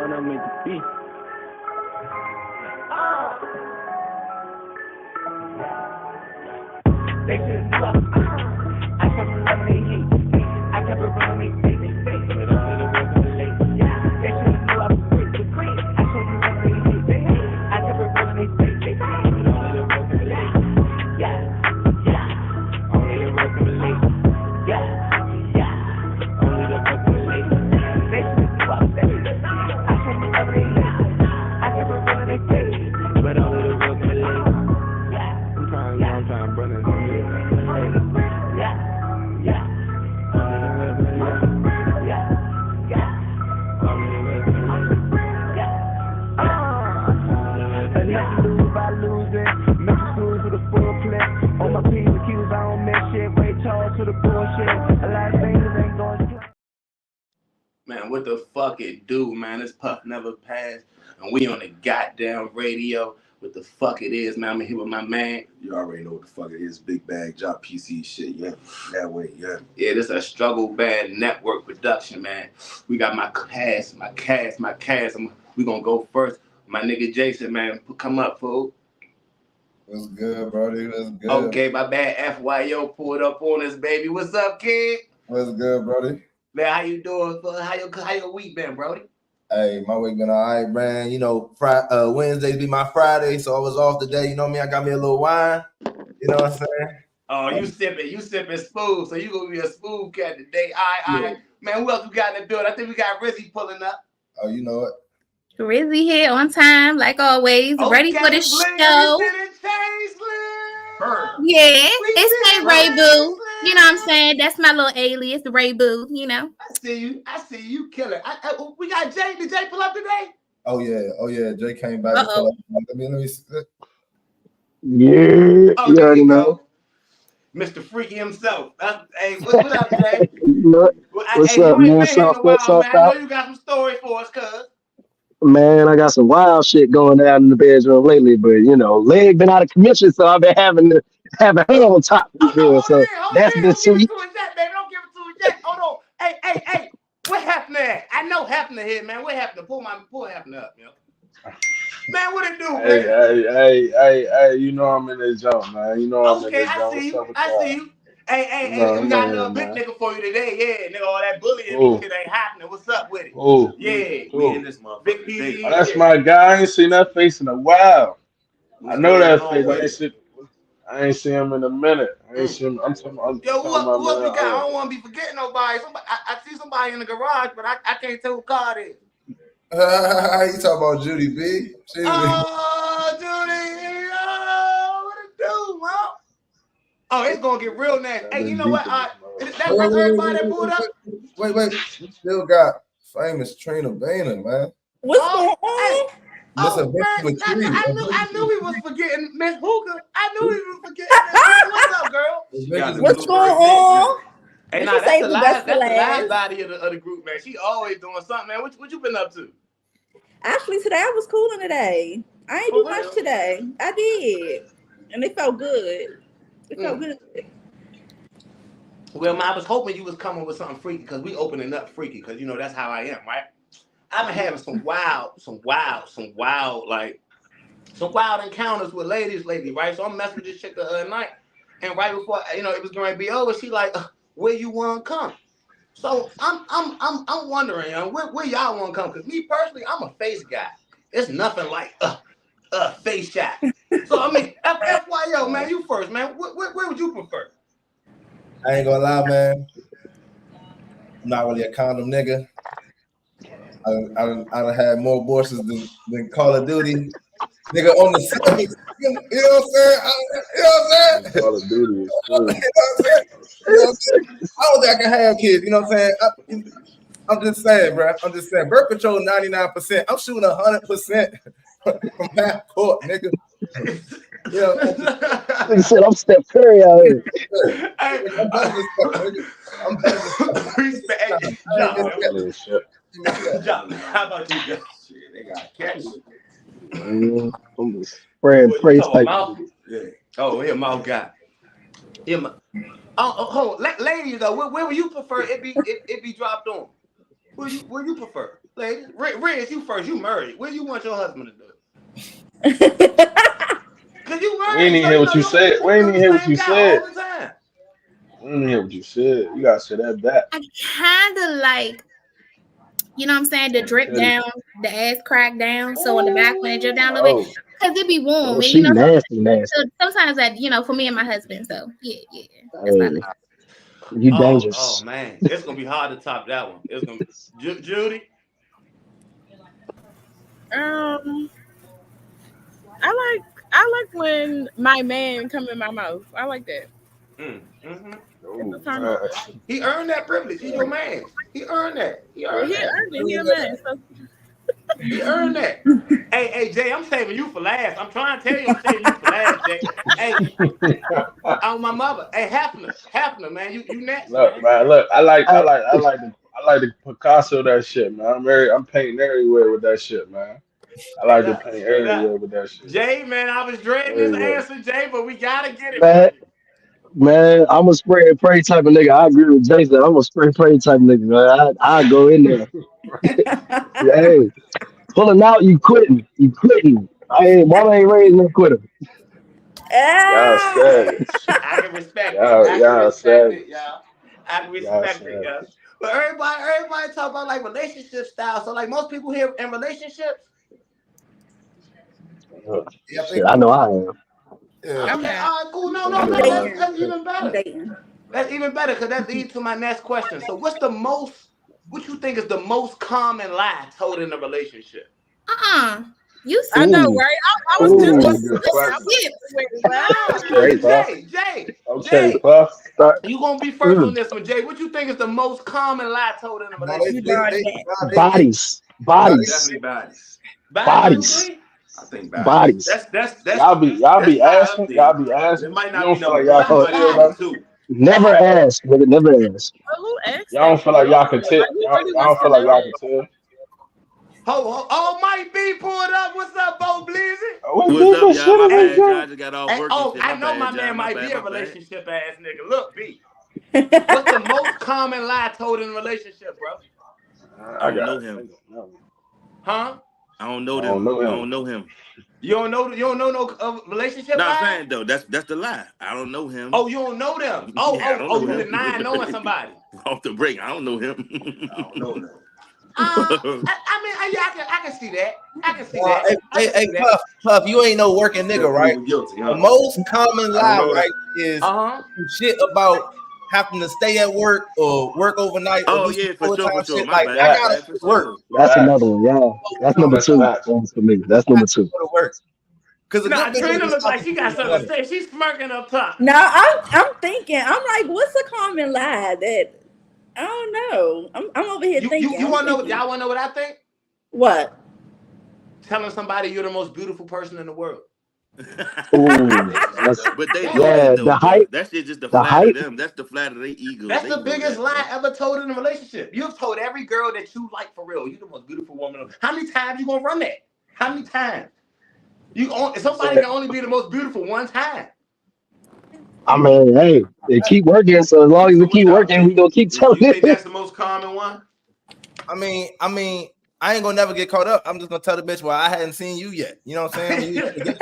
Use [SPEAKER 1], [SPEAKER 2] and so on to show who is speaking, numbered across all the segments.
[SPEAKER 1] what I'm meant to be. They just love me. I kept it running, I kept it running, they but only the work of the late. They just love me. I kept it running, I kept it running, but only the work of the late. Only the work of the late. Only the work of the late. They just love me. I kept it running, I kept it running, but only the work of the late. I'm trying, brother. Man, what the fuck it do, man? This Puff Never Passed, and we on the goddamn radio. What the fuck it is, man? I'm here with my man.
[SPEAKER 2] You already know what the fuck it is. Big bag, job PC shit, yeah. That way, yeah.
[SPEAKER 1] Yeah, this is a struggle band network production, man. We got my cast. We gonna go first. My nigga Jason, man, come up, fool.
[SPEAKER 3] What's good, brody? What's good?
[SPEAKER 1] Okay, my bad. FYO pulled up on us, baby. What's up, kid?
[SPEAKER 3] What's good, brody?
[SPEAKER 1] Man, how you doing? How your week been, brody?
[SPEAKER 3] Hey, my week been all right, man. You know, Wednesdays be my Friday, so I was off today. You know me, I got me a little wine. You know what I'm saying?
[SPEAKER 1] Oh, you sipping smooth, so you gonna be a smooth cat today. All right. Man, who else we got in the building? I think we got Rizzy pulling up.
[SPEAKER 3] Oh, you know it.
[SPEAKER 4] Rizzy here on time, like always, ready for the show. Yeah, it's Hey Ray Boo. You know what I'm saying? That's my little alias, the Ray Boo. You know.
[SPEAKER 1] I see you, killer. We got Jay. Did Jay pull up today?
[SPEAKER 3] Oh yeah. Jay came back. And pull up. Let me see.
[SPEAKER 5] Yeah, you already know.
[SPEAKER 1] Mr. Freaky himself. Hey, what up, Jay?
[SPEAKER 5] What's up, man? What's up?
[SPEAKER 1] I know you got some stories for us, cuz.
[SPEAKER 5] Man, I got some wild shit going down in the bedroom lately, but you know, leg been out of commission, so I've been having to have a hand on top of the so that's been sweet.
[SPEAKER 1] Don't give it to us yet. Hold on. Hey. What happened there? I know happened here, man. What happened? Pull happened up, yo. Man, what it do, man?
[SPEAKER 6] Hey, you know I'm in this joint, man. You know I'm in this joint.
[SPEAKER 1] I see you. Hey, we got a little big nigga for you today. Yeah, nigga, all that bullying shit ain't happening. What's up with it? We in this motherfucker. Big PC.
[SPEAKER 6] Oh, that's my guy. I ain't seen that face in a while. I know that face. I ain't seen him in a minute. I ain't seen him. I'm talking about.
[SPEAKER 1] Yo, who else we got? I don't want to be forgetting nobody. I see somebody in the garage, but I can't tell who car it is.
[SPEAKER 3] You talking about Judy B?
[SPEAKER 1] Oh, Judy. Oh, what it do, man? Oh, it's gonna get real nasty. Hey, you know what? That's everybody that pulled up.
[SPEAKER 3] Wait. We still got famous Trina Boehner, man.
[SPEAKER 4] What's going on?
[SPEAKER 1] I knew he was forgetting Miss Hooker. I knew he was forgetting. What's up, girl?
[SPEAKER 4] What's going on?
[SPEAKER 1] Hey, that's the last body of the group, man. She always doing something, man. What you been up to?
[SPEAKER 7] Actually, today I was cooling today. I ain't do much today. I did, and it felt good. It felt good.
[SPEAKER 1] Well, I was hoping you was coming with something freaky because we opening up freaky because you know that's how I am, right? I've been having some wild encounters with ladies lately, right? So I'm messing with this chick the other night, and right before it was going to be over, she like, where you want to come? So I'm wondering, where y'all want to come? Because me personally, I'm a face guy. It's nothing like face shot. So I mean, FYO, man, you first, man. Where would you prefer?
[SPEAKER 3] I ain't gonna lie, man. I'm not really a condom nigga. I done had more abortions than Call of Duty. Nigga on the set. You know what I'm saying?
[SPEAKER 6] Call of Duty is cool.
[SPEAKER 3] I don't think I can have kids. You know what I'm saying? I'm just saying, bro. I'm just saying. Birth control 99%. I'm shooting 100% from half court, nigga. You know,
[SPEAKER 5] He said, I'm Steph Curry out here.
[SPEAKER 1] How about you, John? Shit, they got catch.
[SPEAKER 5] I'm just spraying praise like.
[SPEAKER 1] Oh, here, mouth guy. Hold on. Ladies, though, where would you prefer it be dropped on? What you prefer, ladies? Riz, you first. You married. What do you want your husband to do? Cause you
[SPEAKER 6] We ain't
[SPEAKER 1] married,
[SPEAKER 6] even
[SPEAKER 1] so
[SPEAKER 6] hear
[SPEAKER 1] you
[SPEAKER 6] what
[SPEAKER 1] know
[SPEAKER 6] you
[SPEAKER 1] you
[SPEAKER 6] said. We
[SPEAKER 1] you
[SPEAKER 6] ain't
[SPEAKER 1] with
[SPEAKER 6] even
[SPEAKER 1] the
[SPEAKER 6] hear what
[SPEAKER 1] same
[SPEAKER 6] you
[SPEAKER 1] guy
[SPEAKER 6] said.
[SPEAKER 1] all the time.
[SPEAKER 6] We ain't even hear what you said. You gotta say that back.
[SPEAKER 4] I kind of like, you know what I'm saying, the drip
[SPEAKER 6] Titty.
[SPEAKER 4] down, the ass crack down. So on the back when it drip down a little bit,
[SPEAKER 6] Oh,
[SPEAKER 4] because it be warm.
[SPEAKER 5] Oh,
[SPEAKER 4] And,
[SPEAKER 5] she
[SPEAKER 4] you know,
[SPEAKER 5] nasty.
[SPEAKER 4] so sometimes that, you know, for me and my husband. So yeah, that's not
[SPEAKER 5] Hey, you
[SPEAKER 1] Oh
[SPEAKER 5] dangerous.
[SPEAKER 1] man, it's gonna be hard to top that one. It's gonna be Judy.
[SPEAKER 8] Um, I like when my man come in my mouth. I like that.
[SPEAKER 1] Mm-hmm.
[SPEAKER 8] It's a
[SPEAKER 6] oh
[SPEAKER 8] turn
[SPEAKER 6] man.
[SPEAKER 8] on.
[SPEAKER 1] He earned that privilege. He's your man. He earned that. He
[SPEAKER 8] Yeah,
[SPEAKER 1] earned
[SPEAKER 8] he
[SPEAKER 1] that.
[SPEAKER 8] earned it. He a man. So
[SPEAKER 1] He earned that. Hey, Jay, I'm saving you for last. I'm trying to tell you, I'm saving you for last, Jay. Hey, on my mother. Hey, Hafner, man, you next,
[SPEAKER 6] Look,
[SPEAKER 1] man.
[SPEAKER 6] man, look.
[SPEAKER 5] I,
[SPEAKER 6] I like the Picasso that shit, man. I'm painting everywhere with that shit, man. I
[SPEAKER 1] Hey,
[SPEAKER 6] like to
[SPEAKER 1] look,
[SPEAKER 6] paint
[SPEAKER 1] hey, look.
[SPEAKER 6] everywhere with that shit.
[SPEAKER 1] Jay, man, I was dreading this
[SPEAKER 6] Everywhere.
[SPEAKER 1] answer, Jay, but we gotta get it from
[SPEAKER 5] man,
[SPEAKER 1] you.
[SPEAKER 5] man, I'm a spray and pray type of nigga. I agree with Jason. I'm a spray and pray type of nigga, man. I go in there. Hey, pulling out, you quitting. You quitting. Mama ain't raised no quitter.
[SPEAKER 6] Y'all
[SPEAKER 7] Ah,
[SPEAKER 6] savage.
[SPEAKER 1] I can respect it.
[SPEAKER 6] Y'all,
[SPEAKER 1] I can
[SPEAKER 6] y'all
[SPEAKER 1] respect
[SPEAKER 6] savage.
[SPEAKER 1] it, y'all. I can
[SPEAKER 6] Y'all
[SPEAKER 1] respect it,
[SPEAKER 6] savage.
[SPEAKER 1] y'all. But everybody talk about like relationship style. So like most people here in relationships.
[SPEAKER 6] Look,
[SPEAKER 3] Yeah, I
[SPEAKER 5] Shit,
[SPEAKER 3] think
[SPEAKER 5] I know I am.
[SPEAKER 3] yeah.
[SPEAKER 8] I'm
[SPEAKER 1] Okay,
[SPEAKER 8] not.
[SPEAKER 1] all right, cool. No,
[SPEAKER 6] I
[SPEAKER 1] no,
[SPEAKER 6] ain't
[SPEAKER 1] no.
[SPEAKER 6] gonna
[SPEAKER 7] I'm
[SPEAKER 6] lie.
[SPEAKER 1] That's
[SPEAKER 7] dating.
[SPEAKER 1] even
[SPEAKER 7] I'm
[SPEAKER 1] better.
[SPEAKER 7] dating.
[SPEAKER 1] That's even better because that leads to my next question. So what's the most? What you think is the most common lie told in a relationship?
[SPEAKER 4] You
[SPEAKER 8] I know,
[SPEAKER 5] Ooh,
[SPEAKER 8] right? I was just
[SPEAKER 6] That's
[SPEAKER 8] about
[SPEAKER 6] a
[SPEAKER 5] ooh.
[SPEAKER 8] to
[SPEAKER 6] good
[SPEAKER 8] say that. I
[SPEAKER 6] question.
[SPEAKER 8] was
[SPEAKER 4] skip.
[SPEAKER 8] like, wait,
[SPEAKER 1] No,
[SPEAKER 8] what?
[SPEAKER 6] Okay,
[SPEAKER 1] no,
[SPEAKER 6] Puff. Okay,
[SPEAKER 1] Jay.
[SPEAKER 6] Puff.
[SPEAKER 5] Start.
[SPEAKER 1] You gonna be first on
[SPEAKER 5] Mm.
[SPEAKER 1] this one, Jay. What you think is the most common lie told in a
[SPEAKER 3] No,
[SPEAKER 7] You
[SPEAKER 1] relationship?
[SPEAKER 7] drawing that.
[SPEAKER 5] Bodies.
[SPEAKER 2] No,
[SPEAKER 5] Bodies.
[SPEAKER 2] definitely bodies.
[SPEAKER 1] Bodies, you
[SPEAKER 5] Bodies.
[SPEAKER 1] agree?
[SPEAKER 2] I think bodies.
[SPEAKER 5] Bodies.
[SPEAKER 6] Y'all
[SPEAKER 2] That's
[SPEAKER 6] be
[SPEAKER 2] high up
[SPEAKER 6] asking.
[SPEAKER 2] there.
[SPEAKER 6] Y'all be
[SPEAKER 2] It
[SPEAKER 6] asking.
[SPEAKER 2] might
[SPEAKER 6] You
[SPEAKER 2] not be
[SPEAKER 6] don't feel
[SPEAKER 2] number
[SPEAKER 6] like y'all
[SPEAKER 2] one,
[SPEAKER 6] can
[SPEAKER 5] Oh,
[SPEAKER 2] but it's
[SPEAKER 6] tell
[SPEAKER 2] number
[SPEAKER 1] Bodies.
[SPEAKER 6] nothing.
[SPEAKER 2] two.
[SPEAKER 5] never
[SPEAKER 1] Bodies.
[SPEAKER 5] ask, nigga. Never ask.
[SPEAKER 8] But who asked
[SPEAKER 6] Y'all
[SPEAKER 8] that
[SPEAKER 6] don't feel
[SPEAKER 8] for
[SPEAKER 6] like
[SPEAKER 8] real?
[SPEAKER 6] y'all
[SPEAKER 8] For
[SPEAKER 6] can
[SPEAKER 8] real?
[SPEAKER 6] tell.
[SPEAKER 8] Like, who really
[SPEAKER 6] Y'all
[SPEAKER 8] wants
[SPEAKER 6] don't
[SPEAKER 8] to
[SPEAKER 6] feel like y'all
[SPEAKER 8] know?
[SPEAKER 6] can tell.
[SPEAKER 1] Oh, Mike B pulled up. What's up, Bo Blizzy?
[SPEAKER 6] What's
[SPEAKER 9] What's up,
[SPEAKER 6] different?
[SPEAKER 9] y'all?
[SPEAKER 6] Shit
[SPEAKER 9] My
[SPEAKER 6] in
[SPEAKER 1] Hey,
[SPEAKER 6] this
[SPEAKER 9] bad, John.
[SPEAKER 6] joint.
[SPEAKER 9] I just got off
[SPEAKER 1] hey,
[SPEAKER 9] work and
[SPEAKER 1] oh,
[SPEAKER 9] shit.
[SPEAKER 1] I
[SPEAKER 9] My
[SPEAKER 1] know my
[SPEAKER 9] bad,
[SPEAKER 1] man
[SPEAKER 9] John. My
[SPEAKER 1] might
[SPEAKER 9] bad,
[SPEAKER 1] be a
[SPEAKER 9] my bad.
[SPEAKER 1] relationship ass nigga. Look, B. What's the most common lie told in a relationship, bro?
[SPEAKER 9] I
[SPEAKER 6] I
[SPEAKER 9] don't
[SPEAKER 6] got
[SPEAKER 9] know
[SPEAKER 6] it.
[SPEAKER 9] him.
[SPEAKER 1] Huh?
[SPEAKER 9] I don't
[SPEAKER 6] I
[SPEAKER 9] know
[SPEAKER 6] don't
[SPEAKER 9] them.
[SPEAKER 6] know
[SPEAKER 9] I
[SPEAKER 6] him.
[SPEAKER 9] don't know him.
[SPEAKER 1] You don't know no relationship
[SPEAKER 9] No, I'm
[SPEAKER 1] lies?
[SPEAKER 9] saying though, that's the lie. I don't know him.
[SPEAKER 1] Oh, you don't know them.
[SPEAKER 9] Yeah, I don't know
[SPEAKER 1] You
[SPEAKER 9] him.
[SPEAKER 1] deny knowing somebody.
[SPEAKER 9] Off the break, I don't know him.
[SPEAKER 2] I don't know nothing.
[SPEAKER 1] Yeah, I can see that. I can see
[SPEAKER 3] Uh,
[SPEAKER 1] that.
[SPEAKER 3] hey,
[SPEAKER 1] I can see that.
[SPEAKER 3] Puff, you ain't no working nigga,
[SPEAKER 2] Still
[SPEAKER 3] right?
[SPEAKER 2] pleading guilty,
[SPEAKER 3] The
[SPEAKER 2] huh?
[SPEAKER 3] most common
[SPEAKER 2] I don't
[SPEAKER 3] lie,
[SPEAKER 2] know that.
[SPEAKER 3] right, is
[SPEAKER 1] Uh huh.
[SPEAKER 3] some shit about having to stay at work or work overnight or
[SPEAKER 9] Oh
[SPEAKER 3] do some
[SPEAKER 9] yeah, for sure,
[SPEAKER 3] full-time
[SPEAKER 9] for sure.
[SPEAKER 3] shit.
[SPEAKER 9] My
[SPEAKER 3] Like,
[SPEAKER 9] bad,
[SPEAKER 3] I
[SPEAKER 9] my
[SPEAKER 3] gotta
[SPEAKER 6] Facts.
[SPEAKER 9] bad,
[SPEAKER 3] go
[SPEAKER 9] for
[SPEAKER 3] to work.
[SPEAKER 9] sure.
[SPEAKER 5] That's another
[SPEAKER 6] Facts.
[SPEAKER 5] one. Yeah, that's number
[SPEAKER 6] That's
[SPEAKER 5] two.
[SPEAKER 6] facts.
[SPEAKER 5] For me. That's number two.
[SPEAKER 3] Go to work. Because a good
[SPEAKER 1] Nah,
[SPEAKER 3] nigga
[SPEAKER 1] Trina
[SPEAKER 3] will
[SPEAKER 1] look
[SPEAKER 3] stop
[SPEAKER 1] like
[SPEAKER 3] to
[SPEAKER 1] she
[SPEAKER 3] do
[SPEAKER 1] got
[SPEAKER 3] no
[SPEAKER 1] something to
[SPEAKER 3] better.
[SPEAKER 1] say. She's smirking up top.
[SPEAKER 7] No, I'm thinking. I'm like, what's a common lie that I don't know. I'm over here thinking.
[SPEAKER 1] You
[SPEAKER 7] I'm
[SPEAKER 1] wanna know
[SPEAKER 7] thinking.
[SPEAKER 1] y'all wanna know what I think?
[SPEAKER 7] What?
[SPEAKER 1] Telling somebody you're the most beautiful person in the world.
[SPEAKER 5] Ooh,
[SPEAKER 2] That's fucked
[SPEAKER 5] that's
[SPEAKER 2] up.
[SPEAKER 9] But they do
[SPEAKER 1] Yes.
[SPEAKER 9] that
[SPEAKER 5] yeah.
[SPEAKER 9] though,
[SPEAKER 5] The
[SPEAKER 9] bro.
[SPEAKER 5] hype.
[SPEAKER 9] That shit just to
[SPEAKER 5] The
[SPEAKER 9] flatter
[SPEAKER 5] hype.
[SPEAKER 9] them. That's to flatter their egos.
[SPEAKER 1] That's
[SPEAKER 9] They
[SPEAKER 1] the
[SPEAKER 9] know
[SPEAKER 1] biggest
[SPEAKER 9] that,
[SPEAKER 1] lie
[SPEAKER 9] bro.
[SPEAKER 1] ever told in a relationship. You've told every girl that you like for real. You're the most beautiful woman. How many times you gonna run that? How many times?
[SPEAKER 6] You
[SPEAKER 1] Somebody
[SPEAKER 6] said
[SPEAKER 1] can only be the most beautiful one time.
[SPEAKER 5] I mean, hey, they keep working. So as long as
[SPEAKER 2] So
[SPEAKER 5] they
[SPEAKER 2] what
[SPEAKER 5] keep
[SPEAKER 2] y'all
[SPEAKER 5] working, we
[SPEAKER 2] think?
[SPEAKER 5] gonna keep telling
[SPEAKER 2] You think
[SPEAKER 5] it.
[SPEAKER 2] that's the most common one?
[SPEAKER 3] I ain't gonna never get caught up. I'm just gonna tell the bitch, well, I hadn't seen you yet. You know what I'm saying? When you get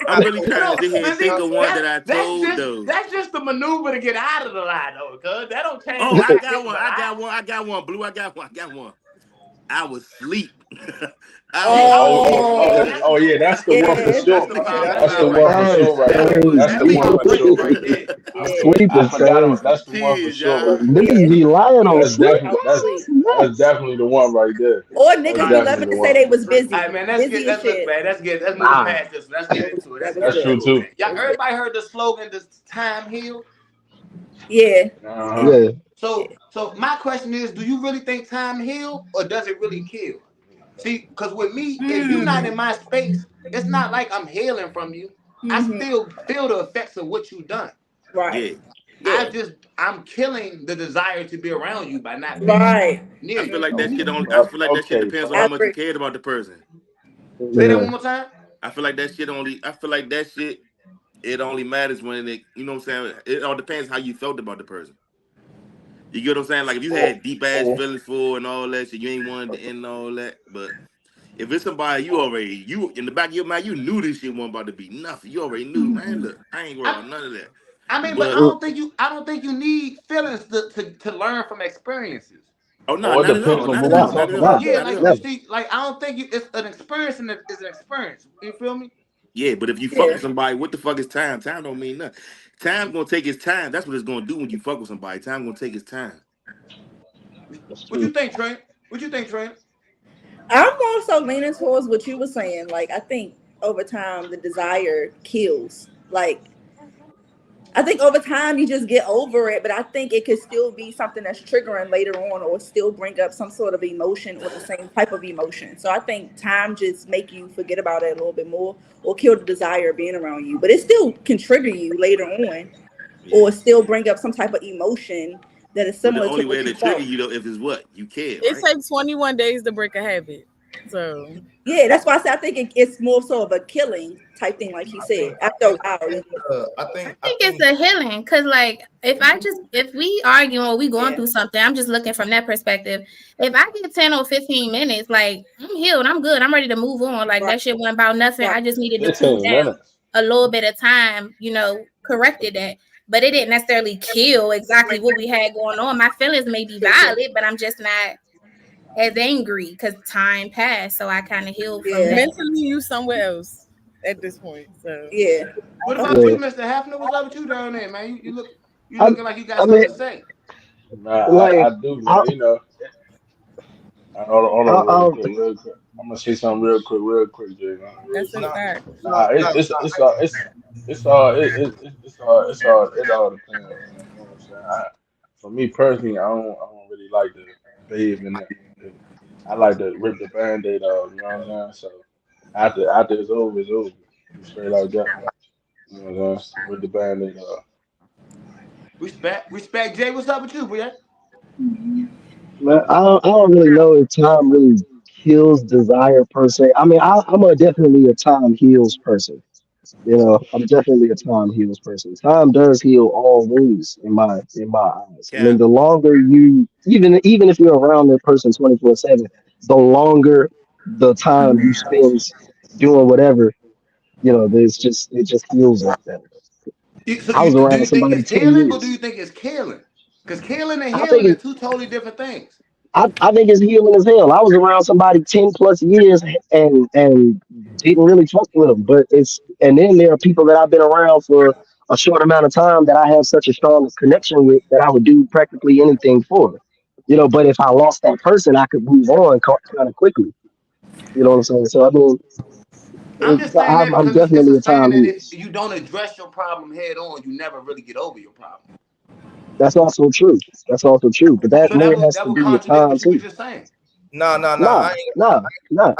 [SPEAKER 9] I'm really trying to
[SPEAKER 1] No,
[SPEAKER 9] sit here and
[SPEAKER 1] but
[SPEAKER 9] think
[SPEAKER 1] see,
[SPEAKER 9] of one that I told though.
[SPEAKER 1] that's just the maneuver to get out of the lie, though, cuz that don't change
[SPEAKER 9] Oh,
[SPEAKER 1] the
[SPEAKER 9] I
[SPEAKER 1] fact
[SPEAKER 9] got
[SPEAKER 1] it's
[SPEAKER 9] one.
[SPEAKER 1] the
[SPEAKER 9] I
[SPEAKER 1] lie.
[SPEAKER 9] got one. I got one. Blue. I got one. I got one. I was asleep. I
[SPEAKER 1] Yeah,
[SPEAKER 9] was
[SPEAKER 7] Oh,
[SPEAKER 1] that's
[SPEAKER 6] yeah, that's the one for
[SPEAKER 7] yeah.
[SPEAKER 2] That's
[SPEAKER 6] sure.
[SPEAKER 2] the
[SPEAKER 3] okay,
[SPEAKER 2] common
[SPEAKER 6] That's
[SPEAKER 2] lie
[SPEAKER 6] the
[SPEAKER 3] that's
[SPEAKER 2] right
[SPEAKER 6] one for
[SPEAKER 2] there.
[SPEAKER 6] sure
[SPEAKER 5] That's
[SPEAKER 6] right there. That's
[SPEAKER 1] that
[SPEAKER 6] the
[SPEAKER 5] crazy.
[SPEAKER 1] make
[SPEAKER 6] one
[SPEAKER 1] or
[SPEAKER 6] for
[SPEAKER 1] break it
[SPEAKER 6] sure.
[SPEAKER 1] right there.
[SPEAKER 7] Yeah.
[SPEAKER 5] Sleep
[SPEAKER 6] I
[SPEAKER 5] is
[SPEAKER 6] forgot on.
[SPEAKER 5] crazy.
[SPEAKER 6] That's the one for
[SPEAKER 9] tears,
[SPEAKER 6] sure
[SPEAKER 9] y'all.
[SPEAKER 6] right there.
[SPEAKER 5] Niggas
[SPEAKER 7] Yeah.
[SPEAKER 5] be lying on
[SPEAKER 6] That's
[SPEAKER 5] sleep.
[SPEAKER 7] I
[SPEAKER 6] definitely
[SPEAKER 7] was
[SPEAKER 5] That's
[SPEAKER 7] asleep.
[SPEAKER 6] that's
[SPEAKER 5] nuts.
[SPEAKER 6] definitely the one right there.
[SPEAKER 7] Or
[SPEAKER 6] That's
[SPEAKER 7] niggas
[SPEAKER 1] All
[SPEAKER 7] be
[SPEAKER 1] right,
[SPEAKER 6] definitely
[SPEAKER 7] loving
[SPEAKER 6] the
[SPEAKER 7] to say
[SPEAKER 6] one.
[SPEAKER 7] they was
[SPEAKER 1] all
[SPEAKER 7] busy.
[SPEAKER 1] right, man.
[SPEAKER 7] Busy as
[SPEAKER 1] Look,
[SPEAKER 7] shit.
[SPEAKER 1] man. Let's move
[SPEAKER 5] Nah.
[SPEAKER 1] past this. Let's get into it.
[SPEAKER 7] That
[SPEAKER 1] Let's
[SPEAKER 7] was
[SPEAKER 1] get
[SPEAKER 6] That's
[SPEAKER 7] good.
[SPEAKER 6] true
[SPEAKER 1] into it,
[SPEAKER 6] too.
[SPEAKER 1] man. Y'all,
[SPEAKER 7] That was good.
[SPEAKER 1] everybody heard the slogan, "Does time heal?"
[SPEAKER 7] Yeah.
[SPEAKER 6] Uh huh.
[SPEAKER 5] Yeah.
[SPEAKER 7] Yeah.
[SPEAKER 1] So my question is, do you really think time heals or does it really kill? See, because with me, if you're not in
[SPEAKER 7] Mm.
[SPEAKER 1] my space, it's not like I'm healing from you. I
[SPEAKER 7] Mm-hmm.
[SPEAKER 1] still feel the effects of what you've done.
[SPEAKER 7] Right.
[SPEAKER 9] Yeah.
[SPEAKER 7] Yeah.
[SPEAKER 1] I'm killing the desire to be around you by not being
[SPEAKER 7] Right.
[SPEAKER 1] near
[SPEAKER 9] I feel
[SPEAKER 1] you.
[SPEAKER 9] like that shit
[SPEAKER 6] Okay,
[SPEAKER 9] only. I
[SPEAKER 6] Puff.
[SPEAKER 9] feel like that shit
[SPEAKER 6] Okay,
[SPEAKER 9] depends on how
[SPEAKER 6] Puff.
[SPEAKER 7] I
[SPEAKER 9] much you
[SPEAKER 7] agree.
[SPEAKER 9] cared about the person.
[SPEAKER 1] Say that
[SPEAKER 5] Yeah.
[SPEAKER 1] one more time.
[SPEAKER 9] I feel like that shit only. I feel like that shit. It only matters when it. You know what I'm saying? It all depends how you felt about the person. You get what I'm saying? Like if you had deep ass feelings for and all that shit, you ain't wanted to end all that. But if it's somebody you in the back of your mind, you knew this shit wasn't about to be nothing. You already knew, man. Look, I ain't worried about none of that.
[SPEAKER 1] I mean, but
[SPEAKER 9] But
[SPEAKER 1] I don't think you need feelings to learn from experiences.
[SPEAKER 9] oh no,
[SPEAKER 6] Well, it
[SPEAKER 9] not at
[SPEAKER 6] depends
[SPEAKER 9] all,
[SPEAKER 6] on
[SPEAKER 9] not
[SPEAKER 6] who
[SPEAKER 9] at
[SPEAKER 6] we
[SPEAKER 9] all, not at
[SPEAKER 6] talking
[SPEAKER 9] all,
[SPEAKER 6] about,
[SPEAKER 1] Yeah,
[SPEAKER 6] though.
[SPEAKER 9] not at
[SPEAKER 1] like
[SPEAKER 9] all.
[SPEAKER 1] you see, like I don't think it's an experience and is an experience. You feel me?
[SPEAKER 9] Yeah, but if you fuck with somebody, what the fuck is time? Time don't mean nothing. Time gonna take its time. That's what it's gonna do when you fuck with somebody. Time gonna take its time.
[SPEAKER 6] That's
[SPEAKER 1] What you
[SPEAKER 6] true.
[SPEAKER 1] think, Trent? What you think, Trent?
[SPEAKER 7] I'm more so leaning towards what you were saying. Like, I think over time the desire kills. Like, I think over time you just get over it, but I think it could still be something that's triggering later on, or still bring up some sort of emotion or the same type of emotion. So I think time just make you forget about it a little bit more, or kill the desire of being around you. But it still can trigger you later on,
[SPEAKER 9] Yeah.
[SPEAKER 7] or still bring up some type of emotion that is
[SPEAKER 9] But the
[SPEAKER 7] similar to
[SPEAKER 9] only way
[SPEAKER 7] what
[SPEAKER 9] to
[SPEAKER 7] you
[SPEAKER 9] trigger
[SPEAKER 7] felt.
[SPEAKER 9] you though, if it's what you care,
[SPEAKER 8] It
[SPEAKER 9] right?
[SPEAKER 8] takes 21 days to break a habit. So
[SPEAKER 7] Yeah, that's why I said I think it's more so of a killing type thing, like he said. After a while,
[SPEAKER 3] I
[SPEAKER 4] I think it's
[SPEAKER 3] think
[SPEAKER 4] a healing because, like, if we arguing or we going through something, I'm just looking from that perspective. If I get 10 or 15 minutes, like, I'm healed, I'm good, I'm ready to move on. Like,
[SPEAKER 7] right,
[SPEAKER 4] that shit wasn't about nothing.
[SPEAKER 7] right.
[SPEAKER 4] I just needed to cool
[SPEAKER 6] 15
[SPEAKER 4] down
[SPEAKER 6] minutes.
[SPEAKER 4] a little bit of time, corrected that. But it didn't necessarily kill exactly what we had going on. My feelings may be valid, but I'm just not as angry because time passed. So I kind of healed from
[SPEAKER 7] Yeah,
[SPEAKER 4] that.
[SPEAKER 8] mentally, you somewhere else at this point. So
[SPEAKER 7] yeah.
[SPEAKER 1] What
[SPEAKER 8] I
[SPEAKER 1] about
[SPEAKER 8] feel
[SPEAKER 1] you,
[SPEAKER 8] you.
[SPEAKER 5] Yeah.
[SPEAKER 1] Mr. Hafner? What's up with you down there, man? You
[SPEAKER 5] I
[SPEAKER 1] looking like you got
[SPEAKER 5] I
[SPEAKER 1] something
[SPEAKER 5] mean,
[SPEAKER 1] to say.
[SPEAKER 6] Nah, I
[SPEAKER 5] like,
[SPEAKER 6] do,
[SPEAKER 5] I,
[SPEAKER 6] man. You know, hold
[SPEAKER 5] I,
[SPEAKER 6] on,
[SPEAKER 5] I,
[SPEAKER 6] real quick. I'm gonna say something real quick, Jay, man. Real
[SPEAKER 8] That's a
[SPEAKER 6] quick.
[SPEAKER 3] no,
[SPEAKER 8] fact.
[SPEAKER 6] Nah, it all depends, man. You know what I'm saying? For me personally, I don't really like to bathe in it. I like to rip the band-aid off. You know what I'm saying? So after it's over, it's over. It's straight like that. You know what I'm saying? Rip the band-aid off.
[SPEAKER 1] Respect, Jay. What's up with you, boy?
[SPEAKER 5] man, I don't really know if time really kills desire per se. I mean, I'm definitely a time heals person. I'm definitely a time heals person. Time does heal all wounds in my eyes. I mean,
[SPEAKER 9] Cap.
[SPEAKER 5] the longer you even if you're around that person 24/7, the longer the time you spend doing whatever, it just feels like that.
[SPEAKER 1] So
[SPEAKER 5] I was
[SPEAKER 1] do
[SPEAKER 5] around
[SPEAKER 1] you think
[SPEAKER 5] somebody
[SPEAKER 1] it's
[SPEAKER 5] 10
[SPEAKER 1] healing or do you
[SPEAKER 5] years.
[SPEAKER 1] think it's killing? Because killing and
[SPEAKER 5] I think
[SPEAKER 1] healing are
[SPEAKER 5] it,
[SPEAKER 1] two totally different things.
[SPEAKER 5] I think it's healing as hell. I was around somebody 10 plus years and didn't really fuck with them. And then there are people that I've been around for a short amount of time that I have such a strong connection with that I would do practically anything for. But if I lost that person, I could move on kind of quickly. You know what I'm saying? So I mean,
[SPEAKER 1] I'm just saying that
[SPEAKER 5] I'm
[SPEAKER 1] because it's
[SPEAKER 5] definitely
[SPEAKER 1] a
[SPEAKER 5] a
[SPEAKER 1] saying
[SPEAKER 5] time
[SPEAKER 1] that if
[SPEAKER 5] heals.
[SPEAKER 1] you don't address your problem head on, you never really get over your problem.
[SPEAKER 5] That's also true. That's also true. But that
[SPEAKER 1] So that
[SPEAKER 5] more
[SPEAKER 1] would
[SPEAKER 5] has
[SPEAKER 1] that
[SPEAKER 5] to
[SPEAKER 1] would
[SPEAKER 5] do with
[SPEAKER 1] contradict
[SPEAKER 5] time
[SPEAKER 1] what you were
[SPEAKER 5] too.
[SPEAKER 1] just saying.
[SPEAKER 3] nah.
[SPEAKER 5] Nah, nah, nah.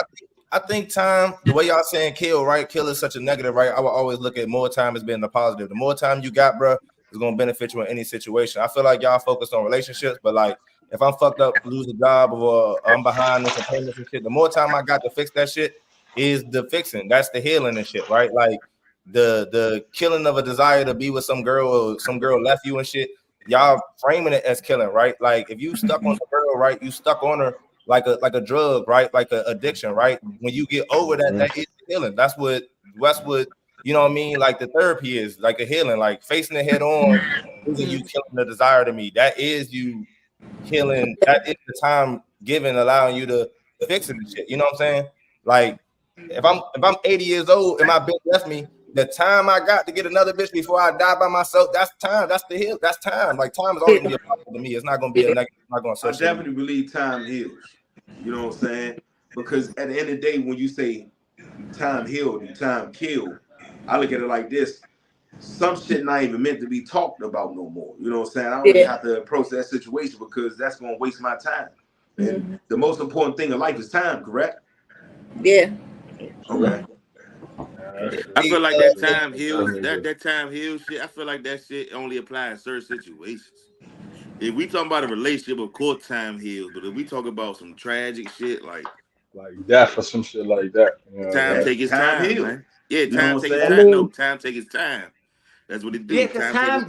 [SPEAKER 3] I think time, the way y'all saying kill, right? Kill is such a negative, right? I will always look at more time as being the positive. The more time you got, bro, is gonna benefit you in any situation. I feel like y'all focus on relationships, but like if I'm fucked up, lose a job, or I'm behind on some payments and shit, the more time I got to fix that shit is the fixing. That's the healing and shit, right? Like the killing of a desire to be with some girl or some girl left you and shit. Y'all framing it as killing, right? Like if you stuck on the girl, right? You stuck on her like a drug, right? Like an addiction, right? When you get over that,
[SPEAKER 6] Mhm.
[SPEAKER 3] that is healing. That's what you know what I mean? Like the therapy is like a healing, like facing it head on isn't you killing the desire to me. That is you healing, that is the time given, allowing you to fix it and shit. You know what I'm saying? Like if I'm 80 years old and my bitch left me, the time I got to get another bitch before I die by myself, that's time. That's the heal. That's time. Like time is always gonna be a positive to me. It's not gonna be a negative. I'm not gonna
[SPEAKER 2] I
[SPEAKER 3] associate it.
[SPEAKER 2] definitely believe time heals. You know what I'm saying? Because at the end of the day, when you say time healed and time killed, I look at it like this. Some shit not even meant to be talked about no more. You know what I'm saying? I don't even
[SPEAKER 7] Yeah.
[SPEAKER 2] have to approach that situation because that's gonna waste my time. And
[SPEAKER 7] Hmm.
[SPEAKER 2] the most important thing in life is time, correct?
[SPEAKER 7] Yeah.
[SPEAKER 6] True.
[SPEAKER 2] Okay.
[SPEAKER 6] Yeah, that's true.
[SPEAKER 9] I feel like
[SPEAKER 6] That's
[SPEAKER 9] that
[SPEAKER 6] true.
[SPEAKER 9] time
[SPEAKER 6] I
[SPEAKER 9] heals.
[SPEAKER 6] definitely
[SPEAKER 9] That
[SPEAKER 6] agree.
[SPEAKER 9] that time heals shit. I feel like that shit only applies in certain situations. If we talking about a relationship, of course time heals. But if we talk about some tragic shit, like
[SPEAKER 6] Like death or some shit like that. You know what
[SPEAKER 9] time
[SPEAKER 6] I'm
[SPEAKER 2] Yeah.
[SPEAKER 9] take its
[SPEAKER 2] Time
[SPEAKER 9] time,
[SPEAKER 2] heals.
[SPEAKER 9] man. Yeah,
[SPEAKER 2] You know
[SPEAKER 9] time
[SPEAKER 2] what I'm
[SPEAKER 9] take its
[SPEAKER 5] I
[SPEAKER 2] saying?
[SPEAKER 9] time. No,
[SPEAKER 5] mean,
[SPEAKER 9] time take its time. That's what it do.
[SPEAKER 1] Yeah, because
[SPEAKER 9] Time.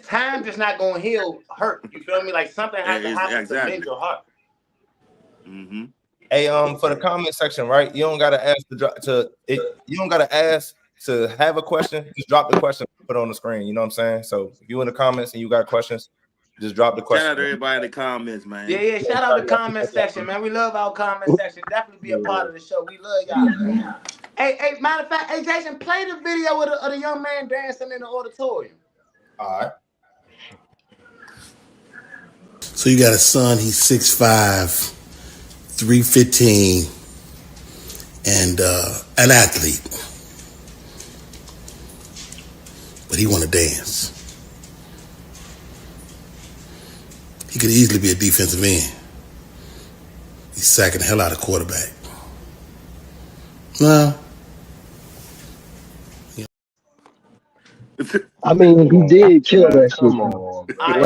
[SPEAKER 1] time just not gonna heal hurt. You feel me? Like something has to happen to mend your heart.
[SPEAKER 9] Mm-hmm.
[SPEAKER 3] Hey, for the comment section, right? You don't gotta ask you don't gotta ask to have a question. Just drop the question, put it on the screen. You know what I'm saying? So if you in the comments and you got questions, just drop the question.
[SPEAKER 9] Shout out to everybody in the comments, man.
[SPEAKER 1] Yeah. Shout out to the comment section, man. We love our comment section. Definitely be a part of the show. We love y'all, man. Hey, matter of fact, hey Jason, play the video of the young man dancing in the auditorium.
[SPEAKER 3] All right.
[SPEAKER 10] So you got a son, he's 6'5", 315, and an athlete. But he want to dance. He could easily be a defensive end. He's sacking the hell out of quarterback. No.
[SPEAKER 5] I mean, he did kill that shit.
[SPEAKER 6] Come on.
[SPEAKER 1] I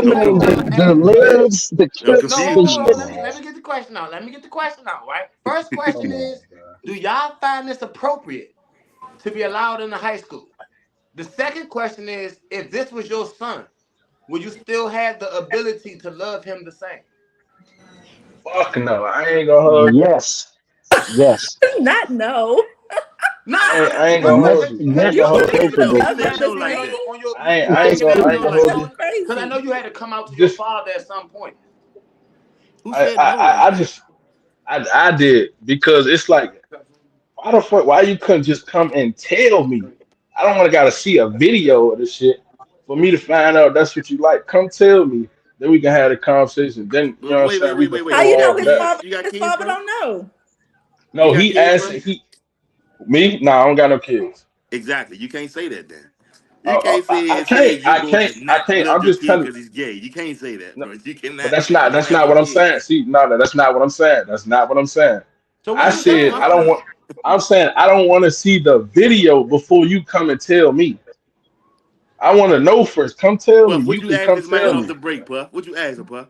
[SPEAKER 1] mean,
[SPEAKER 5] the legs, the kicks, the shit.
[SPEAKER 1] Let me get the question out. Right? First question is, do y'all find this appropriate to be allowed in the high school? The second question is, if this was your son, would you still have the ability to love him the same?
[SPEAKER 6] Fuck no. I ain't gonna hold you.
[SPEAKER 5] Yes.
[SPEAKER 7] Not no.
[SPEAKER 1] Nah,
[SPEAKER 6] I ain't gonna hold you. I ain't gonna hold you. I ain't gonna hold you.
[SPEAKER 1] Because I know you had to come out to your father at some point.
[SPEAKER 6] I did, because it's like, why the fuck? Why you couldn't just come and tell me? I don't want to gotta see a video of this shit for me to find out that's what you like. Come tell me, then we can have the conversation. Then you know what I'm saying?
[SPEAKER 7] Wait. How you know his father don't know?
[SPEAKER 6] No, he asked me. Nah, I don't got no kids.
[SPEAKER 9] Exactly. You can't say that then.
[SPEAKER 6] I can't. I'm just telling you
[SPEAKER 9] because he's gay. You can't say that, bro. You cannot.
[SPEAKER 6] But that's not what I'm saying. See, no, that's not what I'm saying. That's not what I'm saying.
[SPEAKER 1] So
[SPEAKER 6] I said I don't want. I'm saying I don't want to see the video before you come and tell me. I want to know first. Come tell me.
[SPEAKER 9] What you ask this man off the break, Puff? What you ask him, Puff?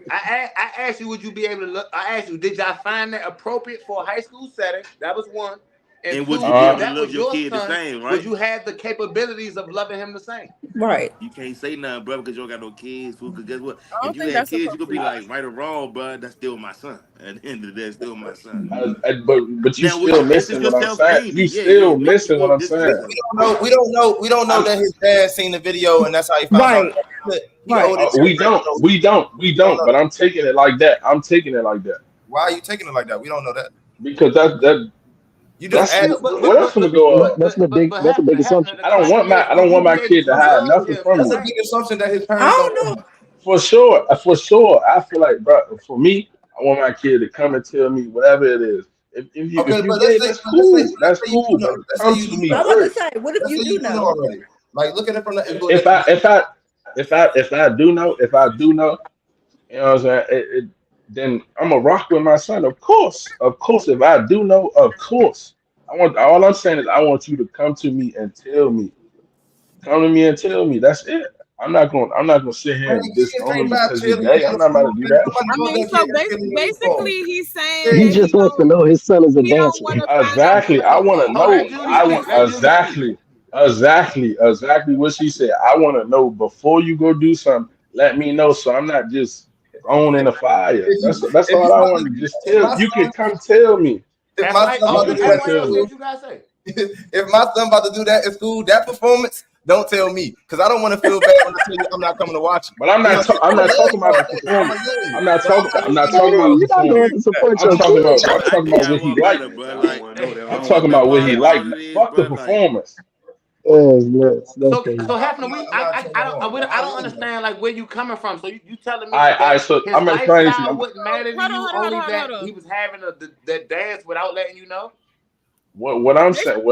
[SPEAKER 1] I asked you, would you be able to look? I asked you, did y'all find that appropriate for a high school setting? That was one.
[SPEAKER 9] And would you be able to love your kid the same, right?
[SPEAKER 1] Would you have the capabilities of loving him the same?
[SPEAKER 7] Right.
[SPEAKER 9] You can't say nothing, bro, because you don't got no kids. Because guess what? If you had kids, you could be like, right or wrong, bro, that's still my son. At the end of the day, it's still my son.
[SPEAKER 6] But you still missing what I'm saying. You still missing what I'm saying.
[SPEAKER 3] We don't know that his dad seen the video and that's how he found out.
[SPEAKER 6] We don't. But I'm taking it like that.
[SPEAKER 3] Why are you taking it like that? We don't know that.
[SPEAKER 6] Because that.
[SPEAKER 3] You just asked,
[SPEAKER 6] what else gonna go on?
[SPEAKER 5] That's a big assumption.
[SPEAKER 6] I don't want my kid to hide nothing from me.
[SPEAKER 3] That's a big assumption that his parents don't know.
[SPEAKER 6] For sure. I feel like, bro, for me, I want my kid to come and tell me whatever it is. If you gay, that's cool. That's cool. Come to me.
[SPEAKER 7] I was gonna say, what if you do know
[SPEAKER 3] already? Like, look at it from the.
[SPEAKER 6] If I do know, you know what I'm saying. Then I'm gonna rock with my son. Of course. If I do know, of course. All I'm saying is I want you to come to me and tell me. Come to me and tell me. That's it. I'm not gonna sit here and disown him because he's gay. I'm not about to do that.
[SPEAKER 8] I mean, so basically he's saying
[SPEAKER 5] he just wants to know his son is a dancer.
[SPEAKER 6] Exactly. I want to know. Exactly what she said. I want to know before you go do something. Let me know so I'm not just thrown in the fire. That's all I want to just tell. You can come tell me.
[SPEAKER 3] If my son about to do that, if my son about to do that in school, that performance, don't tell me because I don't want to feel bad when I tell you I'm not coming to watch you.
[SPEAKER 6] But I'm not talking about the performance. I'm not talking about the performance. I'm talking about what he liked. I'm talking about what he liked. Fuck the performance.
[SPEAKER 5] So
[SPEAKER 1] Hefner, I don't understand like where you coming from. So you telling me
[SPEAKER 6] so
[SPEAKER 1] his
[SPEAKER 6] I'm
[SPEAKER 1] lifestyle wouldn't matter to you, only that he was having that dance without letting you know?
[SPEAKER 6] What I'm saying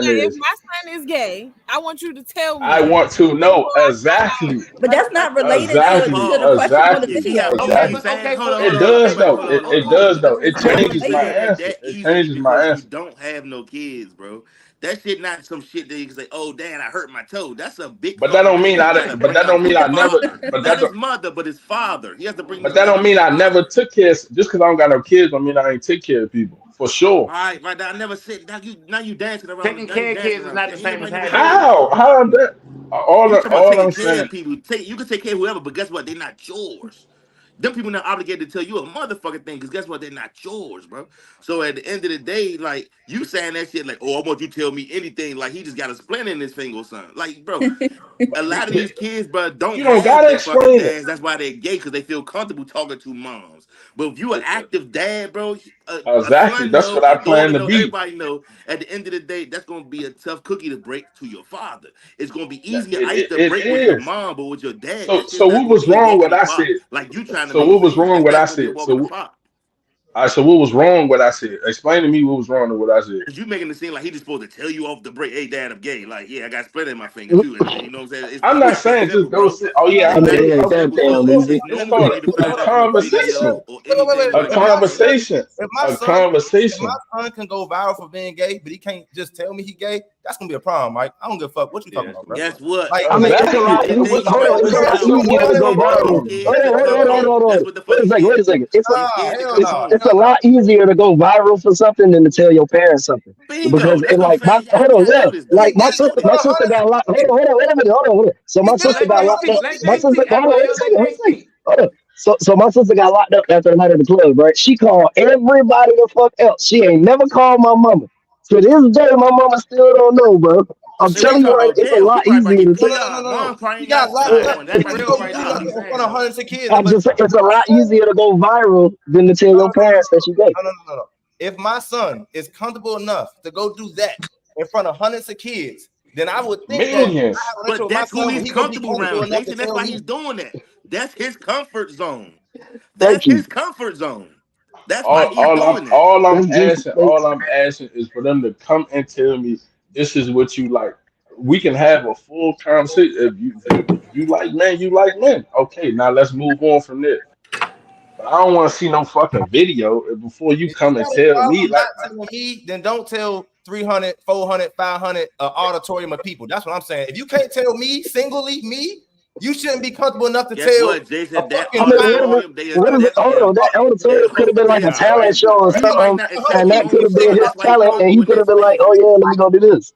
[SPEAKER 6] is,
[SPEAKER 8] if my son is gay, I want you to tell me.
[SPEAKER 6] I want to know exactly.
[SPEAKER 7] But that's not related to the question on the video.
[SPEAKER 6] It does though. It does though. It changes my answer. It changes my answer.
[SPEAKER 9] You don't have no kids, bro. That shit not some shit that you can say, "Oh, Dad, I hurt my toe." That's a big.
[SPEAKER 6] But that don't mean I never. But
[SPEAKER 9] that's his mother, but his father. He has to bring.
[SPEAKER 6] But that don't mean I never took care. Just because I don't got no kids, don't mean I ain't take care of people. for sure.
[SPEAKER 9] Right, right. I never said now you dancing around.
[SPEAKER 1] Taking
[SPEAKER 9] Now you
[SPEAKER 1] care of
[SPEAKER 9] dancing
[SPEAKER 1] kids is
[SPEAKER 9] around.
[SPEAKER 1] not the
[SPEAKER 9] Shit. Ain't
[SPEAKER 1] same as
[SPEAKER 9] nobody never
[SPEAKER 1] having
[SPEAKER 9] told
[SPEAKER 1] kids.
[SPEAKER 9] you.
[SPEAKER 6] How that?
[SPEAKER 9] You talking about
[SPEAKER 6] All
[SPEAKER 9] taking
[SPEAKER 6] I'm
[SPEAKER 9] care
[SPEAKER 6] saying.
[SPEAKER 9] of people? You can take care of whoever, but guess what? They're not yours. Them people not obligated to tell you a motherfucking thing, because guess what? They're not yours, bro. So at the end of the day, like you saying that shit, like, oh, I want you to tell me anything, like he just got a splinter in his finger or something. Like, bro, a lot of these kids, bro, don't
[SPEAKER 6] You don't
[SPEAKER 9] have
[SPEAKER 6] gotta
[SPEAKER 9] their fucking
[SPEAKER 6] explain it.
[SPEAKER 9] dads. That's why they're gay, because they feel comfortable talking to moms. But if you an active dad, bro, a
[SPEAKER 6] Exactly.
[SPEAKER 9] son
[SPEAKER 6] That's
[SPEAKER 9] know,
[SPEAKER 6] what I
[SPEAKER 9] a daughter
[SPEAKER 6] plan to
[SPEAKER 9] know,
[SPEAKER 6] be.
[SPEAKER 9] everybody know. At the end of the day, that's gonna be a tough cookie to break to your father. It's gonna be easier ice to
[SPEAKER 6] It
[SPEAKER 9] break with your
[SPEAKER 6] is.
[SPEAKER 9] mom, but with your dad,
[SPEAKER 6] So
[SPEAKER 9] that shit's
[SPEAKER 6] so
[SPEAKER 9] not
[SPEAKER 6] what
[SPEAKER 9] gonna
[SPEAKER 6] was
[SPEAKER 9] be a
[SPEAKER 6] wrong
[SPEAKER 9] walk in
[SPEAKER 6] what
[SPEAKER 9] the
[SPEAKER 6] I
[SPEAKER 9] park
[SPEAKER 6] said?
[SPEAKER 9] like you trying to
[SPEAKER 6] So
[SPEAKER 9] make it
[SPEAKER 6] what was
[SPEAKER 9] seem.
[SPEAKER 6] wrong
[SPEAKER 9] That's
[SPEAKER 6] what
[SPEAKER 9] not
[SPEAKER 6] I
[SPEAKER 9] gonna be a
[SPEAKER 6] said?
[SPEAKER 9] walk in the park.
[SPEAKER 6] All right, so what was wrong what I said? Explain to me what was wrong with what I said.
[SPEAKER 9] Cause you making it seem like he just supposed to tell you off the break, hey dad, I'm gay. Like, yeah, I got split in my finger too. And you know what I'm saying?
[SPEAKER 6] I'm
[SPEAKER 9] It's
[SPEAKER 6] not
[SPEAKER 9] not that
[SPEAKER 6] saying
[SPEAKER 9] simple,
[SPEAKER 6] just go
[SPEAKER 9] bro.
[SPEAKER 6] sit. Oh yeah,
[SPEAKER 4] No,
[SPEAKER 6] I
[SPEAKER 4] no,
[SPEAKER 9] It's
[SPEAKER 6] get
[SPEAKER 9] not
[SPEAKER 6] it.
[SPEAKER 9] that
[SPEAKER 4] it
[SPEAKER 6] Of
[SPEAKER 4] ain't
[SPEAKER 9] simple.
[SPEAKER 4] that
[SPEAKER 9] So
[SPEAKER 4] damn
[SPEAKER 6] course,
[SPEAKER 4] easy.
[SPEAKER 9] it's
[SPEAKER 6] it's
[SPEAKER 9] normal for
[SPEAKER 6] called
[SPEAKER 9] you to
[SPEAKER 1] Hold
[SPEAKER 9] feel
[SPEAKER 1] on,
[SPEAKER 6] a
[SPEAKER 1] hold on.
[SPEAKER 9] comfortable with
[SPEAKER 6] conversation.
[SPEAKER 9] video or
[SPEAKER 1] Wait.
[SPEAKER 9] anything
[SPEAKER 6] A
[SPEAKER 9] like
[SPEAKER 1] If
[SPEAKER 9] that.
[SPEAKER 1] my
[SPEAKER 9] Like,
[SPEAKER 1] son,
[SPEAKER 6] conversation.
[SPEAKER 1] if my
[SPEAKER 6] A
[SPEAKER 1] son, if
[SPEAKER 6] conversation.
[SPEAKER 1] my son can go viral for being gay, but he can't just tell me he gay, that's gonna be a problem, Mike. I don't give a fuck what you
[SPEAKER 2] Yeah,
[SPEAKER 1] talking
[SPEAKER 2] that's
[SPEAKER 1] about,
[SPEAKER 2] gonna
[SPEAKER 1] bro.
[SPEAKER 2] be a
[SPEAKER 9] guess
[SPEAKER 2] problem.
[SPEAKER 9] what?
[SPEAKER 1] Like,
[SPEAKER 4] I mean, it's a
[SPEAKER 6] Exactly.
[SPEAKER 4] lot.
[SPEAKER 9] You think he
[SPEAKER 4] Hold
[SPEAKER 9] might
[SPEAKER 4] on, it's
[SPEAKER 9] go
[SPEAKER 4] a lot
[SPEAKER 9] viral
[SPEAKER 4] easier to
[SPEAKER 9] because
[SPEAKER 4] go
[SPEAKER 9] he know he
[SPEAKER 4] viral.
[SPEAKER 9] scared
[SPEAKER 4] Hold
[SPEAKER 9] to
[SPEAKER 4] on, hold on,
[SPEAKER 9] come
[SPEAKER 4] hold on,
[SPEAKER 9] out?
[SPEAKER 4] hold
[SPEAKER 9] That's
[SPEAKER 4] on.
[SPEAKER 9] what the fuck he
[SPEAKER 4] Wait
[SPEAKER 9] did.
[SPEAKER 4] a second.
[SPEAKER 9] He scared to
[SPEAKER 1] hell
[SPEAKER 9] come
[SPEAKER 4] It's
[SPEAKER 1] no,
[SPEAKER 9] out.
[SPEAKER 4] it's a
[SPEAKER 1] hell no.
[SPEAKER 4] lot easier to go viral for something than to tell your parents something.
[SPEAKER 9] Bingo.
[SPEAKER 4] Because
[SPEAKER 9] That's
[SPEAKER 4] it
[SPEAKER 9] what I'm
[SPEAKER 4] like my
[SPEAKER 9] saying.
[SPEAKER 4] hold on,
[SPEAKER 9] Y'all
[SPEAKER 4] yeah.
[SPEAKER 9] know this though.
[SPEAKER 4] Like
[SPEAKER 1] Being gay is
[SPEAKER 4] my
[SPEAKER 1] on
[SPEAKER 4] sister
[SPEAKER 1] 100.
[SPEAKER 4] got locked. Wait a minute, hold on. So my
[SPEAKER 1] You feel
[SPEAKER 4] sister
[SPEAKER 1] like
[SPEAKER 4] got locked
[SPEAKER 1] JC?
[SPEAKER 4] up.
[SPEAKER 1] Let
[SPEAKER 4] My sister
[SPEAKER 1] JC
[SPEAKER 4] hold on,
[SPEAKER 1] answer
[SPEAKER 4] wait a
[SPEAKER 1] yo. Let
[SPEAKER 4] second,
[SPEAKER 1] JC.
[SPEAKER 4] Hold on. So my sister got locked up after the night at the club, right? She called everybody the fuck else. She ain't never called my mama. To this day, my mama still don't know, bro.
[SPEAKER 1] Oh,
[SPEAKER 4] I'm
[SPEAKER 1] she
[SPEAKER 9] And we
[SPEAKER 4] telling
[SPEAKER 1] ain't
[SPEAKER 4] you
[SPEAKER 9] talking
[SPEAKER 1] got.
[SPEAKER 4] right,
[SPEAKER 9] about
[SPEAKER 4] it's a
[SPEAKER 9] jail. She
[SPEAKER 4] lot
[SPEAKER 9] probably about to
[SPEAKER 4] easier
[SPEAKER 9] get
[SPEAKER 4] to
[SPEAKER 1] No,
[SPEAKER 9] put
[SPEAKER 1] no, no,
[SPEAKER 9] out.
[SPEAKER 1] no, no.
[SPEAKER 9] Mom probably
[SPEAKER 1] He
[SPEAKER 9] not
[SPEAKER 1] got locked
[SPEAKER 9] lying
[SPEAKER 1] up.
[SPEAKER 9] on.
[SPEAKER 1] But
[SPEAKER 9] That
[SPEAKER 1] you
[SPEAKER 9] might be
[SPEAKER 1] know,
[SPEAKER 9] true
[SPEAKER 1] you
[SPEAKER 9] right
[SPEAKER 1] do
[SPEAKER 9] there.
[SPEAKER 1] got
[SPEAKER 9] What
[SPEAKER 1] to
[SPEAKER 9] he's
[SPEAKER 1] do in
[SPEAKER 9] saying
[SPEAKER 1] front of
[SPEAKER 9] though.
[SPEAKER 1] hundreds of kids.
[SPEAKER 4] I'm
[SPEAKER 1] But
[SPEAKER 4] just saying
[SPEAKER 1] if
[SPEAKER 4] it's a
[SPEAKER 1] my
[SPEAKER 4] lot
[SPEAKER 1] son,
[SPEAKER 4] easier to go viral than to tell
[SPEAKER 1] no,
[SPEAKER 4] your
[SPEAKER 1] no, no, no,
[SPEAKER 4] parents that you gay.
[SPEAKER 1] no. If my son is comfortable enough to go do that in front of hundreds of kids, then I would think that I
[SPEAKER 6] Millions.
[SPEAKER 1] have a relationship
[SPEAKER 9] But
[SPEAKER 1] with my
[SPEAKER 9] that's who
[SPEAKER 1] son where
[SPEAKER 9] he's
[SPEAKER 1] he gonna be
[SPEAKER 9] comfortable
[SPEAKER 1] comfortable
[SPEAKER 9] around,
[SPEAKER 1] enough to
[SPEAKER 9] Jason. That's
[SPEAKER 1] tell
[SPEAKER 9] why he's
[SPEAKER 1] me.
[SPEAKER 9] doing that. That's his comfort zone.
[SPEAKER 4] Thank
[SPEAKER 9] That's
[SPEAKER 4] you.
[SPEAKER 9] his comfort zone. That's why he's doing that.
[SPEAKER 4] That's just
[SPEAKER 6] All I'm asking is for them to come and tell me this is what you like. We can have a full conversation. If you like men, you like men. Okay, now let's move on from there. But I don't want to see no fucking video before you
[SPEAKER 1] If you
[SPEAKER 6] come and
[SPEAKER 1] got a
[SPEAKER 6] tell me
[SPEAKER 1] problem
[SPEAKER 6] like
[SPEAKER 1] not telling me, then don't tell 300, 400, 500 auditorium of people. That's what I'm saying. If you can't tell me singly, me, you shouldn't be comfortable enough to
[SPEAKER 9] Guess
[SPEAKER 1] tell
[SPEAKER 9] what,
[SPEAKER 1] a
[SPEAKER 9] Jason? That
[SPEAKER 1] fucking
[SPEAKER 4] I mean,
[SPEAKER 1] five.
[SPEAKER 9] auditorium, they is
[SPEAKER 4] what is it?
[SPEAKER 9] that's
[SPEAKER 4] Hold
[SPEAKER 9] yeah.
[SPEAKER 4] on, that
[SPEAKER 9] That
[SPEAKER 4] auditorium could have been like
[SPEAKER 9] they
[SPEAKER 4] a
[SPEAKER 9] all
[SPEAKER 4] talent
[SPEAKER 9] right.
[SPEAKER 4] show or
[SPEAKER 9] He might
[SPEAKER 4] something,
[SPEAKER 9] not
[SPEAKER 4] and
[SPEAKER 9] he
[SPEAKER 4] that
[SPEAKER 9] only
[SPEAKER 4] could have
[SPEAKER 9] saying
[SPEAKER 4] been
[SPEAKER 9] it,
[SPEAKER 4] his
[SPEAKER 9] that's why he
[SPEAKER 4] talent, and he
[SPEAKER 9] comfortable in
[SPEAKER 4] could
[SPEAKER 9] that
[SPEAKER 4] have been like,
[SPEAKER 9] space.
[SPEAKER 4] "Oh yeah, let me go do this."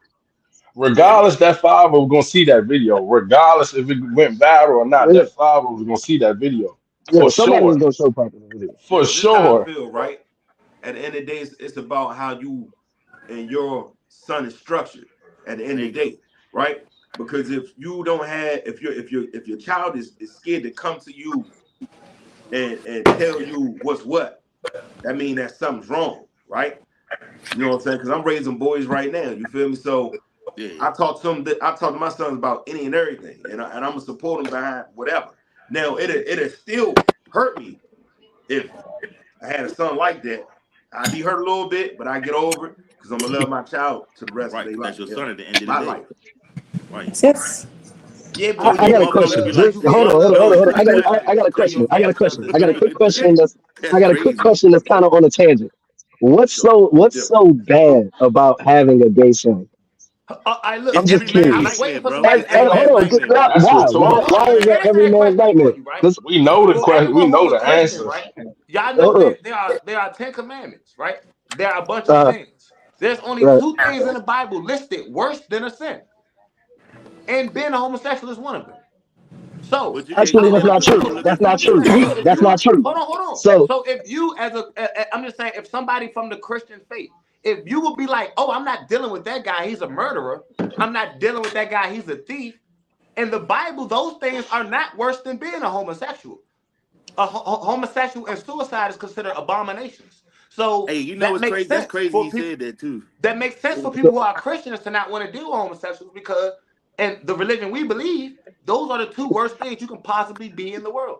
[SPEAKER 9] Yeah.
[SPEAKER 6] regardless that father was gonna see that video, regardless if it went viral or not,
[SPEAKER 4] Yeah,
[SPEAKER 6] that father was gonna see that video
[SPEAKER 4] yeah,
[SPEAKER 6] for
[SPEAKER 4] somebody was
[SPEAKER 6] sure.
[SPEAKER 4] gonna show popular with it.
[SPEAKER 6] For
[SPEAKER 2] This how I
[SPEAKER 6] sure.
[SPEAKER 2] feel, right? At the end of the day, it's about how you and your son is structured. At the end
[SPEAKER 9] There
[SPEAKER 2] of
[SPEAKER 9] you
[SPEAKER 2] the
[SPEAKER 9] go.
[SPEAKER 2] day, right? Because if you don't have, if your child is scared to come to you and tell you what's what, that means that something's wrong, right? You know what I'm saying? Because I'm raising boys right now. You feel me? So
[SPEAKER 9] Yeah.
[SPEAKER 2] I talk to my sons about any and everything, and I'm gonna support them behind whatever. Now it'll still hurt me if I had a son like that. I'd be hurt a little bit, but I get over it because I'm gonna love my child to the rest of
[SPEAKER 9] Right,
[SPEAKER 2] their
[SPEAKER 9] because
[SPEAKER 2] life.
[SPEAKER 9] that's your
[SPEAKER 2] You
[SPEAKER 9] son
[SPEAKER 2] know,
[SPEAKER 9] at the end of the
[SPEAKER 2] my
[SPEAKER 9] day.
[SPEAKER 2] life.
[SPEAKER 9] Right.
[SPEAKER 7] Yes.
[SPEAKER 2] Yeah, but
[SPEAKER 4] I,
[SPEAKER 9] But
[SPEAKER 2] when
[SPEAKER 4] I
[SPEAKER 9] you
[SPEAKER 2] you
[SPEAKER 4] got a
[SPEAKER 2] when
[SPEAKER 9] motherfuckers
[SPEAKER 4] question.
[SPEAKER 9] be
[SPEAKER 2] when
[SPEAKER 9] like,
[SPEAKER 2] you
[SPEAKER 4] Just
[SPEAKER 9] see,
[SPEAKER 4] hold on,
[SPEAKER 2] raise
[SPEAKER 9] Unc
[SPEAKER 4] hold on, hold
[SPEAKER 2] sons,
[SPEAKER 4] on.
[SPEAKER 9] knows.
[SPEAKER 2] you can't.
[SPEAKER 4] I got a
[SPEAKER 9] Tell your
[SPEAKER 4] question. I got a
[SPEAKER 9] family
[SPEAKER 4] question.
[SPEAKER 9] something
[SPEAKER 4] I got a
[SPEAKER 9] that's
[SPEAKER 4] quick
[SPEAKER 9] true.
[SPEAKER 4] question. I
[SPEAKER 9] That's
[SPEAKER 4] got a quick
[SPEAKER 9] crazy.
[SPEAKER 4] question that's kind of on a tangent.
[SPEAKER 2] For sure.
[SPEAKER 4] What's
[SPEAKER 2] Yeah.
[SPEAKER 4] so bad about having a gay son?
[SPEAKER 1] I
[SPEAKER 9] It's
[SPEAKER 4] I'm
[SPEAKER 1] look.
[SPEAKER 4] just
[SPEAKER 9] every man's
[SPEAKER 1] I'm
[SPEAKER 4] curious.
[SPEAKER 1] waiting
[SPEAKER 9] nightmare,
[SPEAKER 1] for
[SPEAKER 9] bro.
[SPEAKER 1] somebody
[SPEAKER 9] It's
[SPEAKER 1] to
[SPEAKER 9] every
[SPEAKER 1] answer
[SPEAKER 4] Hold
[SPEAKER 1] that
[SPEAKER 9] man's
[SPEAKER 4] on,
[SPEAKER 1] question.
[SPEAKER 9] nightmare, bro.
[SPEAKER 6] That's
[SPEAKER 4] why?
[SPEAKER 6] rhetorical.
[SPEAKER 1] Hold
[SPEAKER 4] Why
[SPEAKER 1] on,
[SPEAKER 4] is
[SPEAKER 1] let me
[SPEAKER 4] that
[SPEAKER 1] answer
[SPEAKER 4] every
[SPEAKER 1] that
[SPEAKER 4] man's
[SPEAKER 1] question for
[SPEAKER 4] nightmare?
[SPEAKER 1] you, right?
[SPEAKER 4] Because
[SPEAKER 6] We know the
[SPEAKER 1] For
[SPEAKER 6] question. We
[SPEAKER 1] everyone
[SPEAKER 6] know
[SPEAKER 1] who's a
[SPEAKER 6] the
[SPEAKER 1] Christian,
[SPEAKER 6] answers.
[SPEAKER 1] right? Y'all know
[SPEAKER 4] uh,
[SPEAKER 1] there are 10 commandments, right? There are a bunch of
[SPEAKER 4] uh,
[SPEAKER 1] sins. There's only
[SPEAKER 4] right.
[SPEAKER 1] two things in the Bible listed worse than a sin, and being a homosexual is one of them. So
[SPEAKER 9] But you can't
[SPEAKER 4] Actually,
[SPEAKER 9] say
[SPEAKER 1] I'm
[SPEAKER 4] that's
[SPEAKER 9] that
[SPEAKER 1] gonna
[SPEAKER 4] not
[SPEAKER 9] because
[SPEAKER 1] so,
[SPEAKER 9] you
[SPEAKER 4] true.
[SPEAKER 9] don't
[SPEAKER 1] so
[SPEAKER 9] look
[SPEAKER 1] let,
[SPEAKER 4] That's
[SPEAKER 9] at
[SPEAKER 1] let
[SPEAKER 4] not
[SPEAKER 1] me just
[SPEAKER 4] true.
[SPEAKER 1] say,
[SPEAKER 9] scripture.
[SPEAKER 1] so if
[SPEAKER 4] That's
[SPEAKER 1] you
[SPEAKER 4] not true.
[SPEAKER 1] hold on.
[SPEAKER 4] So
[SPEAKER 1] So if you I'm just saying, if somebody from the Christian faith, if you would be like, oh, I'm not dealing with that guy, he's a murderer. I'm not dealing with that guy, he's a thief. In the Bible, those things are not worse than being a homosexual. Homosexual and suicide is considered abominations. So
[SPEAKER 9] Hey, you know
[SPEAKER 1] that
[SPEAKER 9] what's
[SPEAKER 1] makes
[SPEAKER 9] crazy? That's
[SPEAKER 1] sense
[SPEAKER 9] crazy
[SPEAKER 1] for
[SPEAKER 9] you
[SPEAKER 1] people.
[SPEAKER 9] said that too.
[SPEAKER 1] That makes sense for
[SPEAKER 4] so
[SPEAKER 1] people who are Christians to not want to deal with homosexuals because, and the religion we believe, those are the two worst things you can possibly be in the world.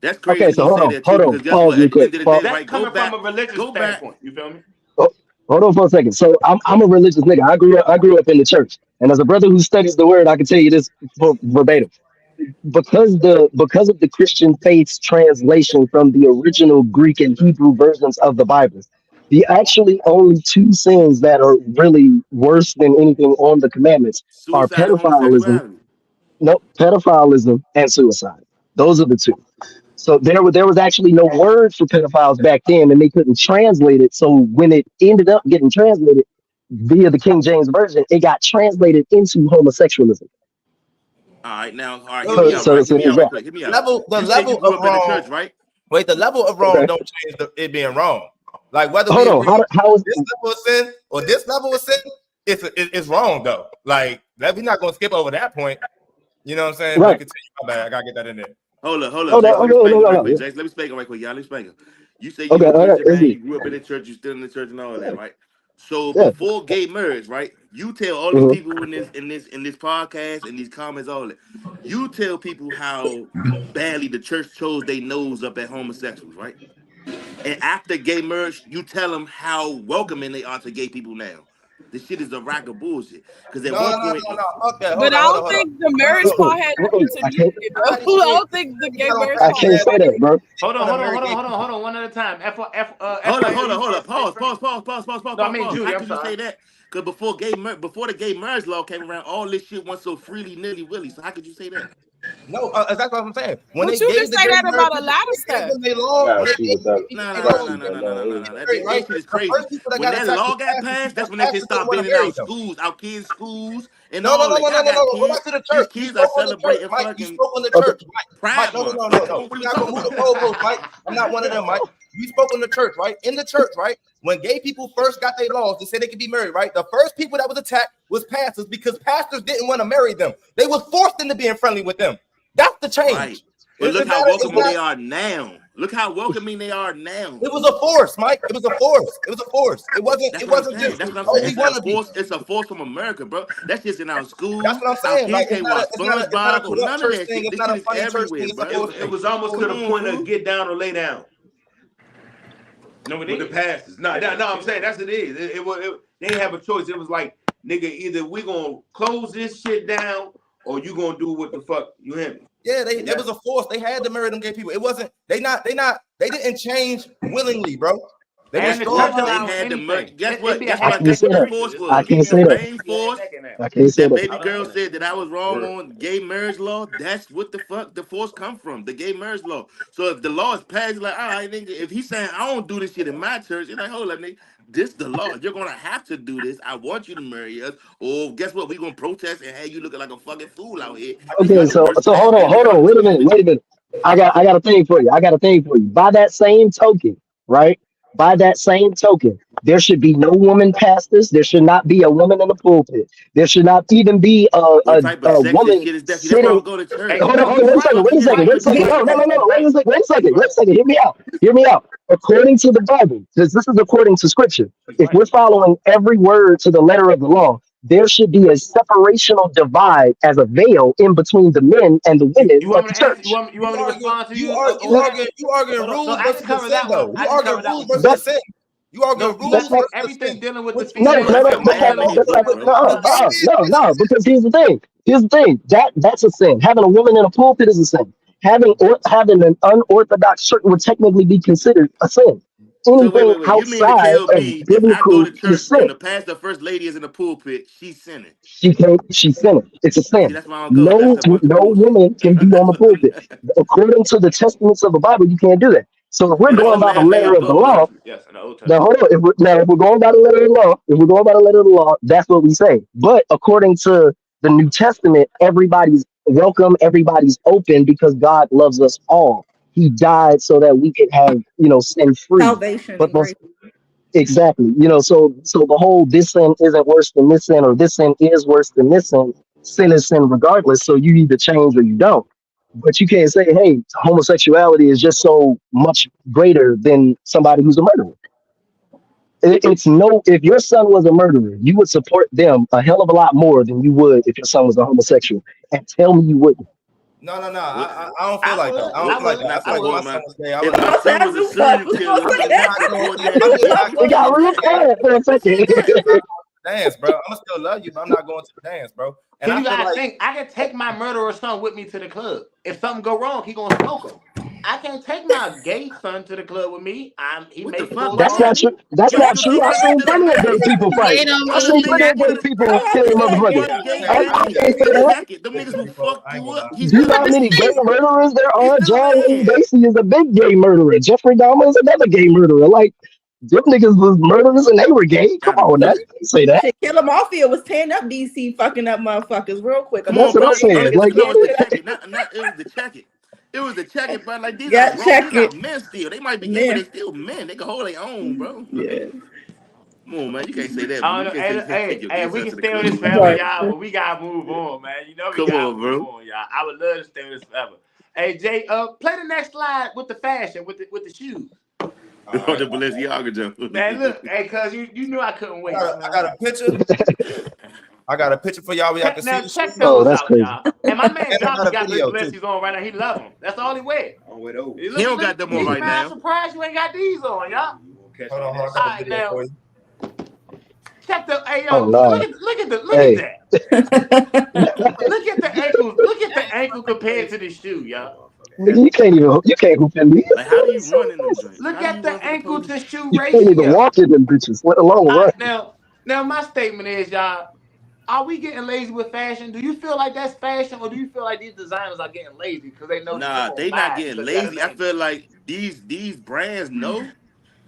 [SPEAKER 9] That's
[SPEAKER 4] okay,
[SPEAKER 9] crazy
[SPEAKER 4] so
[SPEAKER 9] he said that too,
[SPEAKER 4] hold on,
[SPEAKER 9] because guess
[SPEAKER 4] pause
[SPEAKER 9] what?
[SPEAKER 4] real
[SPEAKER 9] At the
[SPEAKER 4] quick.
[SPEAKER 9] end of the day,
[SPEAKER 1] That's
[SPEAKER 9] right?
[SPEAKER 1] coming from a religious
[SPEAKER 9] Go back.
[SPEAKER 1] standpoint. You feel me?
[SPEAKER 4] Oh, hold on for a second. So I'm a religious nigga. I grew up in the church, and as a brother who studies the word, I can tell you this verbatim. Because of the Christian faith's translation from the original Greek and Hebrew versions of the Bible, the actually only two sins that are really worse than anything on the commandments are
[SPEAKER 9] Suicide and
[SPEAKER 4] pedophilism,
[SPEAKER 9] homosexuality.
[SPEAKER 4] no, pedophilism and suicide. Those are the two.
[SPEAKER 5] So there was actually no word for pedophiles back then, and they couldn't translate it. So when it ended up getting translated via the King James version, it got translated into homosexualism.
[SPEAKER 9] All right, now, all right, hear
[SPEAKER 3] Look,
[SPEAKER 9] me
[SPEAKER 5] So
[SPEAKER 9] out, right? Hear
[SPEAKER 5] so
[SPEAKER 9] me out
[SPEAKER 5] there's
[SPEAKER 9] right
[SPEAKER 5] that.
[SPEAKER 9] quick. Hear me out.
[SPEAKER 3] the
[SPEAKER 9] You say
[SPEAKER 3] level
[SPEAKER 9] you grew
[SPEAKER 3] of
[SPEAKER 9] up in the
[SPEAKER 3] wrong.
[SPEAKER 9] church, right?
[SPEAKER 3] Wait, the level of wrong
[SPEAKER 5] Okay.
[SPEAKER 3] don't change it being wrong. Like whether we
[SPEAKER 5] Hold on.
[SPEAKER 3] agree
[SPEAKER 5] How is
[SPEAKER 3] this level of sin or this level of sin, it's wrong though. Like we're not gonna skip over that point. You know what I'm saying? But
[SPEAKER 5] right?
[SPEAKER 3] continue. My bad. I gotta get that in there.
[SPEAKER 9] Hold up,
[SPEAKER 5] Hold on.
[SPEAKER 9] Jason. Let me
[SPEAKER 5] Okay,
[SPEAKER 9] spank you right
[SPEAKER 5] no.
[SPEAKER 9] quick, Jason. Let me spank you right quick, y'all. Let me spank you. You say
[SPEAKER 5] Okay.
[SPEAKER 9] you a
[SPEAKER 5] All right.
[SPEAKER 9] Christian,
[SPEAKER 5] Let's
[SPEAKER 9] man.
[SPEAKER 5] see.
[SPEAKER 9] You grew up in the church. You still in the church and all of that, right? So
[SPEAKER 5] Yeah.
[SPEAKER 9] before gay marriage, right? You tell all these
[SPEAKER 5] Hmm.
[SPEAKER 9] people in this podcast and these comments, all that. You tell people how badly the church chose they nose up at homosexuals, right? And after gay marriage, you tell them how welcoming they are to gay people now. This shit is a rack of bullshit. Because at
[SPEAKER 3] No,
[SPEAKER 9] one
[SPEAKER 3] no, no,
[SPEAKER 9] point,
[SPEAKER 3] no. Fuck that.
[SPEAKER 8] But I
[SPEAKER 3] Hold
[SPEAKER 8] don't
[SPEAKER 3] on.
[SPEAKER 8] think the
[SPEAKER 3] No,
[SPEAKER 8] marriage
[SPEAKER 3] no.
[SPEAKER 8] part had nothing to
[SPEAKER 5] I
[SPEAKER 8] do with
[SPEAKER 5] can't.
[SPEAKER 8] it, bro. I don't think the gay marriage
[SPEAKER 5] I
[SPEAKER 8] part
[SPEAKER 5] can't
[SPEAKER 8] had
[SPEAKER 5] say that,
[SPEAKER 8] anything.
[SPEAKER 5] bro.
[SPEAKER 1] Hold on, one at a time.
[SPEAKER 9] hold up. Pause.
[SPEAKER 1] Judy,
[SPEAKER 9] How
[SPEAKER 1] I'm
[SPEAKER 9] could you
[SPEAKER 1] sorry.
[SPEAKER 9] say that? Because before the gay marriage law came around, all this shit went so freely nilly willy. So how could you say that?
[SPEAKER 3] No, that's what I'm saying. When
[SPEAKER 8] But
[SPEAKER 3] they
[SPEAKER 8] you can
[SPEAKER 3] gave the
[SPEAKER 8] say
[SPEAKER 3] gay
[SPEAKER 8] that
[SPEAKER 3] marriage
[SPEAKER 8] about a
[SPEAKER 3] people,
[SPEAKER 8] lot of
[SPEAKER 3] they gave
[SPEAKER 8] stuff.
[SPEAKER 3] them their
[SPEAKER 6] I
[SPEAKER 3] law. When
[SPEAKER 6] gotta
[SPEAKER 3] they
[SPEAKER 6] see
[SPEAKER 3] gave
[SPEAKER 6] what that.
[SPEAKER 3] people
[SPEAKER 9] No,
[SPEAKER 3] their
[SPEAKER 9] no,
[SPEAKER 6] Gotta
[SPEAKER 9] no,
[SPEAKER 3] laws,
[SPEAKER 6] see
[SPEAKER 9] no, no,
[SPEAKER 6] what that
[SPEAKER 9] no, no,
[SPEAKER 6] law
[SPEAKER 9] no, no,
[SPEAKER 6] is.
[SPEAKER 9] no. That
[SPEAKER 3] right?
[SPEAKER 9] shit is
[SPEAKER 3] The
[SPEAKER 9] crazy.
[SPEAKER 3] first people that
[SPEAKER 9] When
[SPEAKER 3] got
[SPEAKER 9] that
[SPEAKER 3] attacked
[SPEAKER 9] law
[SPEAKER 3] was
[SPEAKER 9] got
[SPEAKER 3] pastors
[SPEAKER 9] passed,
[SPEAKER 3] because
[SPEAKER 9] that's when that shit
[SPEAKER 3] pastors didn't
[SPEAKER 9] started
[SPEAKER 3] want
[SPEAKER 9] being
[SPEAKER 3] to
[SPEAKER 9] in our
[SPEAKER 3] marry them.
[SPEAKER 9] schools, our kids' schools, and
[SPEAKER 3] No, no,
[SPEAKER 9] all
[SPEAKER 3] no,
[SPEAKER 9] that.
[SPEAKER 3] no, no,
[SPEAKER 9] Y'all
[SPEAKER 3] no,
[SPEAKER 9] got
[SPEAKER 3] no. Go
[SPEAKER 9] kids.
[SPEAKER 3] back to the
[SPEAKER 9] These
[SPEAKER 3] church. You
[SPEAKER 9] kids are
[SPEAKER 3] spoke on the church,
[SPEAKER 9] celebrating
[SPEAKER 3] Mike. You
[SPEAKER 9] fucking
[SPEAKER 3] spoke on the
[SPEAKER 5] Okay.
[SPEAKER 3] church, Mike. Mike,
[SPEAKER 9] Pride
[SPEAKER 3] no, no,
[SPEAKER 9] Month.
[SPEAKER 3] no, no, no.
[SPEAKER 9] What are
[SPEAKER 3] We're
[SPEAKER 9] we
[SPEAKER 3] not gonna
[SPEAKER 9] talking
[SPEAKER 3] move the
[SPEAKER 9] about?
[SPEAKER 3] goalposts, Mike. I'm not one of them, Mike. You spoke on the church, right? In the church, right? When gay people first got their laws, they said they could be married, right? The first people that was attacked was pastors because pastors didn't want to marry them. They was forced into being friendly with them. That's the
[SPEAKER 9] Right.
[SPEAKER 3] change.
[SPEAKER 9] But look
[SPEAKER 3] It's
[SPEAKER 9] how
[SPEAKER 3] not. It's
[SPEAKER 9] welcoming
[SPEAKER 3] not.
[SPEAKER 9] they are now. Look how welcoming they are now.
[SPEAKER 3] It was a force, Mike. It was a force. It was a force. It wasn't.
[SPEAKER 9] That's
[SPEAKER 3] It
[SPEAKER 9] what I'm
[SPEAKER 3] wasn't
[SPEAKER 9] saying.
[SPEAKER 3] just
[SPEAKER 9] That's what I'm saying.
[SPEAKER 3] oh we
[SPEAKER 9] It's a
[SPEAKER 3] want to be.
[SPEAKER 9] force. It's a force from America, bro. That's just in our
[SPEAKER 3] That's
[SPEAKER 9] schools.
[SPEAKER 3] what I'm
[SPEAKER 9] Our
[SPEAKER 3] saying. Like
[SPEAKER 9] kids can't watch
[SPEAKER 3] it's not a
[SPEAKER 9] SpongeBob or
[SPEAKER 3] corrupt
[SPEAKER 9] none of
[SPEAKER 3] church
[SPEAKER 9] that
[SPEAKER 3] thing.
[SPEAKER 9] shit.
[SPEAKER 3] It's
[SPEAKER 9] This
[SPEAKER 3] not
[SPEAKER 9] shit
[SPEAKER 3] a
[SPEAKER 9] is
[SPEAKER 3] funny church thing.
[SPEAKER 9] everywhere,
[SPEAKER 3] It's a
[SPEAKER 9] bro.
[SPEAKER 3] force
[SPEAKER 2] It
[SPEAKER 3] thing.
[SPEAKER 2] was almost to
[SPEAKER 9] Come
[SPEAKER 2] the
[SPEAKER 9] on,
[SPEAKER 2] point of
[SPEAKER 9] fool.
[SPEAKER 2] get down or lay down
[SPEAKER 1] No, we
[SPEAKER 2] with the
[SPEAKER 1] did.
[SPEAKER 2] pastors. No, I'm saying that's what it is. They didn't have a choice. It was like, nigga, either we gonna close this shit down or you gonna do what the fuck you hear me.
[SPEAKER 3] Yeah,
[SPEAKER 2] And
[SPEAKER 3] it was
[SPEAKER 2] that's
[SPEAKER 3] a force. They had to marry them gay people. It wasn't. They didn't change willingly, bro. They were
[SPEAKER 1] And
[SPEAKER 9] Of
[SPEAKER 1] the
[SPEAKER 3] strong
[SPEAKER 1] church
[SPEAKER 9] course, they
[SPEAKER 3] healthy.
[SPEAKER 1] allows
[SPEAKER 9] had the merch.
[SPEAKER 1] anything.
[SPEAKER 9] Guess
[SPEAKER 1] It
[SPEAKER 9] what?
[SPEAKER 1] be a
[SPEAKER 9] Guess
[SPEAKER 5] I
[SPEAKER 9] what?
[SPEAKER 1] half
[SPEAKER 5] can't
[SPEAKER 9] Guess
[SPEAKER 5] say
[SPEAKER 9] what the
[SPEAKER 1] decent
[SPEAKER 5] that.
[SPEAKER 9] force
[SPEAKER 1] preacher. Just
[SPEAKER 5] I
[SPEAKER 9] was?
[SPEAKER 5] can't
[SPEAKER 1] keep
[SPEAKER 5] say
[SPEAKER 1] your
[SPEAKER 9] The
[SPEAKER 5] that.
[SPEAKER 9] main
[SPEAKER 1] yeah,
[SPEAKER 9] force
[SPEAKER 1] neck in there.
[SPEAKER 5] I can't say
[SPEAKER 9] that
[SPEAKER 5] that.
[SPEAKER 9] baby
[SPEAKER 1] Out of
[SPEAKER 9] girl
[SPEAKER 1] in there.
[SPEAKER 9] said that I was wrong
[SPEAKER 2] word.
[SPEAKER 9] on gay marriage law. That's what the fuck the force come from. The gay marriage law. So if the law is passed, like, all right, nigga, if he's saying I don't do this shit in my church, it's like, hold up, nigga. This the law. You're gonna have to do this. I want you to marry us. Or guess what? We're gonna protest and have you looking like a fucking fool out here. And you
[SPEAKER 5] Okay,
[SPEAKER 9] got the worst
[SPEAKER 5] so hold
[SPEAKER 9] pastor
[SPEAKER 5] on,
[SPEAKER 9] in the
[SPEAKER 5] hold on,
[SPEAKER 9] country.
[SPEAKER 5] wait a minute. I got a thing for you. I got a thing for you. By that same token, right? By that same token, there should be no woman pastors. There should not be a woman in the pulpit. There should not even be
[SPEAKER 9] What type of
[SPEAKER 5] a
[SPEAKER 9] sexist
[SPEAKER 5] woman
[SPEAKER 9] shit is that? That's why I
[SPEAKER 5] sitting.
[SPEAKER 9] don't go to
[SPEAKER 1] Hey,
[SPEAKER 9] church.
[SPEAKER 5] Hold on,
[SPEAKER 1] no,
[SPEAKER 5] hold on,
[SPEAKER 1] you
[SPEAKER 5] wait a
[SPEAKER 1] right.
[SPEAKER 5] second,
[SPEAKER 9] Fuck
[SPEAKER 5] wait
[SPEAKER 9] you
[SPEAKER 5] a
[SPEAKER 9] just
[SPEAKER 5] second,
[SPEAKER 9] want
[SPEAKER 5] wait
[SPEAKER 9] to
[SPEAKER 5] a second.
[SPEAKER 9] hear.
[SPEAKER 5] No, no, no, no,
[SPEAKER 1] Right.
[SPEAKER 5] wait a second,
[SPEAKER 1] You right.
[SPEAKER 5] Hear me out. Hear me out. According to the Bible, because this is according to Scripture.
[SPEAKER 1] He's
[SPEAKER 5] If
[SPEAKER 1] right.
[SPEAKER 5] we're following every word to the letter of the law, there should be a separational divide as a veil in between the men and the women
[SPEAKER 1] You want
[SPEAKER 5] at
[SPEAKER 1] me
[SPEAKER 5] the
[SPEAKER 1] to answer?
[SPEAKER 5] church.
[SPEAKER 1] You want me to respond to you
[SPEAKER 3] You
[SPEAKER 1] on that?
[SPEAKER 3] arguing
[SPEAKER 1] Hold on. No,
[SPEAKER 3] rules
[SPEAKER 1] I can
[SPEAKER 3] versus the
[SPEAKER 1] cover
[SPEAKER 3] sin
[SPEAKER 1] that one.
[SPEAKER 3] though. You
[SPEAKER 1] I can
[SPEAKER 3] arguing
[SPEAKER 1] cover that
[SPEAKER 3] rules
[SPEAKER 1] one.
[SPEAKER 3] versus the
[SPEAKER 5] That's
[SPEAKER 3] sin. You arguing
[SPEAKER 1] No,
[SPEAKER 5] that's
[SPEAKER 3] rules
[SPEAKER 5] not
[SPEAKER 3] versus the
[SPEAKER 1] everything
[SPEAKER 3] sin.
[SPEAKER 1] dealing with the
[SPEAKER 3] Which
[SPEAKER 5] no,
[SPEAKER 3] sin
[SPEAKER 1] female.
[SPEAKER 5] no,
[SPEAKER 3] is
[SPEAKER 5] no.
[SPEAKER 3] it?
[SPEAKER 9] That's
[SPEAKER 1] Everything
[SPEAKER 9] mad
[SPEAKER 1] dealing with
[SPEAKER 9] niggas,
[SPEAKER 5] That's
[SPEAKER 1] the
[SPEAKER 5] not.
[SPEAKER 9] though,
[SPEAKER 1] with
[SPEAKER 9] bro.
[SPEAKER 3] The gay man
[SPEAKER 5] No,
[SPEAKER 3] sin is
[SPEAKER 5] because here's the thing. That's a sin. Having a woman in a pulpit is a sin. Having an unorthodox church would technically be considered a sin.
[SPEAKER 9] So
[SPEAKER 5] Anything
[SPEAKER 9] You mean to
[SPEAKER 5] outside
[SPEAKER 9] tell
[SPEAKER 5] of
[SPEAKER 9] me if I go
[SPEAKER 5] biblical
[SPEAKER 9] to
[SPEAKER 5] is
[SPEAKER 9] church and
[SPEAKER 5] sin.
[SPEAKER 9] the pastor first lady is in the pulpit, she's sinning?
[SPEAKER 5] She's sinning. It's a
[SPEAKER 9] See,
[SPEAKER 5] sin.
[SPEAKER 9] that's why I don't go. That's
[SPEAKER 5] No,
[SPEAKER 9] a bunch of
[SPEAKER 5] no
[SPEAKER 9] bullshit.
[SPEAKER 5] woman can be on the pulpit. According to the testaments of the Bible, you can't do that. So if we're
[SPEAKER 1] in the
[SPEAKER 5] going
[SPEAKER 1] Old
[SPEAKER 5] by the
[SPEAKER 1] Testament.
[SPEAKER 5] letter of the law,
[SPEAKER 1] Yes, in the Old
[SPEAKER 5] now
[SPEAKER 1] Testament.
[SPEAKER 5] hold on. If we're going by the letter of the law, that's what we say. But according to the New Testament, everybody's welcome, everybody's open because God loves us all. He died so that we could have, sin free.
[SPEAKER 7] Salvation
[SPEAKER 5] But
[SPEAKER 7] and grace.
[SPEAKER 5] exactly, so the whole this sin isn't worse than this sin, or this sin is worse than this sin. Sin is sin regardless. So you either change or you don't. But you can't say, hey, homosexuality is just so much greater than somebody who's a murderer. It's no, if your son was a murderer, you would support them a hell of a lot more than you would if your son was a homosexual. And tell me you wouldn't.
[SPEAKER 3] No, no, no.
[SPEAKER 9] What?
[SPEAKER 3] I don't feel
[SPEAKER 1] I
[SPEAKER 3] like that.
[SPEAKER 1] would.
[SPEAKER 3] I don't
[SPEAKER 9] What?
[SPEAKER 1] I
[SPEAKER 3] feel like
[SPEAKER 1] would.
[SPEAKER 3] that. I
[SPEAKER 9] What?
[SPEAKER 3] feel
[SPEAKER 1] I
[SPEAKER 3] like if
[SPEAKER 1] would.
[SPEAKER 3] my
[SPEAKER 9] What,
[SPEAKER 3] son
[SPEAKER 9] man?
[SPEAKER 3] was gay, I
[SPEAKER 9] If
[SPEAKER 3] wouldn't.
[SPEAKER 9] my son was a serial killer,
[SPEAKER 3] I'm
[SPEAKER 9] I'm not
[SPEAKER 3] not going.
[SPEAKER 9] supporting
[SPEAKER 3] I'm
[SPEAKER 9] that
[SPEAKER 3] not
[SPEAKER 9] shit.
[SPEAKER 3] going
[SPEAKER 5] It
[SPEAKER 3] to
[SPEAKER 5] got
[SPEAKER 3] the
[SPEAKER 5] real
[SPEAKER 3] dance.
[SPEAKER 5] bad for a second.
[SPEAKER 3] I'm not going to the dance, bro. I'm gonna still love you, but I'm not going to the dance, bro. And
[SPEAKER 1] Cause
[SPEAKER 3] I
[SPEAKER 1] you
[SPEAKER 3] feel
[SPEAKER 1] gotta
[SPEAKER 3] like
[SPEAKER 1] think, I can take my murderer son with me to the club. If something go wrong, he gonna smoke him. I can't take my gay son to the club with me. He
[SPEAKER 9] What the
[SPEAKER 1] may
[SPEAKER 9] fuck
[SPEAKER 1] pull
[SPEAKER 9] wrong
[SPEAKER 1] a
[SPEAKER 5] That's
[SPEAKER 9] with
[SPEAKER 5] not
[SPEAKER 1] hammy.
[SPEAKER 5] true. That's
[SPEAKER 9] yo?
[SPEAKER 5] not
[SPEAKER 9] Nigga,
[SPEAKER 5] true.
[SPEAKER 9] you
[SPEAKER 5] I
[SPEAKER 9] running
[SPEAKER 5] seen
[SPEAKER 9] to the
[SPEAKER 5] plenty of gay
[SPEAKER 9] mansion.
[SPEAKER 5] people fight.
[SPEAKER 4] Gay don't
[SPEAKER 5] I
[SPEAKER 9] Them
[SPEAKER 5] seen
[SPEAKER 4] mean
[SPEAKER 5] plenty
[SPEAKER 9] niggas
[SPEAKER 5] of gay
[SPEAKER 9] running.
[SPEAKER 4] nothing.
[SPEAKER 5] people
[SPEAKER 7] Oh,
[SPEAKER 5] killing
[SPEAKER 7] I
[SPEAKER 9] You
[SPEAKER 7] said
[SPEAKER 5] motherfuckers.
[SPEAKER 9] running
[SPEAKER 7] gay
[SPEAKER 9] gay
[SPEAKER 7] don't mean
[SPEAKER 5] I
[SPEAKER 9] family.
[SPEAKER 5] can't
[SPEAKER 7] nothing.
[SPEAKER 5] say
[SPEAKER 9] In a
[SPEAKER 5] that.
[SPEAKER 9] jacket. Them niggas will fuck
[SPEAKER 3] I ain't
[SPEAKER 9] you
[SPEAKER 3] gonna
[SPEAKER 9] up.
[SPEAKER 3] lie.
[SPEAKER 9] He's
[SPEAKER 5] Do you
[SPEAKER 9] still
[SPEAKER 5] know
[SPEAKER 9] a
[SPEAKER 5] how many gay
[SPEAKER 9] man.
[SPEAKER 5] murderers there
[SPEAKER 9] He's
[SPEAKER 5] are?
[SPEAKER 9] still a
[SPEAKER 5] John Wayne
[SPEAKER 9] man.
[SPEAKER 5] Gacy is a big gay murderer. Jeffrey Dahmer is another gay murderer. Like, them niggas was murderers and they were gay. Come
[SPEAKER 9] Gotta
[SPEAKER 5] on, now.
[SPEAKER 9] be.
[SPEAKER 5] You can't say that.
[SPEAKER 7] Shit, Killer Mafia was tearing up DC, fucking up motherfuckers real quick.
[SPEAKER 9] Come
[SPEAKER 5] That's
[SPEAKER 9] on,
[SPEAKER 5] what I'm
[SPEAKER 9] bro.
[SPEAKER 5] saying. Like,
[SPEAKER 9] No, it's the
[SPEAKER 5] yeah.
[SPEAKER 9] check it. Not it was the check it. It was the check it, bro. Like these are
[SPEAKER 7] Got
[SPEAKER 9] grown.
[SPEAKER 7] check
[SPEAKER 9] These are
[SPEAKER 7] it.
[SPEAKER 9] men still. They might be gay, but
[SPEAKER 7] Man.
[SPEAKER 9] they still men. They can hold their own, bro. Like,
[SPEAKER 7] Yeah.
[SPEAKER 9] come on, man. You can't say that.
[SPEAKER 1] I
[SPEAKER 9] You
[SPEAKER 1] don't know.
[SPEAKER 9] can't say you can't take
[SPEAKER 1] Hey,
[SPEAKER 9] your
[SPEAKER 1] hey,
[SPEAKER 9] gay
[SPEAKER 1] we
[SPEAKER 9] son
[SPEAKER 1] can
[SPEAKER 9] to the
[SPEAKER 1] stay on
[SPEAKER 9] club
[SPEAKER 1] this
[SPEAKER 9] with
[SPEAKER 1] forever,
[SPEAKER 9] you.
[SPEAKER 1] y'all, but we gotta move on, man. You know we
[SPEAKER 9] Come
[SPEAKER 1] gotta
[SPEAKER 9] on,
[SPEAKER 1] move
[SPEAKER 9] bro.
[SPEAKER 1] on, y'all. I would love to stay on this forever. Hey, Jay, play the next slide with the fashion, with the shoes.
[SPEAKER 3] All
[SPEAKER 9] On
[SPEAKER 3] right.
[SPEAKER 9] the Balenciaga jump.
[SPEAKER 1] Man, look, hey, cuz you knew I couldn't wait.
[SPEAKER 3] I got a picture. I got a picture for y'all where y'all can see
[SPEAKER 1] Now
[SPEAKER 3] the
[SPEAKER 1] check
[SPEAKER 3] shoes.
[SPEAKER 5] Oh,
[SPEAKER 1] those
[SPEAKER 5] that's
[SPEAKER 1] out,
[SPEAKER 5] crazy.
[SPEAKER 1] y'all. And my man
[SPEAKER 3] And I
[SPEAKER 1] Joppy
[SPEAKER 3] got a
[SPEAKER 1] got his
[SPEAKER 3] video too.
[SPEAKER 1] Balenci's on right now. He love them. That's all he wear.
[SPEAKER 2] On with those.
[SPEAKER 1] Hey,
[SPEAKER 9] He don't
[SPEAKER 1] look
[SPEAKER 9] got them on
[SPEAKER 1] you,
[SPEAKER 9] right
[SPEAKER 1] man. I'm
[SPEAKER 9] now.
[SPEAKER 1] surprised you ain't got these on, y'all.
[SPEAKER 2] You won't catch
[SPEAKER 3] Hold
[SPEAKER 2] me
[SPEAKER 3] on,
[SPEAKER 2] in that
[SPEAKER 3] hold on. I
[SPEAKER 1] All
[SPEAKER 3] got a
[SPEAKER 1] right,
[SPEAKER 3] video
[SPEAKER 1] now
[SPEAKER 3] for you.
[SPEAKER 1] check the. Hey,
[SPEAKER 5] Oh,
[SPEAKER 1] yo,
[SPEAKER 5] no.
[SPEAKER 1] look at
[SPEAKER 5] Hey.
[SPEAKER 1] that. Look at the ankles. Look at the ankle compared to the shoe, y'all.
[SPEAKER 5] Nigga, you can't hoop in these.
[SPEAKER 9] Like, how do you run in them joints?
[SPEAKER 1] Look
[SPEAKER 9] How do
[SPEAKER 1] at
[SPEAKER 9] you run
[SPEAKER 1] the
[SPEAKER 9] for the
[SPEAKER 1] ankle
[SPEAKER 9] police?
[SPEAKER 1] to shoe
[SPEAKER 5] You can't even
[SPEAKER 1] ratio.
[SPEAKER 5] walk in them bitches, let alone
[SPEAKER 1] All
[SPEAKER 5] run.
[SPEAKER 1] right, now my statement is, y'all, are we getting lazy with fashion? Do you feel like that's fashion, or do you feel like these designers are getting lazy because they know people
[SPEAKER 9] Nah,
[SPEAKER 1] gonna
[SPEAKER 9] they not
[SPEAKER 1] buy it
[SPEAKER 9] getting
[SPEAKER 1] because it got a
[SPEAKER 9] lazy. I
[SPEAKER 1] name?
[SPEAKER 9] feel like these brands know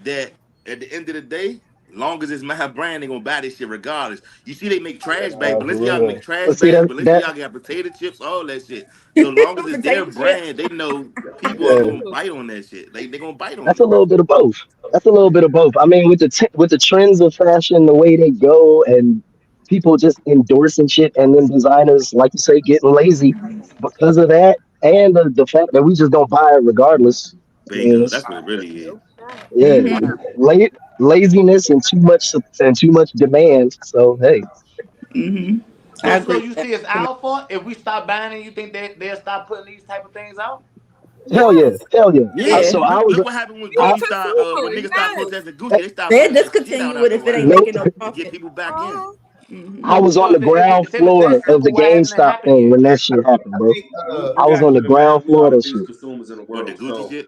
[SPEAKER 9] that at the end of the day, long as it's my brand, they gonna buy this shit regardless. You see, they make trash bags.
[SPEAKER 6] For
[SPEAKER 9] Balenciaga make
[SPEAKER 6] real.
[SPEAKER 9] trash
[SPEAKER 5] But see
[SPEAKER 9] bags.
[SPEAKER 5] that
[SPEAKER 9] Balenciaga got potato chips, all that shit. So long as it's their
[SPEAKER 7] Potato chips.
[SPEAKER 9] brand, they know people are
[SPEAKER 5] yeah,
[SPEAKER 9] gonna bite on that shit. Like they gonna bite on
[SPEAKER 5] that's a
[SPEAKER 9] it.
[SPEAKER 5] little bit of both. That's a little bit of both. I mean, with with the trends of fashion, the way they go, and people just endorsing shit, and then designers, like you say, getting lazy because of that, and the fact that we just don't buy it regardless. I mean,
[SPEAKER 9] Bingo.
[SPEAKER 5] it's,
[SPEAKER 9] That's what it really is.
[SPEAKER 5] yeah,
[SPEAKER 7] Mm-hmm.
[SPEAKER 5] laziness and too much demand. So hey,
[SPEAKER 7] Mm-hmm. I
[SPEAKER 1] So
[SPEAKER 7] agree with
[SPEAKER 1] you
[SPEAKER 7] that.
[SPEAKER 1] see, it's our fault if we stop buying it. You think they'll stop putting these type of things out?
[SPEAKER 5] hell yeah,
[SPEAKER 8] Yes.
[SPEAKER 5] hell yeah.
[SPEAKER 9] Yeah.
[SPEAKER 7] Yeah.
[SPEAKER 5] So I was,
[SPEAKER 9] Look what happened when
[SPEAKER 8] The
[SPEAKER 5] I,
[SPEAKER 9] Gucci start when
[SPEAKER 8] consumer,
[SPEAKER 9] niggas start
[SPEAKER 8] yes.
[SPEAKER 9] protesting Gucci, they start
[SPEAKER 7] They'll
[SPEAKER 9] putting the shit
[SPEAKER 7] discontinue
[SPEAKER 9] out
[SPEAKER 7] it if
[SPEAKER 9] for a
[SPEAKER 7] it ain't
[SPEAKER 9] while
[SPEAKER 5] nope.
[SPEAKER 7] making no
[SPEAKER 9] to get
[SPEAKER 7] profit.
[SPEAKER 9] people back in.
[SPEAKER 8] Uh-huh.
[SPEAKER 7] Mm-hmm.
[SPEAKER 5] I was on
[SPEAKER 1] So
[SPEAKER 5] the ground
[SPEAKER 1] if it's that
[SPEAKER 5] floor of
[SPEAKER 1] simple,
[SPEAKER 5] the
[SPEAKER 1] why hasn't it
[SPEAKER 5] GameStop
[SPEAKER 1] happened
[SPEAKER 5] thing
[SPEAKER 1] yet?
[SPEAKER 5] when that shit happened,
[SPEAKER 3] I
[SPEAKER 5] bro.
[SPEAKER 3] think
[SPEAKER 2] We
[SPEAKER 5] I was
[SPEAKER 2] gotta
[SPEAKER 5] on the
[SPEAKER 2] keep in mind
[SPEAKER 5] ground
[SPEAKER 2] we are
[SPEAKER 5] floor of
[SPEAKER 2] the
[SPEAKER 5] that
[SPEAKER 2] biggest
[SPEAKER 5] shit.
[SPEAKER 2] consumers in the
[SPEAKER 9] Or the
[SPEAKER 2] world.
[SPEAKER 9] Gucci
[SPEAKER 2] So
[SPEAKER 9] shit.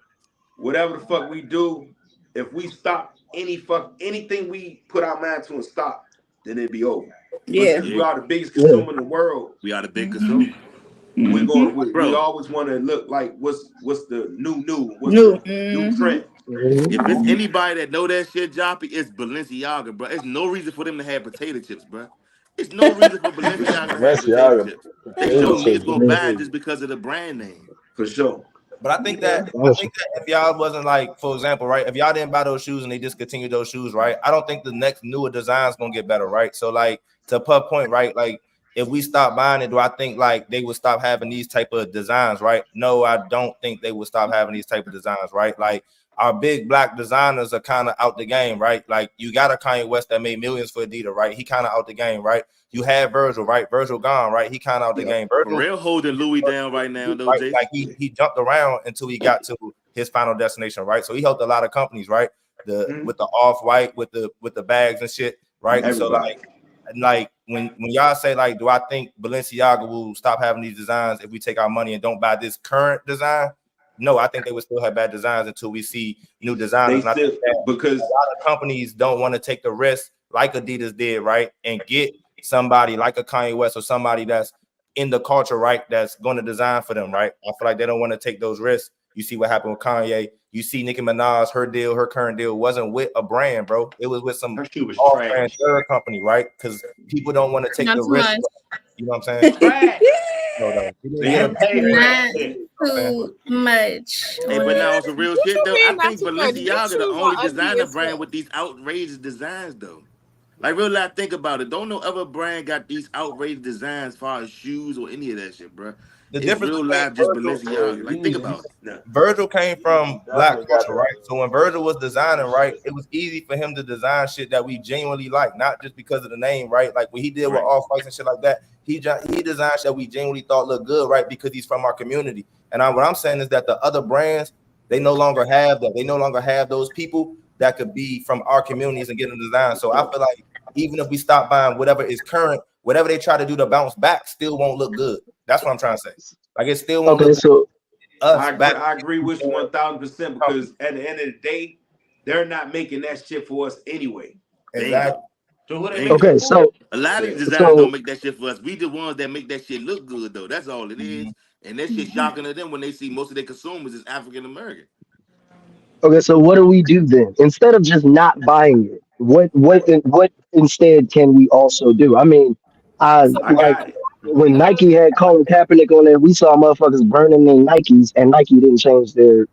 [SPEAKER 2] whatever the fuck we do, if we stop anything we put our mind to and stop, then it'd be over. But
[SPEAKER 7] Yeah.
[SPEAKER 2] since we
[SPEAKER 9] Yeah.
[SPEAKER 2] are the biggest
[SPEAKER 5] Yeah.
[SPEAKER 2] consumer in the world,
[SPEAKER 9] We are the big
[SPEAKER 7] Mm-hmm.
[SPEAKER 9] consumer.
[SPEAKER 7] Mm-hmm.
[SPEAKER 2] we
[SPEAKER 9] Bro,
[SPEAKER 2] always want to look like what's the new, what's
[SPEAKER 7] New.
[SPEAKER 2] the new
[SPEAKER 7] Mm-hmm.
[SPEAKER 2] trend.
[SPEAKER 9] if it's
[SPEAKER 5] Mhm.
[SPEAKER 9] anybody that know that shit, Joppy, it's Balenciaga, bro. It's no reason for them to have potato chips, bro. It's no reason for Balenciaga to have potato
[SPEAKER 6] Balenciaga
[SPEAKER 9] chips. They
[SPEAKER 6] potato
[SPEAKER 9] know
[SPEAKER 7] Mm-hmm.
[SPEAKER 9] niggas
[SPEAKER 6] chips
[SPEAKER 9] gonna
[SPEAKER 6] is
[SPEAKER 5] Mhm.
[SPEAKER 9] buy it
[SPEAKER 6] crazy.
[SPEAKER 9] just because of the brand name.
[SPEAKER 2] For sure.
[SPEAKER 3] But
[SPEAKER 7] Yeah.
[SPEAKER 3] I
[SPEAKER 5] That's-
[SPEAKER 3] think that if y'all wasn't like, for example, right, if y'all didn't buy those shoes and they discontinued those shoes, right, I don't think the next newer design is gonna get better, right? So like to Puff point, right, like if we stop buying it, do I think like they would stop having these type of designs, right? No, I don't think they would stop having these type of designs, right? Like our big black designers are kind of out the game, right? Like you got a Kanye West that made millions for Adidas, right? He kind of out the game, right? You had Virgil, right? Virgil gone, right? He kind of out the
[SPEAKER 2] Yep.
[SPEAKER 3] game. Virgil
[SPEAKER 9] Pharrell holding Louis down right now, though,
[SPEAKER 3] right?
[SPEAKER 9] Jace.
[SPEAKER 3] Like he jumped around until he got to his final destination, right? So he helped a lot of companies, right? The
[SPEAKER 2] Mhm.
[SPEAKER 3] with the off white, with the bags and shit, right? So
[SPEAKER 2] Everybody.
[SPEAKER 3] like when y'all say like, do I think Balenciaga will stop having these designs if we take our money and don't buy this current design? No, I think they would still have bad designs until we see new
[SPEAKER 2] They
[SPEAKER 3] designers. And I think
[SPEAKER 2] still
[SPEAKER 3] that a
[SPEAKER 2] because
[SPEAKER 3] lot of companies don't want to take the risk like Adidas did, right? And get somebody like a Kanye West or somebody that's in the culture, right? That's going to design for them, right? I feel like they don't want to take those risks. You see what happened with Kanye. You see Nicki Minaj, her current deal wasn't with a brand, bro. It was with some
[SPEAKER 1] Her shoe was
[SPEAKER 3] off-brand
[SPEAKER 1] trash.
[SPEAKER 3] third company, right? Because people don't want to take
[SPEAKER 4] Not
[SPEAKER 3] the
[SPEAKER 4] too
[SPEAKER 3] risk.
[SPEAKER 4] much.
[SPEAKER 3] You know what I'm saying?
[SPEAKER 1] Trash.
[SPEAKER 3] No. You didn't
[SPEAKER 1] They
[SPEAKER 3] hear
[SPEAKER 1] getting
[SPEAKER 3] him.
[SPEAKER 1] paid for that
[SPEAKER 4] Not
[SPEAKER 1] shit.
[SPEAKER 4] too much
[SPEAKER 9] Hey,
[SPEAKER 4] on
[SPEAKER 9] but
[SPEAKER 4] it.
[SPEAKER 9] now on some real
[SPEAKER 8] What
[SPEAKER 9] shit
[SPEAKER 8] you
[SPEAKER 9] though, I
[SPEAKER 8] mean not
[SPEAKER 9] think
[SPEAKER 8] too much? Them
[SPEAKER 9] Balenciaga the
[SPEAKER 8] shoes
[SPEAKER 9] only
[SPEAKER 8] are ugly
[SPEAKER 9] designer
[SPEAKER 8] as
[SPEAKER 9] brand
[SPEAKER 8] fuck.
[SPEAKER 9] with these outrageous designs though. Like real life, think about it. Don't no other brand got these outrageous designs as far as shoes or any of that shit, bro.
[SPEAKER 3] The
[SPEAKER 9] It's
[SPEAKER 3] difference
[SPEAKER 9] real
[SPEAKER 3] between
[SPEAKER 9] life, just
[SPEAKER 6] Yeah,
[SPEAKER 9] Balenciaga. Like think
[SPEAKER 6] Yeezy,
[SPEAKER 9] about it.
[SPEAKER 2] no.
[SPEAKER 3] Virgil came from
[SPEAKER 6] Yeezy
[SPEAKER 3] black
[SPEAKER 6] definitely got
[SPEAKER 3] culture,
[SPEAKER 6] the
[SPEAKER 3] right? So when Virgil was designing, right, it was easy for him to design shit that we genuinely like, not just because of the name, right? Like what he did with
[SPEAKER 9] Right.
[SPEAKER 3] Off Whites and shit like that. He designed shit that we genuinely thought looked good, right? Because he's from our community. And what I'm saying is that the other brands, they no longer have that. They no longer have those people that could be from our communities and get them designed. So I feel like even if we stop buying whatever is current, whatever they try to do to bounce back, still won't look good. That's what I'm trying to say. Like it still won't
[SPEAKER 5] Okay,
[SPEAKER 3] look good.
[SPEAKER 5] so
[SPEAKER 3] us back.
[SPEAKER 2] I agree with you 1000% because at the end of the day, they're not making that shit for us anyway.
[SPEAKER 3] Exactly.
[SPEAKER 9] Bingo.
[SPEAKER 1] So who they
[SPEAKER 9] Bingo.
[SPEAKER 1] making
[SPEAKER 5] Okay,
[SPEAKER 1] it for?
[SPEAKER 5] so
[SPEAKER 9] A lot of these designers
[SPEAKER 5] so
[SPEAKER 9] don't make that shit for us. We the ones that make that shit look good though. That's all it is. And that shit shocking to them when they see most of their consumers is African American.
[SPEAKER 5] okay, so what do we do then? Instead of just not buying it, what instead can we also do? I mean, I
[SPEAKER 7] So
[SPEAKER 2] I
[SPEAKER 5] like
[SPEAKER 2] got it.
[SPEAKER 5] when Nike had Colin Kaepernick on there, we saw motherfuckers burning their Nikes, and Nike didn't change their,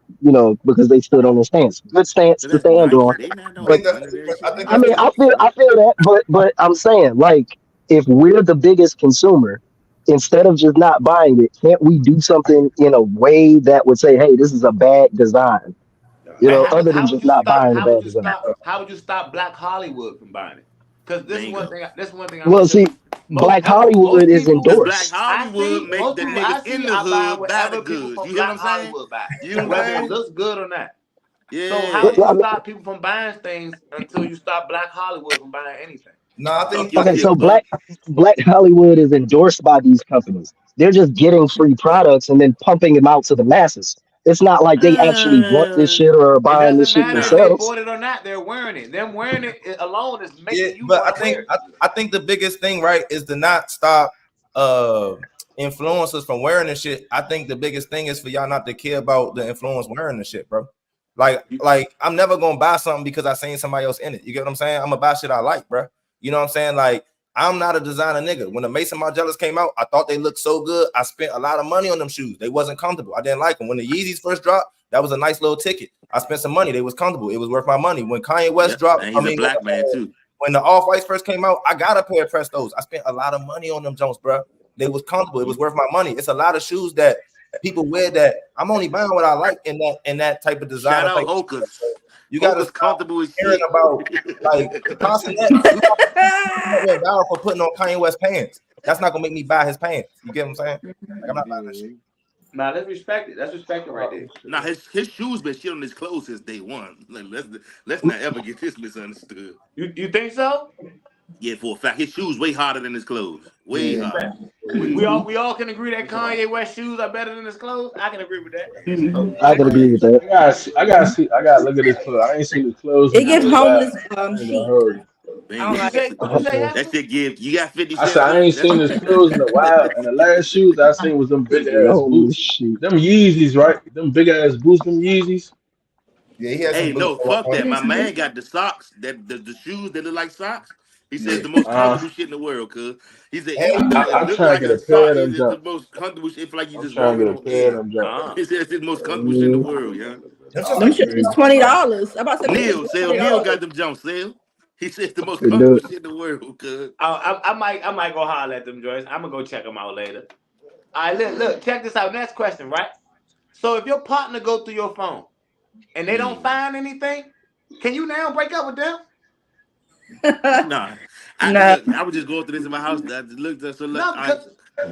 [SPEAKER 5] because they stood on their stance. Good stance
[SPEAKER 9] So
[SPEAKER 5] to
[SPEAKER 9] that's
[SPEAKER 5] stand on.
[SPEAKER 9] Nike. They not
[SPEAKER 3] I
[SPEAKER 9] don't
[SPEAKER 5] But
[SPEAKER 3] think
[SPEAKER 9] make
[SPEAKER 3] that's
[SPEAKER 9] none of that
[SPEAKER 3] I
[SPEAKER 9] shit
[SPEAKER 3] think
[SPEAKER 5] I
[SPEAKER 3] that's
[SPEAKER 9] neither.
[SPEAKER 5] mean,
[SPEAKER 3] the difference.
[SPEAKER 5] I feel that, but I'm saying, like, if we're the biggest consumer, instead of just not buying it, can't we do something in a way that would say, hey, this is a bad design?
[SPEAKER 1] And
[SPEAKER 5] Other than just not buying the bad design.
[SPEAKER 1] how would you stop Black Hollywood from buying it? Because this is one
[SPEAKER 9] Bingo.
[SPEAKER 1] thing. This is one thing I'm gonna
[SPEAKER 5] Well,
[SPEAKER 1] tell
[SPEAKER 5] see,
[SPEAKER 1] you.
[SPEAKER 5] Black
[SPEAKER 1] Most
[SPEAKER 5] Hollywood is
[SPEAKER 1] people
[SPEAKER 9] Because Black
[SPEAKER 5] endorsed.
[SPEAKER 9] Hollywood make
[SPEAKER 1] most
[SPEAKER 9] the
[SPEAKER 1] people I
[SPEAKER 9] niggas in
[SPEAKER 1] see
[SPEAKER 9] the
[SPEAKER 1] are buying
[SPEAKER 9] hood buy the
[SPEAKER 1] whatever people
[SPEAKER 9] goods.
[SPEAKER 1] from
[SPEAKER 9] You hear what
[SPEAKER 1] Black
[SPEAKER 9] I'm saying?
[SPEAKER 1] Hollywood buy,
[SPEAKER 9] You know what I'm
[SPEAKER 1] whether it
[SPEAKER 9] saying?
[SPEAKER 1] looks good or not. So how
[SPEAKER 9] Yeah.
[SPEAKER 1] would you
[SPEAKER 5] I mean,
[SPEAKER 1] stop people from buying things until you stop Black Hollywood from buying anything?
[SPEAKER 3] No, I
[SPEAKER 9] Talk
[SPEAKER 3] think
[SPEAKER 9] your
[SPEAKER 5] okay, so
[SPEAKER 9] shit, Puff.
[SPEAKER 5] Black Hollywood is endorsed by these companies. They're just getting free products and then pumping them out to the masses. It's not like they actually want this
[SPEAKER 9] Uh,
[SPEAKER 5] shit or are
[SPEAKER 1] It
[SPEAKER 5] buying this
[SPEAKER 1] doesn't
[SPEAKER 5] shit
[SPEAKER 1] matter if
[SPEAKER 9] nah.
[SPEAKER 1] they
[SPEAKER 5] themselves.
[SPEAKER 1] bought it or not. They're wearing it. Them wearing it alone is
[SPEAKER 3] yeah,
[SPEAKER 1] making you
[SPEAKER 3] but
[SPEAKER 1] want to wear it.
[SPEAKER 3] I think the biggest thing, right, is to not stop uh influencers from wearing the shit. I think the biggest thing is for y'all not to care about the influence wearing the shit, bro. Like I'm never gonna buy something because I seen somebody else in it. You get what I'm saying? I'm gonna buy shit I like, bro. You know what I'm saying? Like I'm not a designer nigga. When the Mason Margielas came out, I thought they looked so good. I spent a lot of money on them shoes. They wasn't comfortable. I didn't like them. When the Yeezys first dropped, that was a nice little ticket. I spent some money. They was comfortable. It was worth my money. When Kanye West
[SPEAKER 9] Yep.
[SPEAKER 3] dropped,
[SPEAKER 9] And
[SPEAKER 3] I
[SPEAKER 9] he's a
[SPEAKER 3] mean,
[SPEAKER 9] black man too.
[SPEAKER 3] when the Off-Whites first came out, I got a pair of Prestos. I spent a lot of money on them Jones, bro. They was comfortable. It was worth my money. It's a lot of shoes that people wear that I'm only buying what I like in that type of
[SPEAKER 9] Shout
[SPEAKER 3] designer
[SPEAKER 9] out
[SPEAKER 3] thing.
[SPEAKER 9] Hoka's.
[SPEAKER 3] You gotta
[SPEAKER 9] Hoka's
[SPEAKER 3] stop
[SPEAKER 9] comfortable as
[SPEAKER 3] hearing
[SPEAKER 9] shit.
[SPEAKER 3] about like constant. Went viral for putting on Kanye West pants. That's not gonna make me buy his pants. You get what I'm saying? Like I'm not buying that shit.
[SPEAKER 1] Now let's respect it. That's respect it right there.
[SPEAKER 9] Nah, his shoes been shit on his clothes since day one. Like, let's not ever get this misunderstood.
[SPEAKER 1] You think so?
[SPEAKER 9] Yeah, for a fact, his shoes way harder than his clothes. Way
[SPEAKER 1] Yeah.
[SPEAKER 9] harder.
[SPEAKER 1] We all can agree that Kanye West shoes are better than his clothes. I can agree with that.
[SPEAKER 5] I can agree with that.
[SPEAKER 6] I gotta look at his clothes. I ain't seen his clothes
[SPEAKER 7] it
[SPEAKER 6] in a
[SPEAKER 7] gives
[SPEAKER 6] little while.
[SPEAKER 7] homeless
[SPEAKER 6] I ain't gonna
[SPEAKER 7] chic.
[SPEAKER 6] hold you.
[SPEAKER 7] I don't
[SPEAKER 9] Bingo.
[SPEAKER 1] What you
[SPEAKER 7] like
[SPEAKER 1] say?
[SPEAKER 7] it.
[SPEAKER 1] What you say,
[SPEAKER 9] That
[SPEAKER 1] Hector?
[SPEAKER 9] shit give you got 50
[SPEAKER 6] I said
[SPEAKER 9] cents.
[SPEAKER 6] I ain't
[SPEAKER 9] That's
[SPEAKER 6] seen his clothes in a while, and the last shoes I seen was them big ass
[SPEAKER 5] Holy
[SPEAKER 6] boots.
[SPEAKER 5] shit.
[SPEAKER 6] Them Yeezys, right? Them big ass boots, them Yeezys.
[SPEAKER 3] Yeah, he has some
[SPEAKER 9] Hey,
[SPEAKER 3] blue.
[SPEAKER 9] no, fuck that. My man got the socks that the shoes that look like socks. He says
[SPEAKER 3] Yeah,
[SPEAKER 9] the most
[SPEAKER 6] Uh,
[SPEAKER 9] comfortable shit in the world, cuz. He said
[SPEAKER 3] and
[SPEAKER 9] even though it
[SPEAKER 6] I'm
[SPEAKER 9] look
[SPEAKER 6] trying
[SPEAKER 9] like
[SPEAKER 6] to get
[SPEAKER 9] a
[SPEAKER 6] a pair
[SPEAKER 9] sock,
[SPEAKER 6] of them
[SPEAKER 9] it's the
[SPEAKER 6] jumps.
[SPEAKER 9] most comfortable shit. It feel like you
[SPEAKER 6] I'm
[SPEAKER 9] just
[SPEAKER 6] trying to
[SPEAKER 9] walking
[SPEAKER 6] get a
[SPEAKER 9] on
[SPEAKER 6] pair of
[SPEAKER 9] air.
[SPEAKER 6] them jumps.
[SPEAKER 1] Uh-huh.
[SPEAKER 9] He says it's the most comfortable shit in the
[SPEAKER 5] Mm,
[SPEAKER 9] world, yeah.
[SPEAKER 3] them shits
[SPEAKER 7] Them
[SPEAKER 3] like
[SPEAKER 7] shits is
[SPEAKER 5] mm,
[SPEAKER 7] $20. I about to say them shits
[SPEAKER 9] Neil,
[SPEAKER 7] is
[SPEAKER 9] sell Neil
[SPEAKER 7] $20.
[SPEAKER 9] got them jumps, sell. He says the most
[SPEAKER 5] it do
[SPEAKER 9] comfortable
[SPEAKER 5] it.
[SPEAKER 9] shit in the world, cuz.
[SPEAKER 1] I might go holler at them joints. I'm gonna go check them out later. All right, look, check this out. Next question, right? So if your partner go through your phone and they don't
[SPEAKER 9] Mm.
[SPEAKER 1] find anything, can you now break up with them?
[SPEAKER 9] Nah.
[SPEAKER 7] No.
[SPEAKER 9] Look, I was just going through this in my house. I just looked at so look,
[SPEAKER 1] No,
[SPEAKER 9] I
[SPEAKER 1] because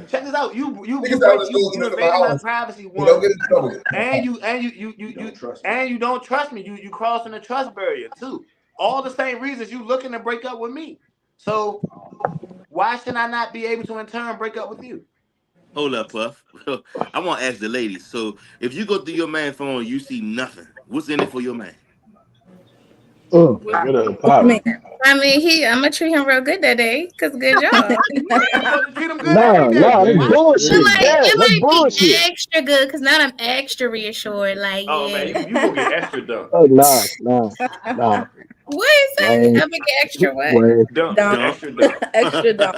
[SPEAKER 1] check this out. You you
[SPEAKER 3] niggas
[SPEAKER 1] you
[SPEAKER 3] that
[SPEAKER 1] break
[SPEAKER 3] was
[SPEAKER 1] you
[SPEAKER 3] losing
[SPEAKER 1] you
[SPEAKER 3] them in my
[SPEAKER 1] invaded my
[SPEAKER 3] house.
[SPEAKER 1] privacy
[SPEAKER 3] You don't
[SPEAKER 1] one,
[SPEAKER 3] get in trouble.
[SPEAKER 1] and you don't trust me. You crossing the trust barrier too. All the same reasons you looking to break up with me. So why should I not be able to in turn break up with you?
[SPEAKER 9] hold up, Puff. I want to ask the ladies. So if you go through your man phone, you see nothing. What's in it for your man?
[SPEAKER 5] Mm.
[SPEAKER 6] Get rid of the
[SPEAKER 7] What you
[SPEAKER 6] pot.
[SPEAKER 7] mean?
[SPEAKER 4] I'm gonna treat him real good that day. Cause good job.
[SPEAKER 1] You supposed to treat them good every
[SPEAKER 5] Nah,
[SPEAKER 1] day.
[SPEAKER 5] nah, that's
[SPEAKER 6] Nigga
[SPEAKER 1] Why?
[SPEAKER 6] is
[SPEAKER 4] But
[SPEAKER 5] bullshit.
[SPEAKER 6] crazy.
[SPEAKER 4] like
[SPEAKER 5] Yeah,
[SPEAKER 4] it
[SPEAKER 5] that's
[SPEAKER 4] might be
[SPEAKER 5] bullshit.
[SPEAKER 4] extra good because now I'm extra reassured. Like,
[SPEAKER 1] Oh man,
[SPEAKER 4] yeah.
[SPEAKER 1] you gonna get extra done.
[SPEAKER 5] Oh, nah.
[SPEAKER 4] What is that?
[SPEAKER 5] Wait,
[SPEAKER 4] I'm gonna get extra what?
[SPEAKER 5] wait.
[SPEAKER 1] Done.
[SPEAKER 7] Dumb.
[SPEAKER 1] Extra done.
[SPEAKER 7] Extra dumb.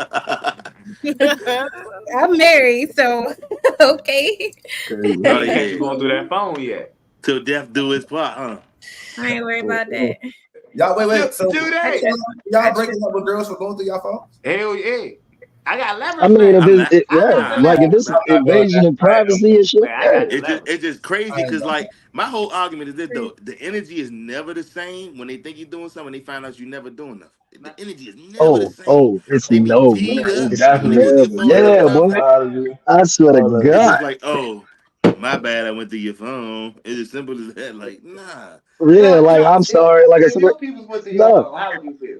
[SPEAKER 4] I'm married, so okay.
[SPEAKER 5] Crazy.
[SPEAKER 1] Y'all
[SPEAKER 9] Oh
[SPEAKER 1] didn't catch
[SPEAKER 9] yeah.
[SPEAKER 1] you going through that phone yet.
[SPEAKER 9] Till death do his part, huh?
[SPEAKER 4] I ain't worried about
[SPEAKER 5] Mm-mm.
[SPEAKER 4] that.
[SPEAKER 3] Y'all wait. So
[SPEAKER 1] Today.
[SPEAKER 3] y'all breaking up with girls for going through your phones?
[SPEAKER 1] Hell yeah. I got
[SPEAKER 5] I
[SPEAKER 1] leverage
[SPEAKER 5] mean,
[SPEAKER 1] now.
[SPEAKER 5] if
[SPEAKER 9] I'm not.
[SPEAKER 1] I got the
[SPEAKER 9] Nah.
[SPEAKER 5] like if
[SPEAKER 1] leverage.
[SPEAKER 5] it's
[SPEAKER 3] I'm not doing
[SPEAKER 5] invasion
[SPEAKER 3] that.
[SPEAKER 5] of privacy and shit,
[SPEAKER 1] Man, I
[SPEAKER 5] yeah.
[SPEAKER 1] got the leverage.
[SPEAKER 9] It's just crazy
[SPEAKER 3] I ain't
[SPEAKER 9] because
[SPEAKER 3] doing
[SPEAKER 9] like my whole argument is this though: the energy is never the same when they think you're doing something. They find out you never doing nothing. The energy is never the same.
[SPEAKER 5] It's
[SPEAKER 9] They be
[SPEAKER 5] no, man.
[SPEAKER 9] teed up.
[SPEAKER 5] It's
[SPEAKER 9] You look at
[SPEAKER 6] Definitely
[SPEAKER 9] their
[SPEAKER 5] never.
[SPEAKER 9] phone every
[SPEAKER 5] Yeah,
[SPEAKER 9] time.
[SPEAKER 5] boy.
[SPEAKER 6] psychology,
[SPEAKER 5] I swear to
[SPEAKER 6] all that
[SPEAKER 9] It's
[SPEAKER 6] shit.
[SPEAKER 9] just
[SPEAKER 5] God.
[SPEAKER 9] like, oh, my bad. I went through your phone. It's as simple as that. Like, nah.
[SPEAKER 5] Yeah,
[SPEAKER 1] No,
[SPEAKER 5] like
[SPEAKER 1] no.
[SPEAKER 5] I'm
[SPEAKER 1] If
[SPEAKER 5] sorry. Like I
[SPEAKER 1] if
[SPEAKER 5] said,
[SPEAKER 1] your people's went to your
[SPEAKER 5] no.
[SPEAKER 1] phone, how would you feel?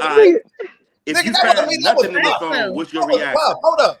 [SPEAKER 9] Well, all right. If
[SPEAKER 3] Nigga,
[SPEAKER 9] you
[SPEAKER 3] that was, I
[SPEAKER 9] found
[SPEAKER 3] mean, that was
[SPEAKER 9] nothing in the
[SPEAKER 3] Pop.
[SPEAKER 9] phone, what's your
[SPEAKER 3] That was Pop.
[SPEAKER 9] reaction?
[SPEAKER 3] Hold up.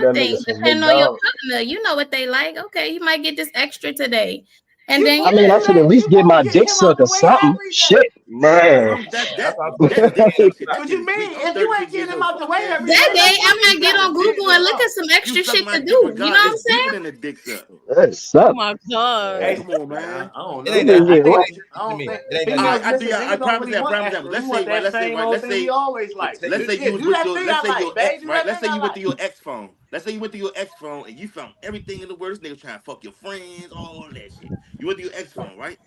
[SPEAKER 5] let that
[SPEAKER 4] Some
[SPEAKER 5] nigga
[SPEAKER 4] things
[SPEAKER 5] some
[SPEAKER 4] depend on your
[SPEAKER 5] McDonald's.
[SPEAKER 4] partner. You know what they like. Okay, you might get this extra today, and
[SPEAKER 1] You
[SPEAKER 4] then
[SPEAKER 5] I
[SPEAKER 1] supposed
[SPEAKER 5] mean,
[SPEAKER 1] to
[SPEAKER 5] I
[SPEAKER 1] do
[SPEAKER 5] should
[SPEAKER 1] that.
[SPEAKER 5] at least
[SPEAKER 1] You
[SPEAKER 5] get
[SPEAKER 1] supposed to
[SPEAKER 5] my
[SPEAKER 1] get
[SPEAKER 5] dick
[SPEAKER 1] him out
[SPEAKER 5] sucked or
[SPEAKER 1] the way
[SPEAKER 5] something.
[SPEAKER 1] every day.
[SPEAKER 5] Shit, man.
[SPEAKER 6] That's
[SPEAKER 9] That
[SPEAKER 6] what I'm
[SPEAKER 9] that
[SPEAKER 6] saying.
[SPEAKER 9] dick suck shit. That
[SPEAKER 1] What
[SPEAKER 9] shit
[SPEAKER 1] you
[SPEAKER 9] is sweet.
[SPEAKER 1] mean?
[SPEAKER 9] I'm
[SPEAKER 1] If you ain't
[SPEAKER 9] 36
[SPEAKER 1] getting
[SPEAKER 9] years
[SPEAKER 1] him
[SPEAKER 9] old.
[SPEAKER 1] out the
[SPEAKER 9] Fuck
[SPEAKER 1] way
[SPEAKER 9] that
[SPEAKER 1] every
[SPEAKER 9] shit.
[SPEAKER 4] that
[SPEAKER 1] day,
[SPEAKER 4] day
[SPEAKER 1] that's
[SPEAKER 4] I
[SPEAKER 1] what
[SPEAKER 4] might
[SPEAKER 1] you
[SPEAKER 4] get
[SPEAKER 1] gotta
[SPEAKER 4] on
[SPEAKER 9] Dick
[SPEAKER 4] Google and
[SPEAKER 1] do.
[SPEAKER 4] look
[SPEAKER 9] suck.
[SPEAKER 4] at some
[SPEAKER 9] You
[SPEAKER 4] extra
[SPEAKER 9] suck
[SPEAKER 4] shit
[SPEAKER 9] my
[SPEAKER 4] to
[SPEAKER 9] dick
[SPEAKER 4] do. You know
[SPEAKER 9] regardless.
[SPEAKER 4] what I'm
[SPEAKER 9] It's
[SPEAKER 4] saying?
[SPEAKER 9] deeper than a dick suck.
[SPEAKER 5] That
[SPEAKER 8] Oh
[SPEAKER 5] suck.
[SPEAKER 8] my god.
[SPEAKER 1] Hey,
[SPEAKER 9] Come on,
[SPEAKER 1] I
[SPEAKER 9] man.
[SPEAKER 1] don't
[SPEAKER 3] It
[SPEAKER 1] know.
[SPEAKER 3] ain't that.
[SPEAKER 5] Nigga
[SPEAKER 1] I
[SPEAKER 5] said,
[SPEAKER 3] It
[SPEAKER 1] think
[SPEAKER 5] what?
[SPEAKER 3] ain't
[SPEAKER 1] it's,
[SPEAKER 3] that
[SPEAKER 1] I
[SPEAKER 3] to
[SPEAKER 1] don't
[SPEAKER 3] me.
[SPEAKER 1] think
[SPEAKER 3] It ain't that
[SPEAKER 9] I
[SPEAKER 1] females.
[SPEAKER 3] extra.
[SPEAKER 9] I do
[SPEAKER 1] Listen,
[SPEAKER 9] I
[SPEAKER 1] niggas don't
[SPEAKER 9] prime
[SPEAKER 1] really
[SPEAKER 9] example.
[SPEAKER 1] want
[SPEAKER 9] Prime example.
[SPEAKER 1] extra. We want that same old thing we always like.
[SPEAKER 3] Take it.
[SPEAKER 9] You was
[SPEAKER 1] Do
[SPEAKER 9] with
[SPEAKER 1] that
[SPEAKER 9] your
[SPEAKER 1] thing I like, babe. Do
[SPEAKER 9] right.
[SPEAKER 1] that
[SPEAKER 9] Let's
[SPEAKER 1] thing
[SPEAKER 9] say
[SPEAKER 1] I
[SPEAKER 9] you went
[SPEAKER 1] like.
[SPEAKER 9] to your ex phone. Let's say you went to your ex phone and you found everything in the world. This nigga trying to fuck your friends, all that shit. You went to your ex phone, right?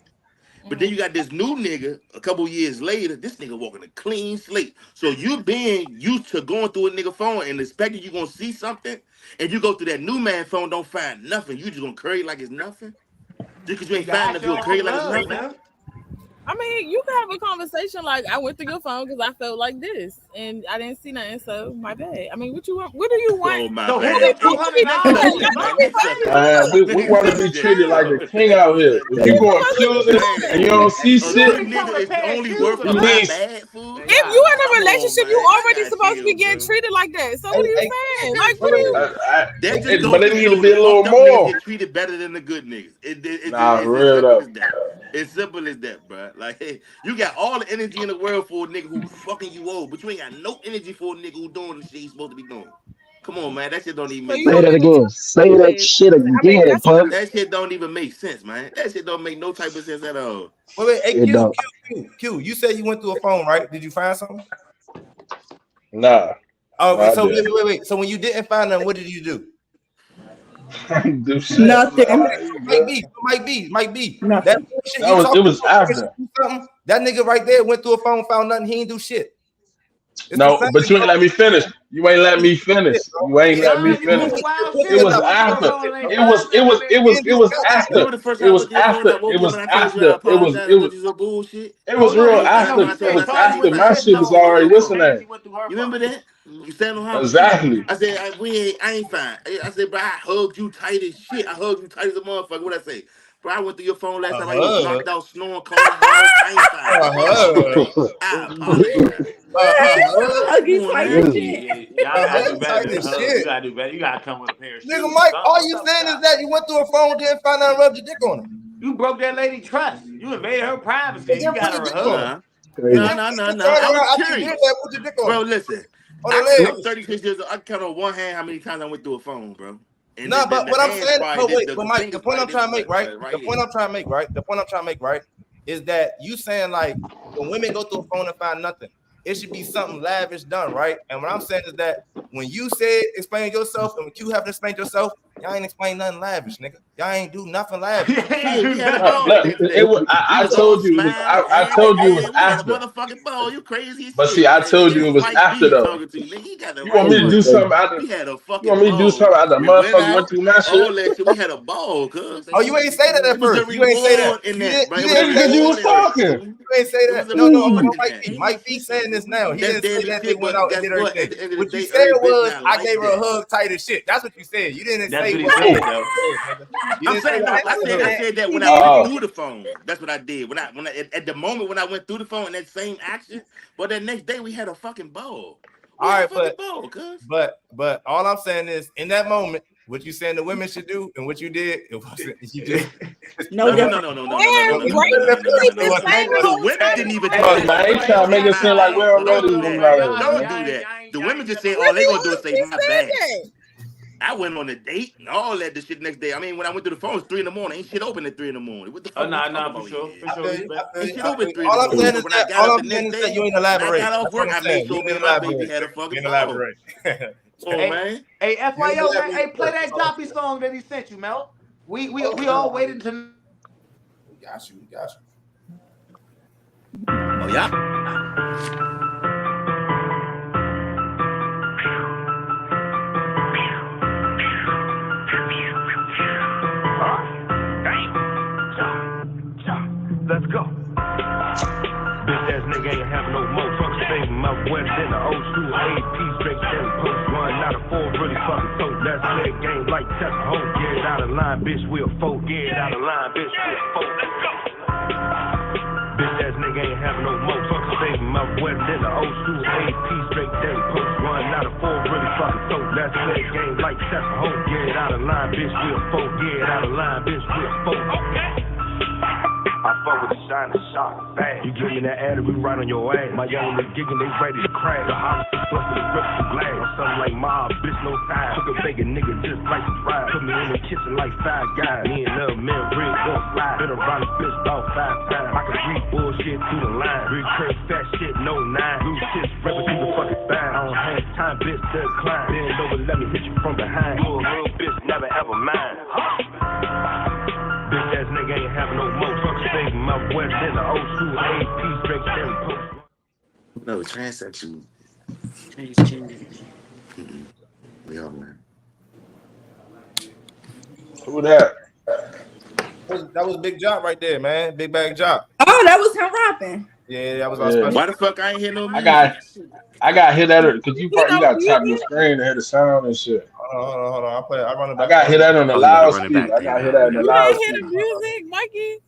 [SPEAKER 9] But then you got this new nigga a couple years later, this nigga walking a clean slate. So you being used to going through a nigga phone and expecting you gonna see something, and you go through that new man phone, don't find nothing. You just gonna curry like it's nothing? Just because you ain't finding nothing, you'll curry like it's nothing?
[SPEAKER 1] Man.
[SPEAKER 8] I mean, you can have a conversation like, I went through your phone because I felt like this, and I didn't see nothing, so my bad. I mean, what do you want?
[SPEAKER 9] Oh, my
[SPEAKER 1] So
[SPEAKER 9] bad.
[SPEAKER 6] We want to be treated like a king out here. If you go accusing and you don't see
[SPEAKER 9] A good
[SPEAKER 6] shit,
[SPEAKER 9] nigga is only worth
[SPEAKER 6] you
[SPEAKER 9] my
[SPEAKER 6] need.
[SPEAKER 9] bad food.
[SPEAKER 8] If you in a
[SPEAKER 9] Come
[SPEAKER 8] relationship,
[SPEAKER 9] on,
[SPEAKER 8] you
[SPEAKER 9] man.
[SPEAKER 8] already supposed to be getting treated like that. So what are you saying? Like, what are you?
[SPEAKER 9] That just
[SPEAKER 6] But
[SPEAKER 9] goes
[SPEAKER 6] it
[SPEAKER 9] to
[SPEAKER 6] need
[SPEAKER 9] show
[SPEAKER 6] to be
[SPEAKER 9] the
[SPEAKER 6] a little
[SPEAKER 9] fucked up niggas
[SPEAKER 6] more.
[SPEAKER 9] get treated better than the good niggas. It's
[SPEAKER 6] Nah, for
[SPEAKER 9] as
[SPEAKER 6] real
[SPEAKER 9] simple
[SPEAKER 6] though.
[SPEAKER 9] as that. It's simple as that, bro. Like, hey, you got all the energy in the world for a nigga who fucking you over, but you ain't got no energy for a nigga who doing the shit he's supposed to be doing. Come on, man. That shit don't even
[SPEAKER 8] So
[SPEAKER 9] make
[SPEAKER 8] you
[SPEAKER 5] Say
[SPEAKER 8] don't
[SPEAKER 5] that
[SPEAKER 9] sense.
[SPEAKER 8] even
[SPEAKER 5] again. Say that shit
[SPEAKER 8] I mean,
[SPEAKER 5] again,
[SPEAKER 8] that's
[SPEAKER 5] Puff.
[SPEAKER 9] That shit don't even make sense, man. That shit don't make no type of sense at all.
[SPEAKER 3] Wait, hey,
[SPEAKER 5] It don't.
[SPEAKER 3] Q. You said you went through a phone, right? Did you find something?
[SPEAKER 6] Nah.
[SPEAKER 3] Oh,
[SPEAKER 6] Nah,
[SPEAKER 3] so
[SPEAKER 6] I didn't.
[SPEAKER 3] wait. So when you didn't find them, what did you do?
[SPEAKER 6] Do shit.
[SPEAKER 7] Nothing.
[SPEAKER 3] Might be.
[SPEAKER 7] Nothing.
[SPEAKER 3] That shit you talking
[SPEAKER 6] It was after.
[SPEAKER 3] something. That nigga right there went through a phone, found nothing. He ain't do shit. It's the
[SPEAKER 6] No,
[SPEAKER 3] same,
[SPEAKER 6] but you ain't
[SPEAKER 3] bro.
[SPEAKER 6] let me finish. You ain't let me finish. You ain't let me
[SPEAKER 1] Nah, you doing
[SPEAKER 6] finish.
[SPEAKER 1] some wild
[SPEAKER 3] It
[SPEAKER 1] shit.
[SPEAKER 6] It was
[SPEAKER 1] You went to a
[SPEAKER 6] after.
[SPEAKER 1] phone and ain't
[SPEAKER 6] It
[SPEAKER 1] find
[SPEAKER 6] was after.
[SPEAKER 9] Remember the first
[SPEAKER 6] It
[SPEAKER 9] time I
[SPEAKER 6] was
[SPEAKER 9] went to your phone, I
[SPEAKER 6] after.
[SPEAKER 9] woke
[SPEAKER 6] It
[SPEAKER 9] you up
[SPEAKER 6] was
[SPEAKER 9] and I told you I
[SPEAKER 6] after.
[SPEAKER 9] apologize. I thought you was bullshit.
[SPEAKER 6] It was
[SPEAKER 1] no,
[SPEAKER 6] real
[SPEAKER 1] he said
[SPEAKER 6] after.
[SPEAKER 1] he
[SPEAKER 6] It was
[SPEAKER 1] told you
[SPEAKER 6] after.
[SPEAKER 1] went to
[SPEAKER 6] My
[SPEAKER 1] his
[SPEAKER 6] shit was
[SPEAKER 1] phone.
[SPEAKER 6] already what's the
[SPEAKER 1] As
[SPEAKER 6] name?
[SPEAKER 1] he went through her
[SPEAKER 9] You
[SPEAKER 1] phone.
[SPEAKER 9] remember that? You stand on how with you.
[SPEAKER 6] Exactly.
[SPEAKER 9] I said, I ain't fine. I said, bro, I hugged you tight as shit. I hugged you tight as a motherfucker. What I say? Bro, I went through your phone last time. I was knocked out, snoring, calling hogs. I ain't fine. I apologize. I apologize.
[SPEAKER 7] Hug
[SPEAKER 9] Come
[SPEAKER 7] you
[SPEAKER 9] on,
[SPEAKER 7] tight
[SPEAKER 9] man.
[SPEAKER 7] as
[SPEAKER 1] Yeah,
[SPEAKER 7] shit.
[SPEAKER 1] y'all gotta do better
[SPEAKER 3] Tight
[SPEAKER 1] than
[SPEAKER 3] as
[SPEAKER 1] hug. You
[SPEAKER 3] shit.
[SPEAKER 1] gotta do better. You gotta come with a pair of shoes.
[SPEAKER 3] Nigga, Mike, all you
[SPEAKER 1] Something
[SPEAKER 3] saying is
[SPEAKER 1] stop.
[SPEAKER 3] that you went through a phone, didn't find out, and rubbed your dick on him.
[SPEAKER 1] You broke that lady trust. You invaded her privacy.
[SPEAKER 3] And
[SPEAKER 1] And you
[SPEAKER 3] then put
[SPEAKER 1] got
[SPEAKER 3] your
[SPEAKER 1] her a
[SPEAKER 3] dick on him.
[SPEAKER 1] hug.
[SPEAKER 9] No.
[SPEAKER 3] And
[SPEAKER 5] Crazy.
[SPEAKER 3] then when you
[SPEAKER 9] I
[SPEAKER 3] turn
[SPEAKER 9] was
[SPEAKER 3] around after you did
[SPEAKER 9] curious.
[SPEAKER 3] that, put your dick on
[SPEAKER 9] Bro,
[SPEAKER 3] him.
[SPEAKER 9] listen.
[SPEAKER 3] On the
[SPEAKER 9] I'm
[SPEAKER 3] legs.
[SPEAKER 9] 36 years old. I can count on one hand how many times I went through a phone, bro. And
[SPEAKER 3] No, but
[SPEAKER 9] the
[SPEAKER 3] what I'm
[SPEAKER 9] hands
[SPEAKER 3] saying,
[SPEAKER 9] probably
[SPEAKER 3] but
[SPEAKER 9] this,
[SPEAKER 3] wait, but
[SPEAKER 9] the
[SPEAKER 3] Mike, the
[SPEAKER 9] fingers
[SPEAKER 3] point
[SPEAKER 9] probably
[SPEAKER 3] I'm
[SPEAKER 9] this
[SPEAKER 3] trying to make,
[SPEAKER 9] much,
[SPEAKER 3] right?
[SPEAKER 9] right
[SPEAKER 3] The
[SPEAKER 9] here.
[SPEAKER 3] point I'm trying to make, right? The point I'm trying to make, right, is that you saying like when women go through a phone and find nothing, it should be something lavish done, right? And what I'm saying is that when you said explain yourself and when you have to explain yourself, y'all ain't explain nothing lavish, nigga. Y'all ain't do nothing lavish.
[SPEAKER 9] Shit, we had a
[SPEAKER 6] No,
[SPEAKER 9] ball the
[SPEAKER 6] no,
[SPEAKER 9] next
[SPEAKER 6] it
[SPEAKER 9] day.
[SPEAKER 6] was.
[SPEAKER 9] We
[SPEAKER 6] I
[SPEAKER 9] was all
[SPEAKER 6] told you it was.
[SPEAKER 9] smiling,
[SPEAKER 6] I
[SPEAKER 9] hand in
[SPEAKER 6] told you it was
[SPEAKER 9] hand. We had a
[SPEAKER 6] after.
[SPEAKER 9] motherfucking ball. You crazy as
[SPEAKER 6] But see,
[SPEAKER 9] shit.
[SPEAKER 6] I
[SPEAKER 9] And
[SPEAKER 6] told you
[SPEAKER 9] this
[SPEAKER 6] it was
[SPEAKER 9] Spike B
[SPEAKER 6] after
[SPEAKER 9] you
[SPEAKER 6] though.
[SPEAKER 9] talking to. Nigga, you got the
[SPEAKER 6] You want
[SPEAKER 9] right
[SPEAKER 6] me to
[SPEAKER 9] one.
[SPEAKER 6] do something out
[SPEAKER 9] We
[SPEAKER 6] of?
[SPEAKER 9] had a
[SPEAKER 6] You want
[SPEAKER 9] fucking
[SPEAKER 6] me to do
[SPEAKER 9] ball.
[SPEAKER 6] something out the
[SPEAKER 9] We went
[SPEAKER 6] motherfucker went
[SPEAKER 9] out,
[SPEAKER 6] through my
[SPEAKER 9] all
[SPEAKER 6] shit?
[SPEAKER 9] that shit. We had a ball, cuz.
[SPEAKER 3] Oh, you ain't say that
[SPEAKER 9] It
[SPEAKER 3] at
[SPEAKER 9] was a
[SPEAKER 3] first. You ain't say that.
[SPEAKER 9] reward in
[SPEAKER 3] You
[SPEAKER 9] that,
[SPEAKER 3] didn't.
[SPEAKER 9] bro.
[SPEAKER 3] You
[SPEAKER 9] It was a
[SPEAKER 3] didn't
[SPEAKER 6] Nigga, cause
[SPEAKER 3] say
[SPEAKER 6] you
[SPEAKER 3] that.
[SPEAKER 6] was
[SPEAKER 9] reward in that,
[SPEAKER 6] talking.
[SPEAKER 9] fool.
[SPEAKER 3] You ain't say
[SPEAKER 9] It
[SPEAKER 3] that.
[SPEAKER 9] was a
[SPEAKER 3] No,
[SPEAKER 9] reward
[SPEAKER 3] hold on,
[SPEAKER 9] in
[SPEAKER 3] Mike
[SPEAKER 9] that.
[SPEAKER 3] B. Mike B saying this now. He
[SPEAKER 9] That's
[SPEAKER 3] didn't say
[SPEAKER 9] daily
[SPEAKER 3] that they
[SPEAKER 9] shit,
[SPEAKER 3] went
[SPEAKER 9] but
[SPEAKER 3] out and
[SPEAKER 9] guess
[SPEAKER 3] did
[SPEAKER 9] what?
[SPEAKER 3] everything.
[SPEAKER 9] At the end of the
[SPEAKER 3] What you
[SPEAKER 9] day,
[SPEAKER 3] said
[SPEAKER 9] every bitch
[SPEAKER 3] was,
[SPEAKER 9] not
[SPEAKER 3] I
[SPEAKER 9] like
[SPEAKER 3] gave her a
[SPEAKER 9] that.
[SPEAKER 3] hug tight as shit. That's what you said. You didn't
[SPEAKER 1] That's
[SPEAKER 3] say
[SPEAKER 1] what he
[SPEAKER 3] what
[SPEAKER 6] Who?
[SPEAKER 1] said,
[SPEAKER 3] you
[SPEAKER 1] though.
[SPEAKER 3] said, nigga. You
[SPEAKER 9] I'm
[SPEAKER 3] didn't say
[SPEAKER 9] saying
[SPEAKER 3] that
[SPEAKER 9] no.
[SPEAKER 3] I gave her a
[SPEAKER 9] I
[SPEAKER 3] hug.
[SPEAKER 9] said that
[SPEAKER 7] He
[SPEAKER 9] when I went
[SPEAKER 7] did.
[SPEAKER 6] Oh,
[SPEAKER 9] through the phone. That's what I did. When at the moment when I went through the phone and that same action, but that next day we had a fucking ball. We
[SPEAKER 3] All
[SPEAKER 9] had a
[SPEAKER 3] right,
[SPEAKER 9] fucking ball, cuz.
[SPEAKER 3] but all I'm saying is, in that moment, what you saying the women should do and what you did, it wasn't. You just
[SPEAKER 7] No different.
[SPEAKER 8] Keep saying the
[SPEAKER 9] The
[SPEAKER 8] whole
[SPEAKER 9] women
[SPEAKER 8] time.
[SPEAKER 9] didn't even do
[SPEAKER 6] fuck,
[SPEAKER 9] that.
[SPEAKER 6] man!
[SPEAKER 9] The
[SPEAKER 6] Ain't
[SPEAKER 9] women just
[SPEAKER 6] trying to make
[SPEAKER 9] said
[SPEAKER 6] it
[SPEAKER 9] my
[SPEAKER 6] seem like we
[SPEAKER 9] bad. So
[SPEAKER 6] don't know
[SPEAKER 9] don't
[SPEAKER 6] these
[SPEAKER 9] do
[SPEAKER 6] women
[SPEAKER 9] that.
[SPEAKER 6] out here,
[SPEAKER 9] Don't
[SPEAKER 6] man.
[SPEAKER 9] do that. The women just said
[SPEAKER 8] What
[SPEAKER 9] all
[SPEAKER 8] do
[SPEAKER 9] they
[SPEAKER 8] you
[SPEAKER 9] gonna do is say
[SPEAKER 8] He
[SPEAKER 9] my
[SPEAKER 8] said
[SPEAKER 9] bad.
[SPEAKER 8] that.
[SPEAKER 9] I went on a date and all that the shit next day. I mean, when I went to the phone, it's 3 in the morning. Ain't shit open at 3 in the morning. What the
[SPEAKER 1] Oh,
[SPEAKER 9] fuck we
[SPEAKER 1] nah,
[SPEAKER 9] talking
[SPEAKER 1] nah, for
[SPEAKER 9] about
[SPEAKER 1] sure.
[SPEAKER 9] here?
[SPEAKER 1] For sure. Respect.
[SPEAKER 9] Ain't shit
[SPEAKER 3] I
[SPEAKER 9] open
[SPEAKER 3] feel
[SPEAKER 9] at
[SPEAKER 3] you.
[SPEAKER 9] 3 in the
[SPEAKER 3] All I'm
[SPEAKER 9] morning.
[SPEAKER 3] saying
[SPEAKER 9] So
[SPEAKER 3] is
[SPEAKER 9] when I
[SPEAKER 3] that
[SPEAKER 9] got up the next
[SPEAKER 3] you
[SPEAKER 9] day
[SPEAKER 3] ain't
[SPEAKER 9] and I
[SPEAKER 3] elaborate.
[SPEAKER 9] got off
[SPEAKER 3] That's what
[SPEAKER 9] work,
[SPEAKER 3] I'm
[SPEAKER 9] I made
[SPEAKER 3] saying. You
[SPEAKER 9] sure me
[SPEAKER 3] didn't
[SPEAKER 9] and my baby
[SPEAKER 3] elaborate.
[SPEAKER 9] had a
[SPEAKER 3] You
[SPEAKER 9] fucking
[SPEAKER 3] didn't
[SPEAKER 9] ball.
[SPEAKER 3] elaborate.
[SPEAKER 9] Come on, man.
[SPEAKER 1] Hey,
[SPEAKER 3] You didn't
[SPEAKER 1] FYO, man.
[SPEAKER 3] elaborate.
[SPEAKER 1] Hey, play that
[SPEAKER 3] That's all I'm
[SPEAKER 1] Joppy
[SPEAKER 3] saying.
[SPEAKER 1] song that he sent you, Mel. We
[SPEAKER 3] Oh,
[SPEAKER 1] all waited to.
[SPEAKER 3] we got you. We got you.
[SPEAKER 9] Oh, yeah.
[SPEAKER 11] Let's go. Bitch ass nigga ain't having no more fuck saving my wetter than the old school AP straight down post one out of 4 really fucking so let's play a game like test a hoe. Get it out of line, bitch, we'll fold. Get it out of line, bitch, we'll fold. Let's go. Bitch ass nigga ain't having no more fuck saving my wetter than the old school AP straight down post one out of 4 really fucking so let's play a game like test a hoe. Get it out of line, bitch, we'll fold. Get it out of line, bitch, we'll fold. Okay. I fuck with the shine and shock, bang. You give me that attitude right on your ass. My young niggas gigging, they ready to crash. The house bustin' the rip the glass. I'm something like mob, bitch, no time. Took a bacon nigga just like some fries. Put me in the kitchen like 5 guys. Me and Lil Man Rig gon' slide. Been around this bitch about 5 times. I can read bullshit through the line. Recurse fat shit, no 9. Loose shit, ripping through the fucking spine. I don't have time, bitch, to decline. Bend over, let me hit you from behind. You a real bitch, never ever mind. Bitch ass nigga ain't having no more fuck saving my West in the old school AP straight selling post.
[SPEAKER 9] No, transsexual. Transgender. We all man.
[SPEAKER 6] Who that?
[SPEAKER 3] That was Big Job right there, man. Big Bag Job.
[SPEAKER 7] Oh, that was him rapping.
[SPEAKER 3] Yeah, that was our special.
[SPEAKER 9] Why the fuck I ain't hear no music?
[SPEAKER 6] I got hit at it because you got to tap your screen to hear the sound and shit.
[SPEAKER 3] Hold on. I run it back.
[SPEAKER 6] I got hit at on the loudspeaker. I got hit at on the loudspeaker.
[SPEAKER 8] You didn't hear the music, Mikey?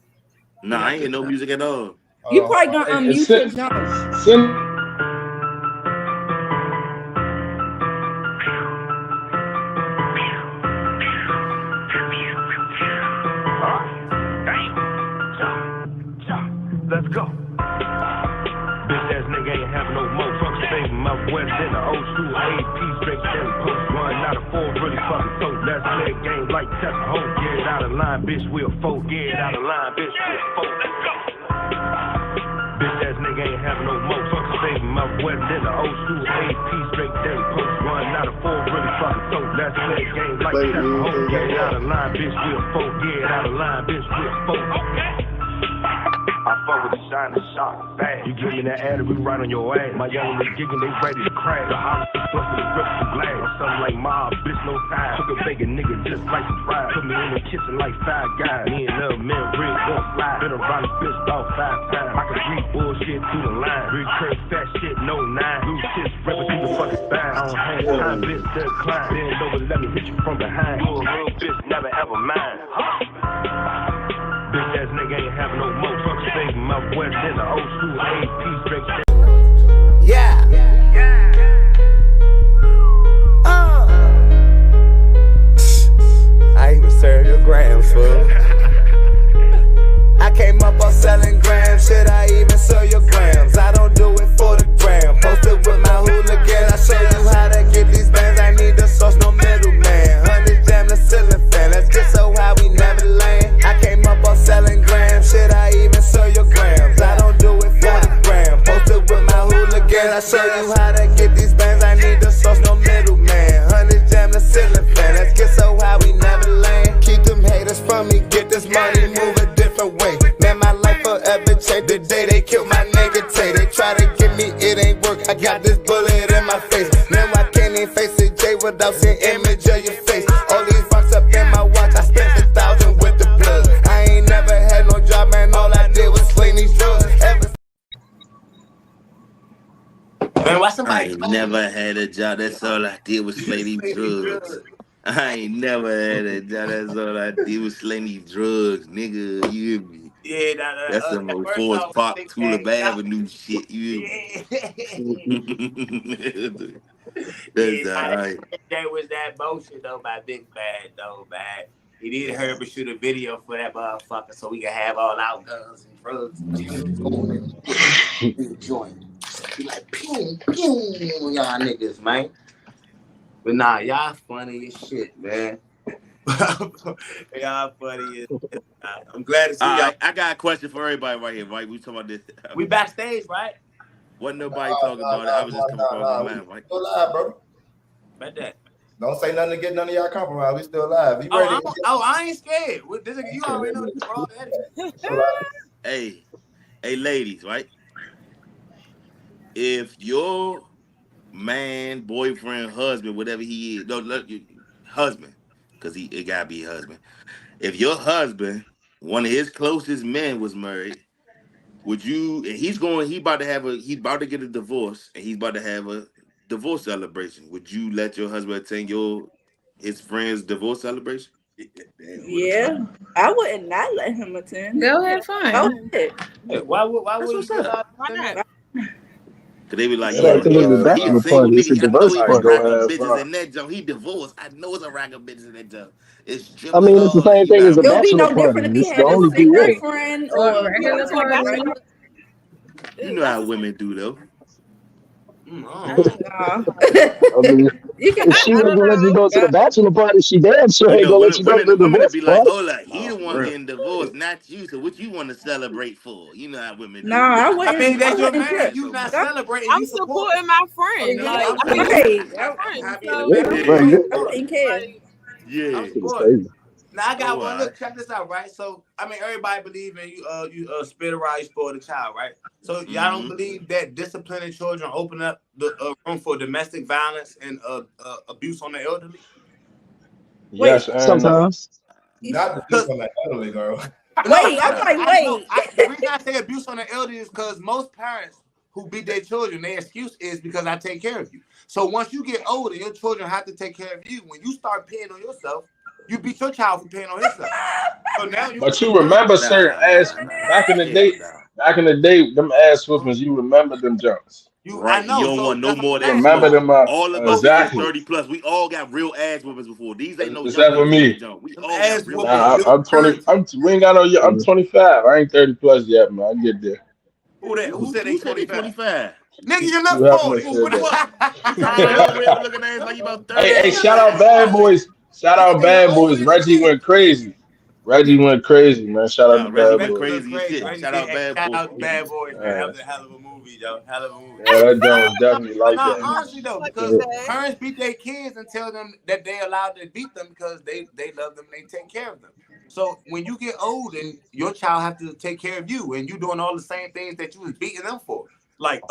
[SPEAKER 9] No, I ain't hear no music at all.
[SPEAKER 7] You probably gonna unmute your Jones.
[SPEAKER 11] Let's go. Bitch ass nigga ain't having no more fuck saving my West in the old school AP straight selling post one out of 4 really fucking so let's play a game like test a hoe. Get it out of line, bitch, we'll fold. Get it out of line, bitch, we'll fold. Let's go. Bitch ass nigga ain't having no more fuck saving my West in the old school AP straight selling post one out of 4 really fucking so let's play a game like test a hoe. Get it out of line, bitch, we'll fold. Get it out of line, bitch, we'll fold. Okay. I fuck with the shine and shot bad. You give me that attitude right on your ass. My young niggas gigging, they ready to crash. The house bustin' the rip the glass. I'm something like mob, bitch, no time. Took a bacon nigga just like to fry. Put me in the kitchen like 5 guys. Me and little man, rig, gon' slide. Been around the bitch about 5 times. I can read bullshit through the line. Recurve fat shit, no 9. Loose shit, ripping through the fucking spine. I don't have time, bitch, decline. Bend over, let me hit you from behind. You a real bitch, never ever mind. Bitch ass nigga ain't having no more fuck saving my West in the old school AP straight.
[SPEAKER 1] Yeah. I even serve your grams, fool. I came up on selling grams, shit, I even sell your grams. I don't do it for the gram. Posted with my hooligan, I show you how to get these bands. I need the sauce, no middleman. 100 jam the ceiling fan, let's get so high we never land. I came up on selling grams, shit, I even sell your grams. I don't do it for the gram. Posted with my hooligan, I show you how to get these bands. I need the sauce, no middleman. 100 jam the ceiling fan, let's get so high we never land. Keep them haters from me, get this money, move a different way. Man, my life forever changed the day they killed my nigga Tay. They try to get me, it ain't work. I got this bullet in my face. Now I can't even face it, Jay, without seeing image of your face. All these rocks up in my watch, I spent 1,000 with the blood. I ain't never had no job, man, all I did was sling these drugs. Man, why somebody?
[SPEAKER 9] I ain't never had a job, that's all I did was slay these drugs. I ain't never had a job, that's all I did was slay these drugs, nigga, you hear me?
[SPEAKER 1] Yeah,
[SPEAKER 9] that's some old Forest Park, Tulip Avenue shit, you hear me? That's alright.
[SPEAKER 1] That was that bullshit though by Big Bad though, man. He did Herbert shoot a video for that motherfucker so we can have all our guns and drugs and joint. He like pew pew y'all niggas, man. But nah, y'all funny as shit, man. Y'all funny as shit. I'm glad to see y'all.
[SPEAKER 9] I got a question for everybody right here, right? We talking about this.
[SPEAKER 1] We backstage, right?
[SPEAKER 9] Wasn't nobody talking about it. I was just coming across my mind, right?
[SPEAKER 3] Still live, bro.
[SPEAKER 1] Bet that.
[SPEAKER 3] Don't say nothing to get none of y'all compromised. We still live. You ready?
[SPEAKER 1] I ain't scared. This, you already know this, bro.
[SPEAKER 9] Hey, ladies, right? If your man, boyfriend, husband, whatever he is, husband, because it gotta be husband. If your husband, one of his closest men, was married, would you? And he's about to get a divorce, and he's about to have a divorce celebration. Would you let your husband attend his friend's divorce celebration?
[SPEAKER 7] Yeah, I would not let him attend.
[SPEAKER 4] Go ahead, fine.
[SPEAKER 1] Why would you say
[SPEAKER 7] that?
[SPEAKER 9] Cause they be like,
[SPEAKER 5] yeah, it's a bachelor party. It's a divorce party.
[SPEAKER 9] Bitches in that jump. He divorced. I know it's a rack of bitches in that jump. It's
[SPEAKER 5] I mean, it's the same thing as a bachelor party. It's the only
[SPEAKER 7] single friend or a
[SPEAKER 4] regular party.
[SPEAKER 9] You know how women do though.
[SPEAKER 5] I mean, if she wasn't gonna let you go to the bachelor party, she damn sure ain't gonna let you go to the divorce
[SPEAKER 9] be
[SPEAKER 5] party.
[SPEAKER 9] Like, hold up, he the one getting divorced, not you. So what you want to celebrate for? You know how women do.
[SPEAKER 7] No, I wouldn't.
[SPEAKER 1] I mean, that's your man. You not celebrating.
[SPEAKER 8] I'm supporting my friend. Like, I
[SPEAKER 7] wouldn't care.
[SPEAKER 9] Yeah.
[SPEAKER 1] Now I got
[SPEAKER 9] Oh,
[SPEAKER 1] one.
[SPEAKER 9] all
[SPEAKER 1] Look,
[SPEAKER 9] right.
[SPEAKER 1] check this out, right? So I mean, everybody believe in you spit around, you spoil the child, right? So y'all don't
[SPEAKER 9] Mm-hmm.
[SPEAKER 1] believe that disciplining children open up the room for domestic violence and abuse on the elderly?
[SPEAKER 7] Wait,
[SPEAKER 6] Yes and no.
[SPEAKER 5] Sometimes.
[SPEAKER 3] Not the
[SPEAKER 1] Because
[SPEAKER 3] juice on the elderly, girl.
[SPEAKER 1] no,
[SPEAKER 7] wait. I'm
[SPEAKER 9] Nah.
[SPEAKER 7] like,
[SPEAKER 1] I know.
[SPEAKER 7] wait.
[SPEAKER 1] The reason I say abuse on the elderly is because most parents who beat their children, their excuse is because I take care of you. So once you get older, your children have to take care of you. When you start paying on yourself, you beat your child for paying on himself. So now you
[SPEAKER 6] But you remember certain ass
[SPEAKER 9] Nah.
[SPEAKER 6] back in the
[SPEAKER 9] Hell
[SPEAKER 6] day.
[SPEAKER 9] nah.
[SPEAKER 6] Back in the day, them ass whoopings. You remember them jumps.
[SPEAKER 1] I
[SPEAKER 9] Right, and you
[SPEAKER 1] know.
[SPEAKER 9] don't
[SPEAKER 1] So
[SPEAKER 9] want no
[SPEAKER 1] that's what
[SPEAKER 9] more of
[SPEAKER 6] You
[SPEAKER 1] I'm
[SPEAKER 9] that
[SPEAKER 1] saying.
[SPEAKER 6] remember
[SPEAKER 9] smoke.
[SPEAKER 6] them
[SPEAKER 9] All of us here
[SPEAKER 6] exactly.
[SPEAKER 9] 30 plus, we all got real ass whoopings before. These ain't no young
[SPEAKER 6] Except for
[SPEAKER 9] niggas getting
[SPEAKER 6] me.
[SPEAKER 9] jumped. We
[SPEAKER 1] Them
[SPEAKER 9] all
[SPEAKER 1] ass
[SPEAKER 9] got real
[SPEAKER 1] whoopings
[SPEAKER 9] ass
[SPEAKER 6] Nah,
[SPEAKER 1] build
[SPEAKER 6] I'm
[SPEAKER 9] whoopings.
[SPEAKER 6] 20.
[SPEAKER 1] character.
[SPEAKER 6] We ain't got no. I'm 25. I ain't 30 plus yet, man. I get there.
[SPEAKER 1] Who said they
[SPEAKER 9] Who said they
[SPEAKER 1] 25?
[SPEAKER 9] 25?
[SPEAKER 1] Nigga, you
[SPEAKER 6] Q
[SPEAKER 1] look
[SPEAKER 6] Happiness
[SPEAKER 1] 40.
[SPEAKER 9] Who,
[SPEAKER 6] said
[SPEAKER 9] what the
[SPEAKER 6] that.
[SPEAKER 9] fuck? You talking about
[SPEAKER 1] Huh?
[SPEAKER 9] old red looking ass like you about
[SPEAKER 6] Hey,
[SPEAKER 9] 30?
[SPEAKER 1] Nigga,
[SPEAKER 6] hey,
[SPEAKER 1] you
[SPEAKER 6] shout
[SPEAKER 1] look
[SPEAKER 6] out Bad
[SPEAKER 1] 40.
[SPEAKER 6] Boys. Shout out
[SPEAKER 1] Nigga, you
[SPEAKER 6] Bad
[SPEAKER 1] old
[SPEAKER 6] Boys.
[SPEAKER 1] as
[SPEAKER 6] Reggie
[SPEAKER 1] shit.
[SPEAKER 6] went crazy. Reggie went crazy, man. Shout out
[SPEAKER 9] Nah,
[SPEAKER 6] to
[SPEAKER 9] Reggie
[SPEAKER 6] Bad
[SPEAKER 9] went
[SPEAKER 6] Boys.
[SPEAKER 1] Look
[SPEAKER 9] crazy as
[SPEAKER 1] crazy.
[SPEAKER 9] shit.
[SPEAKER 1] Reggie
[SPEAKER 9] Shout
[SPEAKER 1] did.
[SPEAKER 9] out
[SPEAKER 1] Hey,
[SPEAKER 9] Bad
[SPEAKER 1] shout
[SPEAKER 9] Boy.
[SPEAKER 1] out Bad Boys, man. That
[SPEAKER 6] Man,
[SPEAKER 1] was a hell of a movie, yo. Hell of a movie.
[SPEAKER 6] yeah, that joint was definitely
[SPEAKER 1] But
[SPEAKER 6] like
[SPEAKER 1] no,
[SPEAKER 6] that.
[SPEAKER 1] honestly though,
[SPEAKER 8] What
[SPEAKER 1] because
[SPEAKER 8] you
[SPEAKER 6] Yeah.
[SPEAKER 8] say?
[SPEAKER 1] parents beat their kids and tell them that they allowed to beat them because they love them, they take care of them. So when you get old and your child have to take care of you, and you doing all the same things that you was beating them for, like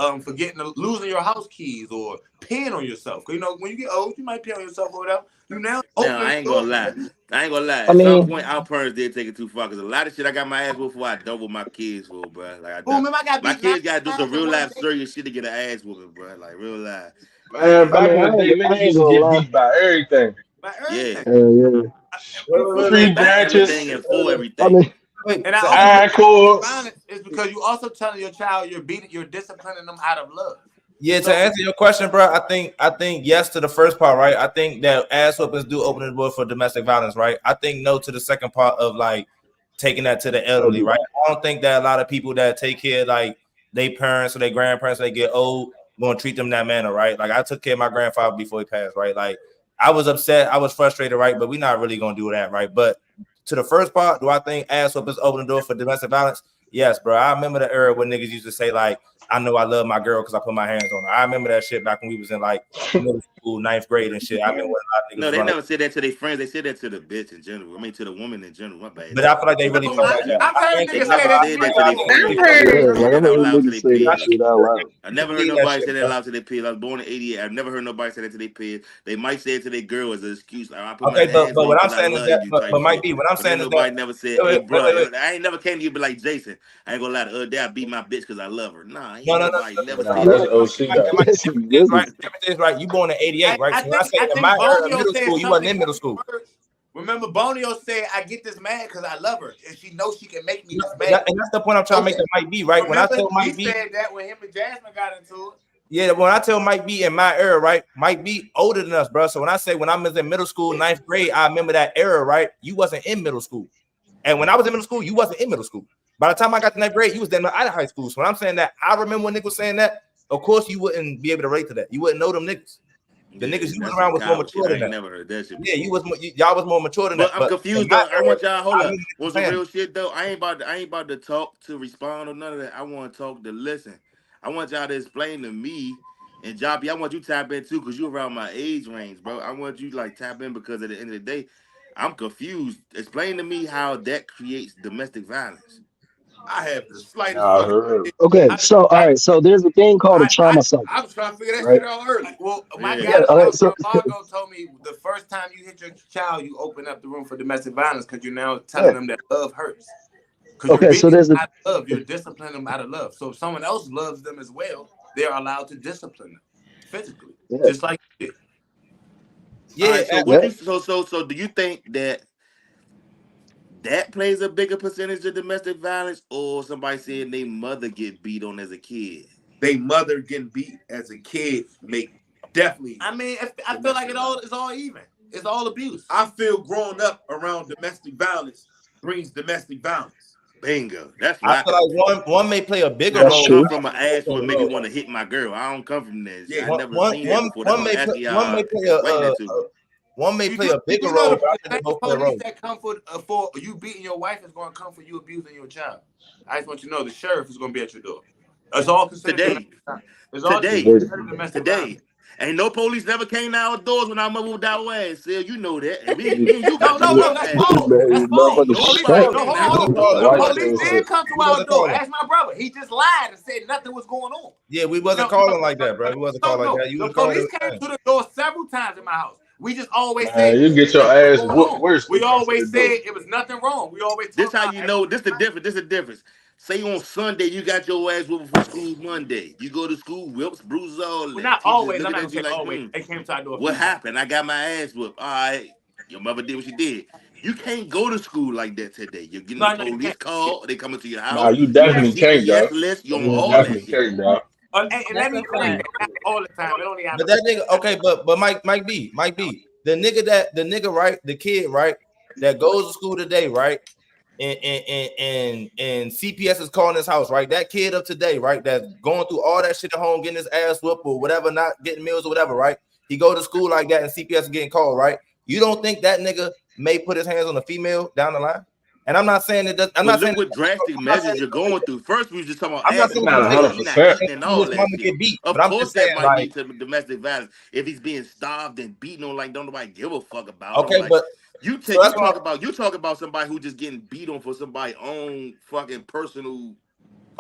[SPEAKER 1] losing your house keys or peeing on yourself. You know, when you get old, you might pee on yourself or whatever. You now
[SPEAKER 9] Now,
[SPEAKER 1] opening
[SPEAKER 9] I
[SPEAKER 1] the
[SPEAKER 9] ain't
[SPEAKER 1] door
[SPEAKER 9] gonna
[SPEAKER 1] for
[SPEAKER 9] lie.
[SPEAKER 1] them.
[SPEAKER 9] I ain't gonna lie.
[SPEAKER 5] I
[SPEAKER 9] At some
[SPEAKER 5] mean,
[SPEAKER 9] point, our parents did take it too far. Cause a lot of shit I got my ass whooped for, I double my kids for, bro. Like
[SPEAKER 1] Oh, remember I got
[SPEAKER 9] my
[SPEAKER 1] beat 9
[SPEAKER 9] kids gotta do some
[SPEAKER 1] times in
[SPEAKER 9] real
[SPEAKER 1] one
[SPEAKER 9] life
[SPEAKER 1] day.
[SPEAKER 9] serious shit to get an ass whooping, bro. Like real life.
[SPEAKER 6] Man,
[SPEAKER 5] I
[SPEAKER 6] back
[SPEAKER 5] mean,
[SPEAKER 6] in the day,
[SPEAKER 5] I
[SPEAKER 6] niggas
[SPEAKER 5] ain't
[SPEAKER 6] used to
[SPEAKER 5] gonna
[SPEAKER 6] get
[SPEAKER 5] lie.
[SPEAKER 6] beat by everything.
[SPEAKER 1] By
[SPEAKER 9] Yeah.
[SPEAKER 1] everything.
[SPEAKER 5] Yeah.
[SPEAKER 6] Tree
[SPEAKER 1] Back
[SPEAKER 6] branches,
[SPEAKER 9] Everything and for
[SPEAKER 5] I
[SPEAKER 9] everything.
[SPEAKER 5] mean,
[SPEAKER 3] Wait,
[SPEAKER 1] and I
[SPEAKER 3] so
[SPEAKER 1] also
[SPEAKER 6] iron cords.
[SPEAKER 1] violence is because you also telling your child you're disciplining them out of love.
[SPEAKER 3] yeah, to
[SPEAKER 1] So
[SPEAKER 3] answer your question, bro, I think yes to the first part, right? I think that ass whoopings do open the door for domestic violence, right? I think no to the second part of like taking that to the elderly, right? I don't think that a lot of people that take care like their parents or their grandparents, when they get old, gonna treat them that manner, right? Like I took care of my grandfather before he passed, right? Like I was upset, I was frustrated, right? But we're not really gonna do that, right? But to the first part, do I think ass whoopings open the door for domestic violence? Yes, bro. I remember the era when niggas used to say like, I know I love my girl because I put my hands on her. I remember that shit back when we was in like middle school, ninth grade and shit. I remember when a lot of niggas
[SPEAKER 9] No,
[SPEAKER 3] was
[SPEAKER 9] they
[SPEAKER 3] running.
[SPEAKER 9] never said that to their friends. They said that to the bitch in general. I mean, to the woman in general. My bad.
[SPEAKER 3] But I feel like they
[SPEAKER 9] To the
[SPEAKER 3] really
[SPEAKER 1] no,
[SPEAKER 3] felt
[SPEAKER 9] women in
[SPEAKER 3] like that.
[SPEAKER 9] general.
[SPEAKER 1] I've heard
[SPEAKER 9] They
[SPEAKER 1] niggas say
[SPEAKER 9] never
[SPEAKER 1] that.
[SPEAKER 9] said that to their
[SPEAKER 4] I've
[SPEAKER 9] friends. They
[SPEAKER 5] yeah,
[SPEAKER 9] never
[SPEAKER 4] heard.
[SPEAKER 9] said
[SPEAKER 5] like I
[SPEAKER 9] that out
[SPEAKER 5] heard
[SPEAKER 9] loud to
[SPEAKER 5] niggas
[SPEAKER 9] their
[SPEAKER 5] say that
[SPEAKER 9] peers.
[SPEAKER 5] shit out loud.
[SPEAKER 9] I never heard
[SPEAKER 3] Believe that
[SPEAKER 9] nobody
[SPEAKER 3] shit,
[SPEAKER 9] say that
[SPEAKER 3] bro.
[SPEAKER 9] loud to their peers. I was born in '88. I've never heard nobody say that to their peers. They might say it to their girl as an excuse, like I put my
[SPEAKER 3] Okay, but
[SPEAKER 9] hands on
[SPEAKER 3] but
[SPEAKER 9] you
[SPEAKER 3] what I'm
[SPEAKER 9] because I
[SPEAKER 3] saying is
[SPEAKER 9] love
[SPEAKER 3] that,
[SPEAKER 9] you,
[SPEAKER 3] but
[SPEAKER 9] type
[SPEAKER 3] Mike
[SPEAKER 9] shit.
[SPEAKER 3] B, what I'm
[SPEAKER 9] But then
[SPEAKER 3] saying is that
[SPEAKER 9] nobody never said, "Hey,
[SPEAKER 3] wait, wait,
[SPEAKER 9] bro,"
[SPEAKER 3] wait, wait.
[SPEAKER 9] I ain't never came to you and be like, "Jason, I ain't gonna lie, the other day I beat my bitch because I love her." Nah,
[SPEAKER 3] No,
[SPEAKER 9] ain't
[SPEAKER 3] no, no,
[SPEAKER 9] nobody
[SPEAKER 3] no,
[SPEAKER 9] never
[SPEAKER 3] no,
[SPEAKER 6] Nah,
[SPEAKER 9] said
[SPEAKER 3] no,
[SPEAKER 6] that's
[SPEAKER 9] that.
[SPEAKER 3] no.
[SPEAKER 6] OC
[SPEAKER 3] Mike,
[SPEAKER 6] though.
[SPEAKER 3] Mike,
[SPEAKER 5] This is
[SPEAKER 3] this right.
[SPEAKER 5] business.
[SPEAKER 3] This right. You born in '88, right? So when I say
[SPEAKER 1] I
[SPEAKER 3] in
[SPEAKER 1] think
[SPEAKER 3] my era,
[SPEAKER 1] Bonio
[SPEAKER 3] middle
[SPEAKER 1] said
[SPEAKER 3] school, you wasn't
[SPEAKER 1] something
[SPEAKER 3] in middle school.
[SPEAKER 1] words. Remember, Bonio said, "I get this mad because I love her, and she knows she can make me
[SPEAKER 3] No,
[SPEAKER 1] this mad."
[SPEAKER 3] and that's the point I'm trying to make
[SPEAKER 1] Okay,
[SPEAKER 3] to Mike B, right? When I
[SPEAKER 1] remember
[SPEAKER 3] tell
[SPEAKER 1] he
[SPEAKER 3] Mike B,
[SPEAKER 1] said that when him and Jasmine got into it.
[SPEAKER 3] yeah, when I tell Mike B in my era, right? Mike B older than us, bro. So when I say when I was in middle school, ninth grade, I remember that era, right? You wasn't in middle school. And when I was in middle school, you wasn't in middle school. By the time I got to ninth grade, you was out of high school. So when I'm saying that, I remember when niggas was saying that, of course you wouldn't be able to relate to that. You wouldn't know them niggas. The
[SPEAKER 9] Yeah,
[SPEAKER 3] niggas you was
[SPEAKER 9] that's some
[SPEAKER 3] around was more
[SPEAKER 9] coward shit.
[SPEAKER 3] mature
[SPEAKER 9] I
[SPEAKER 3] than
[SPEAKER 9] ain't
[SPEAKER 3] that.
[SPEAKER 9] never heard that shit
[SPEAKER 3] Yeah,
[SPEAKER 9] before.
[SPEAKER 3] y'all was more mature than
[SPEAKER 9] But
[SPEAKER 3] that.
[SPEAKER 9] I'm
[SPEAKER 3] But in
[SPEAKER 9] confused
[SPEAKER 3] my
[SPEAKER 9] though. I
[SPEAKER 3] era,
[SPEAKER 9] want y'all hold
[SPEAKER 3] I
[SPEAKER 9] up.
[SPEAKER 3] remember
[SPEAKER 9] On
[SPEAKER 3] niggas
[SPEAKER 9] some
[SPEAKER 3] saying
[SPEAKER 9] real shit though, I ain't about to talk to respond or none of that. I want to talk to listen. I want y'all to explain to me and Joppy. I want you to tap in too because you around my age range, bro. I want you like tap in because at the end of the day, I'm confused. Explain to me how that creates domestic violence.
[SPEAKER 1] I have the slightest
[SPEAKER 6] Nah, I
[SPEAKER 1] fucking.
[SPEAKER 6] heard.
[SPEAKER 5] Okay,
[SPEAKER 1] I,
[SPEAKER 5] so all
[SPEAKER 1] I,
[SPEAKER 5] right, so there's a thing called a
[SPEAKER 1] I
[SPEAKER 5] trauma cycle,
[SPEAKER 1] was trying to figure that
[SPEAKER 5] right?
[SPEAKER 1] shit out early. Well, my
[SPEAKER 9] Yeah.
[SPEAKER 5] Yeah,
[SPEAKER 1] guidance
[SPEAKER 5] all right,
[SPEAKER 1] counselor
[SPEAKER 5] so
[SPEAKER 1] in Largo told me the first time you hit your child, you open up the room for domestic violence because you're now
[SPEAKER 5] yeah,
[SPEAKER 1] telling them that love hurts. Because you're
[SPEAKER 5] okay, so
[SPEAKER 1] beating
[SPEAKER 5] there's
[SPEAKER 1] them
[SPEAKER 5] a
[SPEAKER 1] out of love, you're disciplining them out of love. So if someone else loves them as well, they're allowed to discipline them physically,
[SPEAKER 5] yeah,
[SPEAKER 1] just like you did.
[SPEAKER 9] All
[SPEAKER 3] yeah,
[SPEAKER 9] right. So
[SPEAKER 5] yeah.
[SPEAKER 9] what you so do you think that plays a bigger percentage of domestic violence, or somebody saying they mother get beat on as a kid?
[SPEAKER 2] They mother getting beat as a kid make definitely
[SPEAKER 1] I mean, I feel like
[SPEAKER 2] domestic violence.
[SPEAKER 1] it's all even. It's all abuse.
[SPEAKER 2] I feel growing up around domestic violence brings domestic violence.
[SPEAKER 9] Bingo. That's what
[SPEAKER 3] I
[SPEAKER 9] I
[SPEAKER 3] feel
[SPEAKER 9] come from.
[SPEAKER 3] like one may play a bigger
[SPEAKER 9] I
[SPEAKER 5] That's
[SPEAKER 9] don't
[SPEAKER 3] role, but
[SPEAKER 9] come
[SPEAKER 5] true.
[SPEAKER 9] from an
[SPEAKER 3] not
[SPEAKER 9] ass
[SPEAKER 3] a
[SPEAKER 9] would make me
[SPEAKER 3] role.
[SPEAKER 9] want to hit my girl. I don't come from that.
[SPEAKER 2] Yeah,
[SPEAKER 9] I never seen that before. That's
[SPEAKER 3] One
[SPEAKER 9] why I'm
[SPEAKER 3] may
[SPEAKER 9] asking
[SPEAKER 3] one may
[SPEAKER 9] y'all
[SPEAKER 3] play
[SPEAKER 9] explain that to me.
[SPEAKER 3] one may
[SPEAKER 1] You
[SPEAKER 3] play
[SPEAKER 1] do,
[SPEAKER 3] a
[SPEAKER 1] you
[SPEAKER 3] bigger
[SPEAKER 1] do know
[SPEAKER 3] role, but I
[SPEAKER 1] the
[SPEAKER 3] think they
[SPEAKER 1] same
[SPEAKER 3] both play a
[SPEAKER 1] police
[SPEAKER 3] role.
[SPEAKER 1] that come for you beating your wife is going to come for you abusing your child. I just want you to know the sheriff is going to be at your door. It's all considered domestic
[SPEAKER 9] Today,
[SPEAKER 1] violence. It's all
[SPEAKER 9] today,
[SPEAKER 1] considered domestic
[SPEAKER 9] today.
[SPEAKER 1] violence.
[SPEAKER 9] Ain't no police never came to our doors when our mother moved our ass. Sil, you know that. And
[SPEAKER 6] You-
[SPEAKER 9] me and you got
[SPEAKER 1] No,
[SPEAKER 9] some
[SPEAKER 1] no,
[SPEAKER 9] whoop
[SPEAKER 1] that's
[SPEAKER 9] ass.
[SPEAKER 1] false. That's
[SPEAKER 5] Man,
[SPEAKER 1] false.
[SPEAKER 5] motherfucker
[SPEAKER 1] The police,
[SPEAKER 9] Nobody
[SPEAKER 5] straight.
[SPEAKER 1] no,
[SPEAKER 9] came
[SPEAKER 1] hold
[SPEAKER 9] to our
[SPEAKER 1] on.
[SPEAKER 9] door.
[SPEAKER 1] The
[SPEAKER 6] white
[SPEAKER 1] police
[SPEAKER 6] shit.
[SPEAKER 1] did come to
[SPEAKER 3] We
[SPEAKER 1] our
[SPEAKER 3] wasn't
[SPEAKER 1] door.
[SPEAKER 3] calling.
[SPEAKER 1] Ask my brother. He just lied and said nothing was going on.
[SPEAKER 3] Yeah, we wasn't calling like that, bro. We wasn't calling like that. You
[SPEAKER 1] The
[SPEAKER 3] was calling
[SPEAKER 1] police
[SPEAKER 3] it.
[SPEAKER 1] came to the door several times in my house. We just always
[SPEAKER 6] Man,
[SPEAKER 1] said
[SPEAKER 6] you get your
[SPEAKER 1] nothing was
[SPEAKER 6] ass
[SPEAKER 1] going
[SPEAKER 6] whooped
[SPEAKER 1] on.
[SPEAKER 6] worse
[SPEAKER 1] We
[SPEAKER 6] than come to the
[SPEAKER 1] always
[SPEAKER 6] door.
[SPEAKER 1] said it was nothing wrong. We always
[SPEAKER 9] This
[SPEAKER 1] talked
[SPEAKER 9] how
[SPEAKER 1] about
[SPEAKER 9] you know. This the difference. This the difference. Say on Sunday you got your ass whooped for school Monday. You go to school, whips, bruises, all
[SPEAKER 1] well,
[SPEAKER 9] that.
[SPEAKER 1] not
[SPEAKER 9] Teachers
[SPEAKER 1] always. I'm
[SPEAKER 9] looking
[SPEAKER 1] not
[SPEAKER 9] at
[SPEAKER 1] gonna
[SPEAKER 9] you
[SPEAKER 1] say
[SPEAKER 9] like,
[SPEAKER 1] always. They came to our door a
[SPEAKER 9] what
[SPEAKER 1] few times.
[SPEAKER 9] happened? I got my ass whooped. All right. Your mother did what she did. You can't go to school like that today. You're getting
[SPEAKER 1] No,
[SPEAKER 9] the
[SPEAKER 1] you
[SPEAKER 9] police
[SPEAKER 1] can't.
[SPEAKER 9] call. They coming to your
[SPEAKER 6] Nah,
[SPEAKER 9] house.
[SPEAKER 6] you
[SPEAKER 9] You on the
[SPEAKER 6] definitely can't,
[SPEAKER 9] CPS
[SPEAKER 6] dog.
[SPEAKER 9] list. You on
[SPEAKER 6] You
[SPEAKER 9] all that
[SPEAKER 6] definitely
[SPEAKER 9] shit.
[SPEAKER 6] can't, dog.
[SPEAKER 1] And let
[SPEAKER 8] That's
[SPEAKER 1] me
[SPEAKER 8] a
[SPEAKER 1] correct
[SPEAKER 8] fact.
[SPEAKER 1] that. It happens all the time. It only
[SPEAKER 3] But
[SPEAKER 1] happens.
[SPEAKER 3] that nigga, okay, but Mike B, the nigga, right, the kid, right, that goes to school today, right, and CPS is calling his house, right, that kid of today, right, that's going through all that shit at home, getting his ass whooped or whatever, not getting meals or whatever, right, he go to school like that and CPS is getting called, right, you don't think that nigga may put his hands on a female down the line? And I'm not saying that. I'm
[SPEAKER 9] But
[SPEAKER 3] not
[SPEAKER 9] look
[SPEAKER 3] saying.
[SPEAKER 9] what drastic
[SPEAKER 3] I'm not
[SPEAKER 9] measures you're going through. First, we was just talking about
[SPEAKER 3] I'm not
[SPEAKER 9] asking
[SPEAKER 3] saying
[SPEAKER 9] him.
[SPEAKER 6] Not
[SPEAKER 9] You say
[SPEAKER 3] that
[SPEAKER 9] he not
[SPEAKER 6] 100%.
[SPEAKER 9] eating and
[SPEAKER 3] see
[SPEAKER 9] all
[SPEAKER 3] his
[SPEAKER 9] that
[SPEAKER 3] mama
[SPEAKER 9] shit.
[SPEAKER 3] get beat,
[SPEAKER 9] Of
[SPEAKER 3] but I'm
[SPEAKER 9] course,
[SPEAKER 3] just
[SPEAKER 9] that
[SPEAKER 3] saying,
[SPEAKER 9] might
[SPEAKER 3] like,
[SPEAKER 9] lead to domestic violence. If he's being starved and beaten on, like don't nobody give a fuck about him.
[SPEAKER 3] okay,
[SPEAKER 9] Like
[SPEAKER 3] but
[SPEAKER 9] you
[SPEAKER 3] so
[SPEAKER 9] take,
[SPEAKER 3] that's why.
[SPEAKER 9] you talk about somebody who just getting beat on for somebody's own fucking personal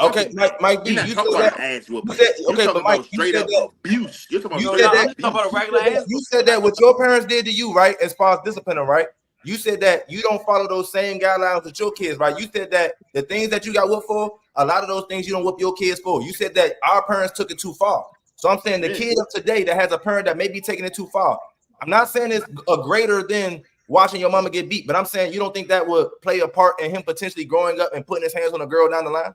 [SPEAKER 3] Okay,
[SPEAKER 9] fucking.
[SPEAKER 3] Mike B,
[SPEAKER 9] You're not
[SPEAKER 3] you
[SPEAKER 9] talking
[SPEAKER 3] said
[SPEAKER 9] about
[SPEAKER 3] that.
[SPEAKER 9] an ass
[SPEAKER 3] You
[SPEAKER 9] whooping.
[SPEAKER 3] said
[SPEAKER 9] You
[SPEAKER 3] okay,
[SPEAKER 9] talking
[SPEAKER 3] but Mike,
[SPEAKER 9] about straight up abuse. You're talking about
[SPEAKER 3] you
[SPEAKER 9] straight
[SPEAKER 3] said
[SPEAKER 9] up
[SPEAKER 3] that.
[SPEAKER 1] You talk about a
[SPEAKER 9] abuse.
[SPEAKER 1] regular ass.
[SPEAKER 3] You said that what your parents did to you, right? As far as disciplining, right? You said that you don't follow those same guidelines with your kids, right? You said that the things that you got whooped for, a lot of those things you don't whoop your kids for. You said that our parents took it too far. So I'm saying the
[SPEAKER 9] Yeah.
[SPEAKER 3] kid of today that has a parent that may be taking it too far. I'm not saying it's a greater than watching your mama get beat, but I'm saying you don't think that would play a part in him potentially growing up and putting his hands on a girl down the line?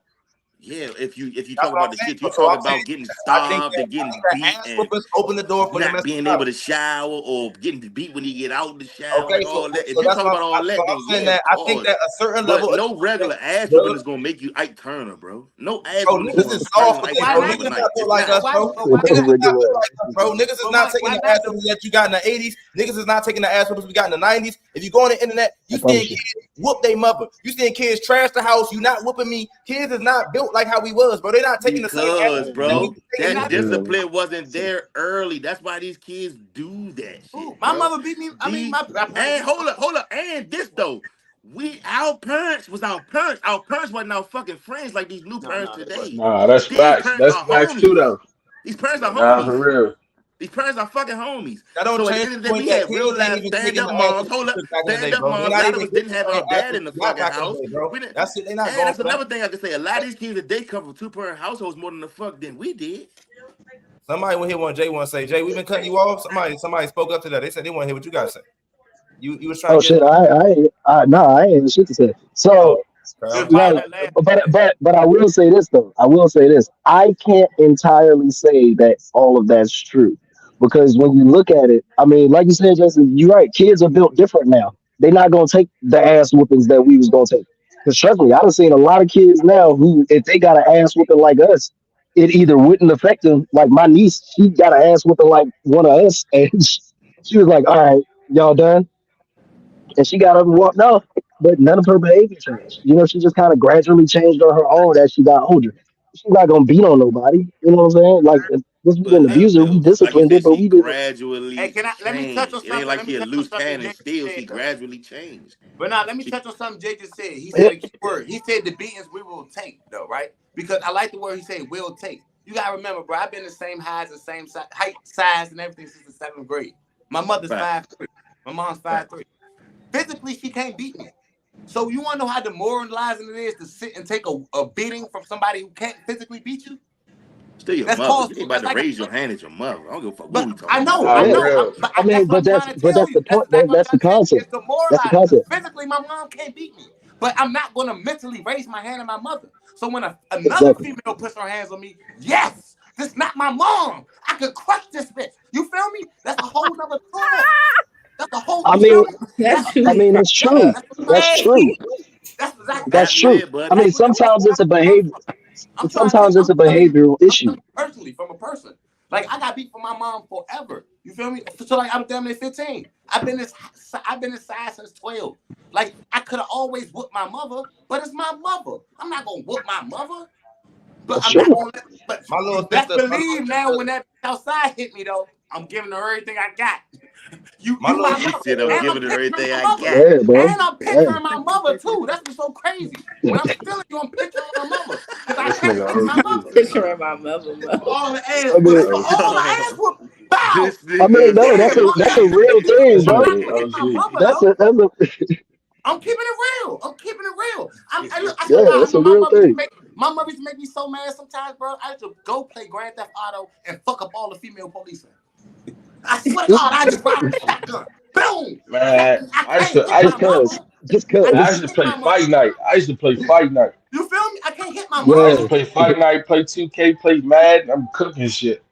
[SPEAKER 9] Yeah, if you
[SPEAKER 3] That's
[SPEAKER 9] talk
[SPEAKER 3] what I'm
[SPEAKER 9] about the
[SPEAKER 3] saying.
[SPEAKER 9] shit you
[SPEAKER 3] So
[SPEAKER 9] talk
[SPEAKER 3] I'm saying
[SPEAKER 9] about getting
[SPEAKER 3] I think
[SPEAKER 9] starved and getting
[SPEAKER 3] that
[SPEAKER 9] beat
[SPEAKER 3] ass
[SPEAKER 9] and
[SPEAKER 3] whoopers open the door for
[SPEAKER 9] not
[SPEAKER 3] domestic
[SPEAKER 9] being able
[SPEAKER 3] violence.
[SPEAKER 9] to shower or getting beat when you get out the shower
[SPEAKER 3] Okay,
[SPEAKER 9] and all that. If
[SPEAKER 3] so
[SPEAKER 9] you
[SPEAKER 3] that's
[SPEAKER 9] talk
[SPEAKER 3] what
[SPEAKER 9] about all that, then
[SPEAKER 3] I'm saying
[SPEAKER 9] yeah,
[SPEAKER 3] that
[SPEAKER 9] of
[SPEAKER 3] I think
[SPEAKER 9] course.
[SPEAKER 3] that a certain
[SPEAKER 9] But
[SPEAKER 3] level of
[SPEAKER 9] no regular ass
[SPEAKER 3] bro,
[SPEAKER 9] whooping is gonna make you Ike Turner, bro. No ass
[SPEAKER 3] bro,
[SPEAKER 9] whooping is
[SPEAKER 3] niggas
[SPEAKER 9] gonna
[SPEAKER 3] is
[SPEAKER 9] turn
[SPEAKER 3] soft
[SPEAKER 9] on
[SPEAKER 3] for
[SPEAKER 9] Ike
[SPEAKER 3] this,
[SPEAKER 1] Why
[SPEAKER 3] bro.
[SPEAKER 9] Turner
[SPEAKER 1] not
[SPEAKER 3] Niggas
[SPEAKER 1] though?
[SPEAKER 3] not
[SPEAKER 9] overnight.
[SPEAKER 3] built
[SPEAKER 9] It's
[SPEAKER 3] like
[SPEAKER 1] But
[SPEAKER 3] us,
[SPEAKER 9] not.
[SPEAKER 1] why?
[SPEAKER 3] bro.
[SPEAKER 1] But why
[SPEAKER 3] Niggas
[SPEAKER 1] not?
[SPEAKER 3] is not
[SPEAKER 5] Regular
[SPEAKER 3] built like
[SPEAKER 5] ass
[SPEAKER 3] us, bro. Niggas is
[SPEAKER 1] But
[SPEAKER 3] not
[SPEAKER 1] Mike,
[SPEAKER 3] taking
[SPEAKER 1] why
[SPEAKER 3] the ass
[SPEAKER 1] not though?
[SPEAKER 3] whoopers that you got in the 80s. Niggas is not taking the ass whoopers we got in the 90s. If you go on the internet,
[SPEAKER 5] I
[SPEAKER 3] you seeing
[SPEAKER 5] promise you.
[SPEAKER 3] kids whoop their mother. You seeing kids trash the house. You not whooping me. Kids is not built like how we was, bro. They're not taking the same ass
[SPEAKER 9] Because,
[SPEAKER 3] whoopers that we
[SPEAKER 9] bro,
[SPEAKER 3] was
[SPEAKER 1] It's
[SPEAKER 3] taking
[SPEAKER 9] that
[SPEAKER 1] not.
[SPEAKER 3] either.
[SPEAKER 9] discipline wasn't there early. That's why these kids do that
[SPEAKER 1] Ooh,
[SPEAKER 9] shit,
[SPEAKER 1] my
[SPEAKER 9] bro.
[SPEAKER 1] mother beat me. I mean,
[SPEAKER 9] The
[SPEAKER 1] my parents
[SPEAKER 9] and
[SPEAKER 1] beat me.
[SPEAKER 9] hold up. And this though, our parents was our parents. Our parents wasn't our fucking friends like these new parents
[SPEAKER 1] No, they wasn't.
[SPEAKER 9] today.
[SPEAKER 6] Nah, that's
[SPEAKER 9] These
[SPEAKER 6] facts.
[SPEAKER 9] parents
[SPEAKER 6] That's
[SPEAKER 9] are
[SPEAKER 6] facts too,
[SPEAKER 9] homies.
[SPEAKER 6] though.
[SPEAKER 9] These parents are
[SPEAKER 6] Nah,
[SPEAKER 9] homies.
[SPEAKER 6] for real.
[SPEAKER 9] These parents are fucking homies.
[SPEAKER 3] That don't
[SPEAKER 9] So at the
[SPEAKER 3] change
[SPEAKER 9] end of
[SPEAKER 3] the
[SPEAKER 9] the day,
[SPEAKER 3] point
[SPEAKER 9] we
[SPEAKER 3] that
[SPEAKER 9] had real
[SPEAKER 3] kids ain't
[SPEAKER 9] life
[SPEAKER 3] even taking
[SPEAKER 9] stand-up
[SPEAKER 3] the ass
[SPEAKER 9] moms.
[SPEAKER 3] whoopers
[SPEAKER 9] Hold up,
[SPEAKER 3] back in the day,
[SPEAKER 9] stand-up
[SPEAKER 3] bro. They're
[SPEAKER 9] moms. A
[SPEAKER 3] not
[SPEAKER 9] lot of
[SPEAKER 3] even
[SPEAKER 9] us
[SPEAKER 3] getting
[SPEAKER 9] didn't
[SPEAKER 3] the
[SPEAKER 9] have
[SPEAKER 3] same
[SPEAKER 9] our
[SPEAKER 3] ass
[SPEAKER 9] dad in the
[SPEAKER 3] whoopers we got
[SPEAKER 9] fucking
[SPEAKER 3] back in the
[SPEAKER 9] house.
[SPEAKER 3] day, bro.
[SPEAKER 9] We didn't,
[SPEAKER 3] That's it. They not
[SPEAKER 9] and
[SPEAKER 3] going
[SPEAKER 9] that's
[SPEAKER 3] for that.
[SPEAKER 9] another thing I can say. A lot of these kids today come from two-parent households more than the fuck than we did.
[SPEAKER 3] Somebody will hear one Jay want to say, Jay, we've been cutting you off. Somebody spoke up to that. They said they want to hear what you got to say. You was trying
[SPEAKER 5] Oh
[SPEAKER 3] to get
[SPEAKER 5] shit, I ain't shit to say.
[SPEAKER 3] oh,
[SPEAKER 5] So
[SPEAKER 1] It was
[SPEAKER 3] okay.
[SPEAKER 1] probably
[SPEAKER 5] like,
[SPEAKER 1] that last.
[SPEAKER 5] but I will say this though. I will say this. I can't entirely say that all of that's true because when you look at it, I mean, like you said, Justin, you're right. Kids are built different now. They're not gonna take the ass whoopings that we was gonna take. Because trust me, I've seen a lot of kids now who, if they got an ass whooping like us, it either wouldn't affect them. Like my niece, she got an ass whooping like one of us, and she was like, "All right, y'all done?" And she got up and walked off. But none of her behavior changed. You know, she just kind of gradually changed on her own as she got older. She's not gonna beat on nobody. You know what I'm saying? Like if this was
[SPEAKER 9] But
[SPEAKER 5] an
[SPEAKER 1] Hey,
[SPEAKER 5] abuser, we
[SPEAKER 9] like you
[SPEAKER 5] disciplined her,
[SPEAKER 9] said,
[SPEAKER 5] but
[SPEAKER 9] she
[SPEAKER 5] we didn't.
[SPEAKER 1] hey,
[SPEAKER 9] gradually
[SPEAKER 1] can I? Let me touch on
[SPEAKER 9] changed. It ain't
[SPEAKER 1] something.
[SPEAKER 9] like
[SPEAKER 1] Let me
[SPEAKER 9] she a
[SPEAKER 1] touch on
[SPEAKER 9] loose
[SPEAKER 1] something
[SPEAKER 9] cannon
[SPEAKER 1] Jay
[SPEAKER 9] still.
[SPEAKER 1] said
[SPEAKER 9] She
[SPEAKER 1] though.
[SPEAKER 9] gradually changed.
[SPEAKER 1] But now let me
[SPEAKER 9] She,
[SPEAKER 1] touch on something Jay just said. He
[SPEAKER 5] Yeah,
[SPEAKER 1] said a key word. He said the beatings we will take though, right? Because I like the word he said will take. You gotta remember, bro. I've been the same height, the same height, size, and everything since the 7th grade. My mother's
[SPEAKER 9] right,
[SPEAKER 1] 5'3". My mom's
[SPEAKER 9] right.
[SPEAKER 1] 5'3". Physically, she can't beat me. So you wanna know how demoralizing it is to sit and take a beating from somebody who can't physically beat you?
[SPEAKER 9] Still your
[SPEAKER 1] That's
[SPEAKER 9] mother.
[SPEAKER 1] called.
[SPEAKER 9] You ain't about
[SPEAKER 1] That's
[SPEAKER 9] to
[SPEAKER 1] like.
[SPEAKER 9] raise your hand at your mother. I don't give a fuck what
[SPEAKER 1] But
[SPEAKER 9] we talking about.
[SPEAKER 6] Nah,
[SPEAKER 5] yeah.
[SPEAKER 6] for real.
[SPEAKER 1] That's what I'm trying to
[SPEAKER 5] But
[SPEAKER 1] tell
[SPEAKER 5] that's the
[SPEAKER 1] you. That's
[SPEAKER 5] point.
[SPEAKER 1] exactly what I'm
[SPEAKER 5] That's the
[SPEAKER 1] trying to tell you.
[SPEAKER 5] concept.
[SPEAKER 1] It's
[SPEAKER 5] That's the
[SPEAKER 1] demoralizing because
[SPEAKER 5] concept.
[SPEAKER 1] physically my mom can't beat me, but I'm not going to mentally raise my hand at my mother. So when another
[SPEAKER 5] Exactly.
[SPEAKER 1] female puts her hands on me, yes, this is not my mom. I could crush this bitch. You feel me? That's a whole nother talk. That's a whole.
[SPEAKER 5] I
[SPEAKER 1] You feel
[SPEAKER 5] mean,
[SPEAKER 1] me?
[SPEAKER 7] That's
[SPEAKER 1] That's
[SPEAKER 5] I
[SPEAKER 7] true.
[SPEAKER 5] mean, it's
[SPEAKER 1] yeah.
[SPEAKER 5] true.
[SPEAKER 1] That's what I'm trying to
[SPEAKER 5] That's
[SPEAKER 1] tell you.
[SPEAKER 5] true.
[SPEAKER 7] Hey.
[SPEAKER 1] That's exactly.
[SPEAKER 5] That's
[SPEAKER 9] Halfway
[SPEAKER 5] true.
[SPEAKER 9] there,
[SPEAKER 5] I
[SPEAKER 9] buddy.
[SPEAKER 5] mean,
[SPEAKER 1] That's
[SPEAKER 5] sometimes
[SPEAKER 1] where
[SPEAKER 5] it's a
[SPEAKER 1] I come
[SPEAKER 5] behavior.
[SPEAKER 1] from. I'm trying to tell.
[SPEAKER 5] Sometimes it's a behavioral
[SPEAKER 1] I'm
[SPEAKER 5] issue.
[SPEAKER 1] telling you personally from a person. Like I got beat from my mom forever. You feel me? So like I'm damn near 15. I've been this size since 12. Like I could have always whooped my mother, but it's my mother. I'm not gonna whoop my mother, but
[SPEAKER 5] That's
[SPEAKER 1] I'm not
[SPEAKER 5] true.
[SPEAKER 1] gonna let. But
[SPEAKER 3] My
[SPEAKER 1] you
[SPEAKER 3] little
[SPEAKER 1] best
[SPEAKER 3] sister,
[SPEAKER 1] believe now when that outside hit me though, I'm giving her everything I got. You
[SPEAKER 6] My
[SPEAKER 1] my
[SPEAKER 6] little
[SPEAKER 9] He
[SPEAKER 1] mother,
[SPEAKER 9] said, I'm
[SPEAKER 1] and
[SPEAKER 9] giving
[SPEAKER 1] I'm
[SPEAKER 9] her
[SPEAKER 1] picturing
[SPEAKER 9] everything
[SPEAKER 1] my
[SPEAKER 9] I
[SPEAKER 1] mother,
[SPEAKER 9] got.
[SPEAKER 5] Yeah, bro.
[SPEAKER 1] and I'm
[SPEAKER 5] Yeah.
[SPEAKER 1] picturing my mother too. That's what's so crazy. When I'm feeling you, I'm picturing my mother because I
[SPEAKER 6] this
[SPEAKER 1] can't
[SPEAKER 6] nigga
[SPEAKER 1] hit my
[SPEAKER 6] OG.
[SPEAKER 1] mother.
[SPEAKER 7] Picturing my mother.
[SPEAKER 1] All the ass,
[SPEAKER 5] I mean,
[SPEAKER 1] for all the ass whoop, bow.
[SPEAKER 9] This
[SPEAKER 5] no,
[SPEAKER 9] nigga.
[SPEAKER 1] Yeah,
[SPEAKER 5] that's a real thing,
[SPEAKER 6] This
[SPEAKER 1] I'm
[SPEAKER 5] bro.
[SPEAKER 1] not
[SPEAKER 6] nigga
[SPEAKER 1] gonna hit my
[SPEAKER 6] OG.
[SPEAKER 1] mother
[SPEAKER 5] That's
[SPEAKER 1] though.
[SPEAKER 5] a
[SPEAKER 1] I'm keeping it real. I'm keeping it real. Look, I said,
[SPEAKER 5] yeah,
[SPEAKER 1] I
[SPEAKER 5] that's a
[SPEAKER 1] remember
[SPEAKER 5] real thing.
[SPEAKER 1] my mother used to make me so mad sometimes, bro. I used to go play Grand Theft Auto and fuck up all the female policemen. I swear to God, I just ride a shotgun. Boom.
[SPEAKER 6] Man,
[SPEAKER 1] I
[SPEAKER 6] I used
[SPEAKER 1] can't
[SPEAKER 6] to,
[SPEAKER 1] hit
[SPEAKER 6] I
[SPEAKER 1] my
[SPEAKER 6] used to,
[SPEAKER 5] Cause,
[SPEAKER 1] mother.
[SPEAKER 5] just
[SPEAKER 1] I
[SPEAKER 6] man, I
[SPEAKER 1] can't
[SPEAKER 6] used
[SPEAKER 5] cause.
[SPEAKER 6] to
[SPEAKER 1] hit
[SPEAKER 6] play
[SPEAKER 1] my mother.
[SPEAKER 6] Fight Night. I used to play Fight Night.
[SPEAKER 1] You feel me? I can't hit my
[SPEAKER 6] I
[SPEAKER 1] mother.
[SPEAKER 6] used to
[SPEAKER 5] Yeah,
[SPEAKER 6] play Fight Night, play 2K, play Madden. I'm cooking shit.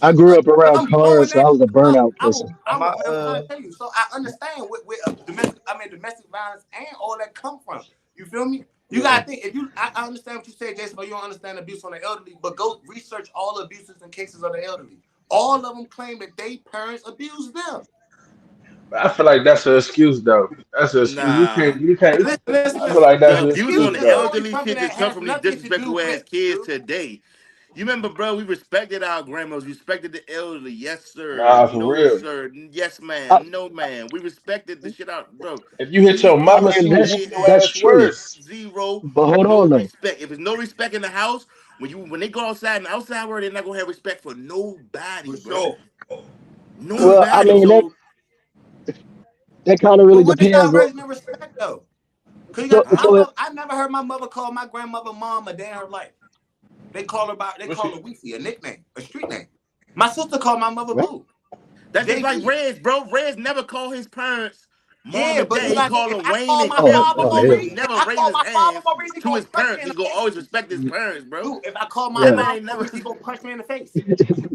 [SPEAKER 5] I grew up around
[SPEAKER 1] I'm blowing
[SPEAKER 5] cars, so
[SPEAKER 1] that
[SPEAKER 5] I was a
[SPEAKER 1] up.
[SPEAKER 5] burnout person.
[SPEAKER 1] I'm trying to tell you. So I understand where domestic violence and all that come from. You feel me? You gotta think if you. I understand what you said, Jason, but you don't understand abuse on the elderly. But go research all the abuses and cases of the elderly. All of them claim that their parents abused them.
[SPEAKER 6] I feel like that's an excuse though. That's an excuse.
[SPEAKER 9] Nah.
[SPEAKER 6] You can't. I feel
[SPEAKER 1] Listen.
[SPEAKER 6] like
[SPEAKER 9] The
[SPEAKER 6] that's an
[SPEAKER 9] abuse on
[SPEAKER 6] excuse
[SPEAKER 9] the
[SPEAKER 1] Excuses
[SPEAKER 6] though.
[SPEAKER 1] always
[SPEAKER 9] elderly
[SPEAKER 1] something
[SPEAKER 9] shit
[SPEAKER 1] that
[SPEAKER 9] just come
[SPEAKER 1] has
[SPEAKER 9] from these
[SPEAKER 1] nothing to do
[SPEAKER 9] disrespectful ass
[SPEAKER 1] with
[SPEAKER 9] kids
[SPEAKER 1] you.
[SPEAKER 9] today. You remember, bro, we respected our grandmas, respected the elderly. Yes, sir.
[SPEAKER 6] Nah, for
[SPEAKER 9] No,
[SPEAKER 6] real.
[SPEAKER 9] sir. Yes,
[SPEAKER 5] I,
[SPEAKER 9] ma'am. No, ma'am. We respected the shit out, bro.
[SPEAKER 6] If you hit your
[SPEAKER 5] I
[SPEAKER 6] mama,
[SPEAKER 9] These
[SPEAKER 5] mean,
[SPEAKER 6] she was
[SPEAKER 9] kids
[SPEAKER 6] whooping your
[SPEAKER 5] that's
[SPEAKER 6] ass
[SPEAKER 5] true.
[SPEAKER 6] worse.
[SPEAKER 9] zero,
[SPEAKER 5] But hold
[SPEAKER 9] no
[SPEAKER 5] on though.
[SPEAKER 9] respect. If there's no respect in the house, when they go outside in the outside world, they're not gonna have respect for
[SPEAKER 1] For
[SPEAKER 9] nobody, bro.
[SPEAKER 1] sure.
[SPEAKER 5] Well, I
[SPEAKER 9] Nobody.
[SPEAKER 5] mean
[SPEAKER 9] So,
[SPEAKER 5] that kind of really
[SPEAKER 1] But what is y'all
[SPEAKER 5] depends on.
[SPEAKER 1] version of respect though? Cause you
[SPEAKER 5] So
[SPEAKER 1] got
[SPEAKER 9] huh?
[SPEAKER 1] I never heard my mother call my grandmother mom a day in her life. They call her
[SPEAKER 6] What you?
[SPEAKER 1] Weefy, a nickname, a street name. My sister called my mother
[SPEAKER 5] What?
[SPEAKER 1] Boo.
[SPEAKER 9] That's just like
[SPEAKER 1] JB.
[SPEAKER 9] Rez, bro. Rez never called his parents mom
[SPEAKER 1] Yeah,
[SPEAKER 9] and
[SPEAKER 1] but
[SPEAKER 9] dad.
[SPEAKER 1] you
[SPEAKER 9] He
[SPEAKER 1] got to
[SPEAKER 9] called
[SPEAKER 1] if
[SPEAKER 9] them
[SPEAKER 1] I
[SPEAKER 9] Wayne
[SPEAKER 1] call
[SPEAKER 9] and
[SPEAKER 1] my
[SPEAKER 5] Oh,
[SPEAKER 9] Kim,
[SPEAKER 1] father
[SPEAKER 9] bro.
[SPEAKER 5] oh
[SPEAKER 9] He
[SPEAKER 5] hell.
[SPEAKER 9] will
[SPEAKER 1] Maurice, if
[SPEAKER 9] never
[SPEAKER 1] I
[SPEAKER 9] raise
[SPEAKER 1] call
[SPEAKER 9] his
[SPEAKER 1] my father
[SPEAKER 9] hands
[SPEAKER 1] Maurice, he
[SPEAKER 9] to
[SPEAKER 1] gonna
[SPEAKER 9] his
[SPEAKER 1] punch me
[SPEAKER 9] parents.
[SPEAKER 1] in
[SPEAKER 9] He
[SPEAKER 1] the
[SPEAKER 9] gonna
[SPEAKER 1] face.
[SPEAKER 9] always respect his parents, bro.
[SPEAKER 1] Dude, if I call my
[SPEAKER 9] That
[SPEAKER 5] Yeah.
[SPEAKER 9] man
[SPEAKER 1] mom
[SPEAKER 9] ain't never.
[SPEAKER 1] Maurice, he gonna punch me in the face.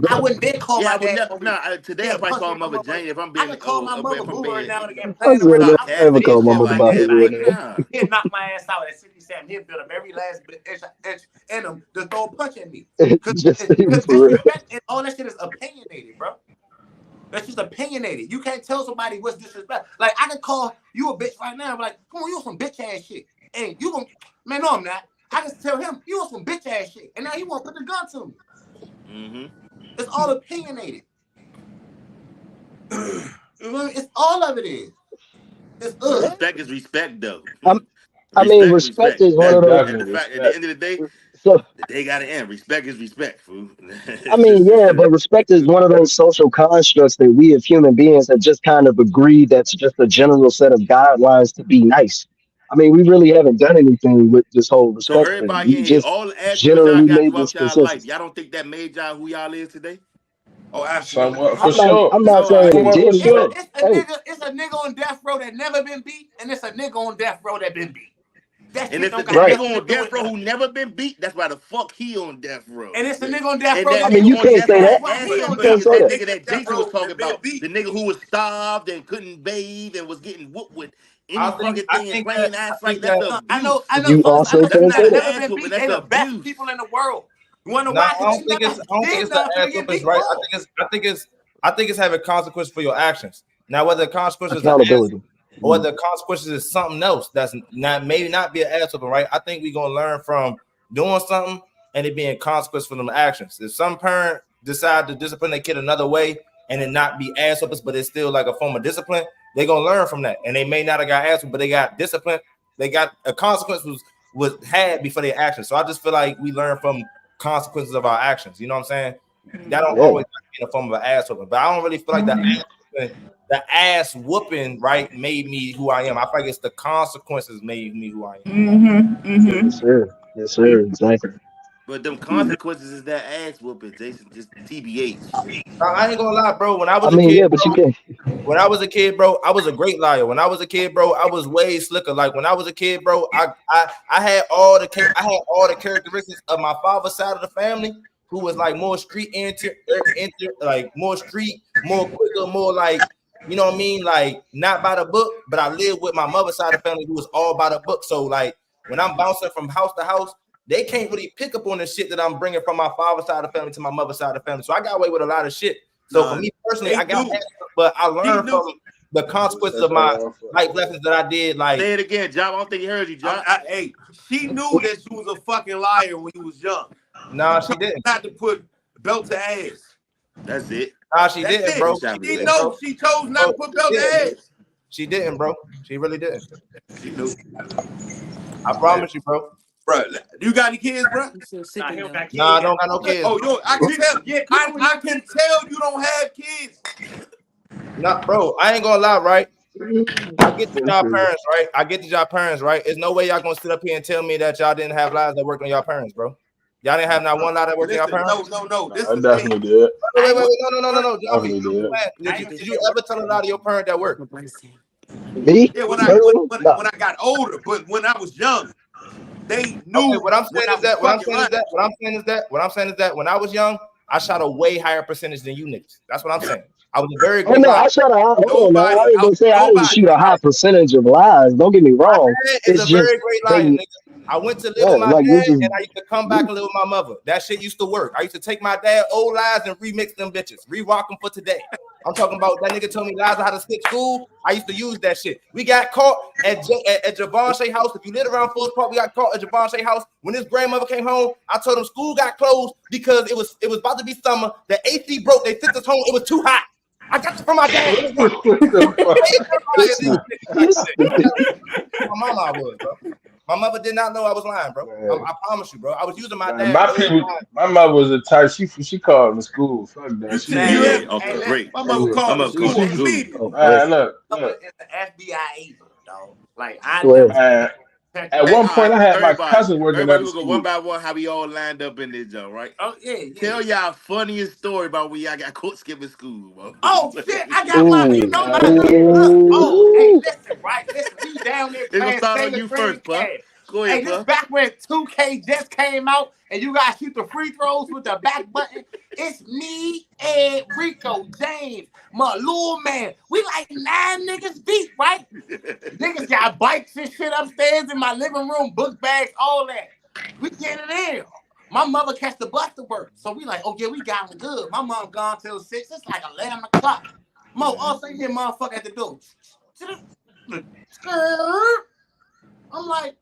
[SPEAKER 1] I wouldn't dare call
[SPEAKER 9] Yeah,
[SPEAKER 1] my
[SPEAKER 9] I would
[SPEAKER 1] dad
[SPEAKER 9] never.
[SPEAKER 1] Maurice.
[SPEAKER 9] Nah, today I
[SPEAKER 1] He'll
[SPEAKER 9] probably
[SPEAKER 1] punch
[SPEAKER 9] call
[SPEAKER 1] me in my
[SPEAKER 9] Mother
[SPEAKER 1] motherfucking.
[SPEAKER 9] Jane if I'm
[SPEAKER 1] I
[SPEAKER 9] being,
[SPEAKER 1] could call my mother
[SPEAKER 9] if I'm
[SPEAKER 1] Boo every
[SPEAKER 9] being
[SPEAKER 1] now and again playing
[SPEAKER 5] I
[SPEAKER 1] around.
[SPEAKER 5] said
[SPEAKER 1] I'm
[SPEAKER 5] I never
[SPEAKER 9] sarcastic and
[SPEAKER 1] still
[SPEAKER 5] called my
[SPEAKER 9] shit
[SPEAKER 1] call
[SPEAKER 5] mother
[SPEAKER 1] my
[SPEAKER 9] like
[SPEAKER 5] by
[SPEAKER 1] dad
[SPEAKER 9] that.
[SPEAKER 5] Boo or
[SPEAKER 1] back.
[SPEAKER 9] But
[SPEAKER 5] nothing.
[SPEAKER 9] nah,
[SPEAKER 1] He'll knock my ass out at 67. He'll build up every last inch in him to throw a punch at me.
[SPEAKER 5] Just
[SPEAKER 1] Because
[SPEAKER 5] for real.
[SPEAKER 1] disrespect and all that shit is opinionated, bro. That's just opinionated. You can't tell somebody what's disrespect. Like I can call you a bitch right now, but like, come on, you on some bitch ass shit. And you gonna, man, no, I'm not. I can tell him you on some bitch ass shit. And now he won't put the gun to me.
[SPEAKER 9] mm-hmm.
[SPEAKER 1] It's all opinionated. It's all of it is. It's
[SPEAKER 9] Respect is respect, though.
[SPEAKER 5] I'm, I mean,
[SPEAKER 9] Respect is
[SPEAKER 5] respect
[SPEAKER 9] respect.
[SPEAKER 5] is one
[SPEAKER 6] It's
[SPEAKER 5] of
[SPEAKER 9] That
[SPEAKER 5] those.
[SPEAKER 9] at the
[SPEAKER 6] definitely
[SPEAKER 9] fact at the
[SPEAKER 6] respect.
[SPEAKER 9] end of the day,
[SPEAKER 5] So
[SPEAKER 9] the day got to end. Respect is respect, fool.
[SPEAKER 5] I
[SPEAKER 9] It's
[SPEAKER 5] mean,
[SPEAKER 9] just
[SPEAKER 5] yeah, but respect is one of those social constructs that we as human beings have just kind of agreed that's just a general set of guidelines to be nice. I mean, we really haven't done anything with this whole
[SPEAKER 9] so
[SPEAKER 5] respect thing.
[SPEAKER 9] everybody
[SPEAKER 5] We
[SPEAKER 9] in here,
[SPEAKER 5] just
[SPEAKER 9] all the ass whoopings y'all
[SPEAKER 5] generally
[SPEAKER 9] got
[SPEAKER 5] made this
[SPEAKER 9] throughout y'all life,
[SPEAKER 5] consensus.
[SPEAKER 9] y'all don't think that made y'all who y'all is today?
[SPEAKER 1] Oh, absolutely.
[SPEAKER 6] Somewhat for
[SPEAKER 5] I'm not.
[SPEAKER 6] sure.
[SPEAKER 5] I'm
[SPEAKER 1] It's,
[SPEAKER 5] not
[SPEAKER 9] All
[SPEAKER 5] saying
[SPEAKER 9] right.
[SPEAKER 5] it
[SPEAKER 6] Somewhat for
[SPEAKER 5] did, but
[SPEAKER 6] sure.
[SPEAKER 5] hey,
[SPEAKER 1] it's a nigga on death row that never been beat, and it's a nigga on death row that been beat. That
[SPEAKER 9] And
[SPEAKER 1] shit
[SPEAKER 9] if
[SPEAKER 1] don't
[SPEAKER 9] it's a
[SPEAKER 1] got
[SPEAKER 5] right.
[SPEAKER 1] nothing
[SPEAKER 9] nigga
[SPEAKER 1] to
[SPEAKER 9] on
[SPEAKER 1] do
[SPEAKER 9] death
[SPEAKER 1] with
[SPEAKER 9] row who
[SPEAKER 1] nothing.
[SPEAKER 9] never been beat, that's why the fuck he on death row.
[SPEAKER 1] And it's a nigga on death
[SPEAKER 9] And
[SPEAKER 1] row
[SPEAKER 9] that
[SPEAKER 5] I
[SPEAKER 1] that
[SPEAKER 5] mean,
[SPEAKER 1] been
[SPEAKER 9] nigga
[SPEAKER 5] you
[SPEAKER 9] on
[SPEAKER 1] beat.
[SPEAKER 5] can't
[SPEAKER 9] death
[SPEAKER 5] say
[SPEAKER 9] row
[SPEAKER 1] That's
[SPEAKER 5] that.
[SPEAKER 1] why he
[SPEAKER 9] asset
[SPEAKER 5] You
[SPEAKER 1] on
[SPEAKER 9] king
[SPEAKER 5] can't
[SPEAKER 1] death
[SPEAKER 9] is
[SPEAKER 5] say
[SPEAKER 1] row.
[SPEAKER 9] that
[SPEAKER 5] that.
[SPEAKER 9] nigga
[SPEAKER 1] Nigga on
[SPEAKER 9] that
[SPEAKER 1] death
[SPEAKER 9] Jason was
[SPEAKER 1] row
[SPEAKER 9] talking
[SPEAKER 1] that been
[SPEAKER 9] about.
[SPEAKER 1] beat.
[SPEAKER 9] The nigga who was starved and couldn't bathe and was getting whooped with
[SPEAKER 3] I
[SPEAKER 9] any
[SPEAKER 3] think
[SPEAKER 9] fucking
[SPEAKER 3] I
[SPEAKER 9] thing in
[SPEAKER 3] think that
[SPEAKER 9] plain
[SPEAKER 3] I
[SPEAKER 9] eyesight.
[SPEAKER 3] think
[SPEAKER 9] That's
[SPEAKER 3] that
[SPEAKER 9] abuse.
[SPEAKER 1] I know
[SPEAKER 5] You
[SPEAKER 1] folks. I know
[SPEAKER 5] also
[SPEAKER 9] That's
[SPEAKER 5] can't
[SPEAKER 1] people
[SPEAKER 9] not
[SPEAKER 5] say
[SPEAKER 1] that
[SPEAKER 9] an
[SPEAKER 5] that.
[SPEAKER 1] never
[SPEAKER 9] ass
[SPEAKER 1] been
[SPEAKER 9] whooping.
[SPEAKER 1] beat.
[SPEAKER 9] That's
[SPEAKER 1] They the best
[SPEAKER 9] abuse.
[SPEAKER 1] people in the world. You wanna know
[SPEAKER 3] no,
[SPEAKER 1] why?
[SPEAKER 3] I
[SPEAKER 1] Because
[SPEAKER 3] don't
[SPEAKER 1] they
[SPEAKER 3] think
[SPEAKER 1] never did
[SPEAKER 3] the
[SPEAKER 1] nothing for to
[SPEAKER 3] ass
[SPEAKER 1] get
[SPEAKER 3] whoopings,
[SPEAKER 1] beat
[SPEAKER 3] right?
[SPEAKER 1] for.
[SPEAKER 3] I think it's having consequences for your actions. Now, whether the consequences are ass
[SPEAKER 5] Accountability.
[SPEAKER 3] or whether the consequences is something else that's not maybe not be an ass whooping, right? I think we're gonna learn from doing something and it being consequence for them actions. If some parent decide to discipline their kid another way and it not be ass whoopings, but it's still like a form of discipline, they're gonna learn from that. And they may not have got ass whooped, but they got discipline. They got a consequence was had before their actions. So I just feel like we learn from consequences of our actions. You know what I'm saying? That don't
[SPEAKER 5] Yeah.
[SPEAKER 3] always be in the form of an ass whooping, but I don't really feel like the ass whooping right made me who I am. I feel like it's the consequences made me who I am.
[SPEAKER 7] Mm-hmm.
[SPEAKER 5] Yes,
[SPEAKER 7] Mm-hmm.
[SPEAKER 5] sir. Yes, sir. Exactly.
[SPEAKER 9] But them consequences is that ass whooping, Jason. Just TBH.
[SPEAKER 3] I ain't gonna lie, bro. When I
[SPEAKER 5] I
[SPEAKER 3] was a
[SPEAKER 5] mean,
[SPEAKER 3] kid,
[SPEAKER 5] yeah, but you can't.
[SPEAKER 3] bro, I was a great liar. When I was a kid, bro, I was way slicker. Like when I was a kid, bro, I had all the characteristics of my father's side of the family, who was like more street like more street, more quicker, more like you know what I mean, like not by the book. But I lived with my mother's side of the family, who was all by the book. So like when I'm bouncing from house to house, they can't really pick up on the shit that I'm bringing from my father's side of the family to my mother's side of the family. So I got away with a lot of shit. So for
[SPEAKER 1] Nah,
[SPEAKER 3] me personally,
[SPEAKER 1] they
[SPEAKER 3] I got
[SPEAKER 1] knew.
[SPEAKER 3] past, but I
[SPEAKER 1] He
[SPEAKER 3] learned
[SPEAKER 1] knew.
[SPEAKER 3] from the consequences
[SPEAKER 6] Set
[SPEAKER 3] of
[SPEAKER 6] that
[SPEAKER 3] my
[SPEAKER 6] off.
[SPEAKER 3] life lessons that I did. Like,
[SPEAKER 9] Say it again, Job. I don't think he heard you, Job.
[SPEAKER 1] Hey, she knew that you was a fucking liar when you was young. She
[SPEAKER 3] nah, she
[SPEAKER 1] told you
[SPEAKER 3] didn't.
[SPEAKER 1] not to put belt to ass.
[SPEAKER 9] That's it.
[SPEAKER 3] Nah, she
[SPEAKER 2] That's
[SPEAKER 3] didn't,
[SPEAKER 2] it.
[SPEAKER 3] bro.
[SPEAKER 9] She
[SPEAKER 3] She
[SPEAKER 2] She
[SPEAKER 3] didn't,
[SPEAKER 2] know.
[SPEAKER 3] bro.
[SPEAKER 2] She chose not to put belt to ass.
[SPEAKER 3] She didn't, bro. She really didn't.
[SPEAKER 9] She knew.
[SPEAKER 3] I promise you, bro.
[SPEAKER 2] Bro, you got any kids, bro?
[SPEAKER 1] Nah, he don't got kids.
[SPEAKER 3] Nah, I don't got no kids.
[SPEAKER 2] Oh, yo, I can tell. I can tell you don't have kids.
[SPEAKER 3] Nah, bro, I ain't gonna lie, right? I get that y'all parents, right? I get that y'all parents, right? There's no way y'all gonna sit up here and tell me that y'all didn't have lives that worked on y'all parents, bro. Y'all didn't have not one lie that worked on y'all parents.
[SPEAKER 2] No. This
[SPEAKER 6] I
[SPEAKER 2] is
[SPEAKER 6] definitely did.
[SPEAKER 3] Wait, no.
[SPEAKER 6] Definitely did.
[SPEAKER 3] Did you ever tell a lie to your parent that worked?
[SPEAKER 5] Me?
[SPEAKER 2] Yeah, when
[SPEAKER 5] Personally?
[SPEAKER 2] I
[SPEAKER 5] No.
[SPEAKER 2] got older, but when I was young, they knew.
[SPEAKER 3] Okay, what I'm saying is that when I was young, I shot a way higher percentage than you niggas. That's what I'm saying. I was a very
[SPEAKER 5] Oh
[SPEAKER 3] great
[SPEAKER 5] no,
[SPEAKER 3] liar.
[SPEAKER 5] I shot a high. Hold on, now. I ain't gonna say I didn't shoot a high percentage of lies. Don't get me
[SPEAKER 3] My
[SPEAKER 5] wrong.
[SPEAKER 3] dad is
[SPEAKER 5] It's
[SPEAKER 3] a
[SPEAKER 5] just
[SPEAKER 3] very great liar,
[SPEAKER 5] they,
[SPEAKER 3] nigga. I went to live
[SPEAKER 5] yeah,
[SPEAKER 3] with my
[SPEAKER 5] like
[SPEAKER 3] dad,
[SPEAKER 5] this is.
[SPEAKER 3] and I used to come back and live with my mother. That shit used to work. I used to take my dad's old lies and remix them bitches, re-rock them for today. I'm talking about that nigga told me lies on how to skip school. I used to use that shit. We got caught at Javon Shea house. If you live around Forest Park, we got caught at Javon Shea house. When his grandmother came home, I told him school got closed because it was about to be summer. The AC broke. They sent us home. It was too hot. I got it from my dad.
[SPEAKER 6] What the
[SPEAKER 3] My mama I was, bro. My mother did not know I was lying, bro. I promise you, bro. I was using my dad.
[SPEAKER 6] My mother was a type. She called me school. Fuck that.
[SPEAKER 9] Off the break.
[SPEAKER 2] My mother called me school immediately.
[SPEAKER 6] Look.
[SPEAKER 1] It's the FBI agent, dog. Like I
[SPEAKER 5] Well,
[SPEAKER 1] never.
[SPEAKER 6] At one point, I had my cousin working at the
[SPEAKER 9] We'll go
[SPEAKER 6] school.
[SPEAKER 9] one by one how we all lined up in this joint, right?
[SPEAKER 1] Oh yeah.
[SPEAKER 9] Tell y'all funniest story about when y'all got caught skipping school, bro.
[SPEAKER 1] Oh shit! I got my. You know my. Look. Oh, hey, listen, right? Listen, we down there
[SPEAKER 9] It's gonna
[SPEAKER 1] playing
[SPEAKER 9] start on
[SPEAKER 1] Sailor
[SPEAKER 9] you
[SPEAKER 1] Training
[SPEAKER 9] first, pup.
[SPEAKER 1] Cash.
[SPEAKER 9] Go
[SPEAKER 1] Hey,
[SPEAKER 9] ahead,
[SPEAKER 1] this
[SPEAKER 9] pup.
[SPEAKER 1] back when 2K just came out and you guys shoot the free throws with the back button. It's me, Ed, Rico, James, my little man. We like 9 niggas deep, right? Niggas got bikes and shit upstairs in my living room, book bags, all that. We get it in. My mother catch the bus to work. So we like, oh yeah, we got them good. My mom gone till 6. It's like 11 o'clock. Mo, also you hear motherfucker at the door. I'm like,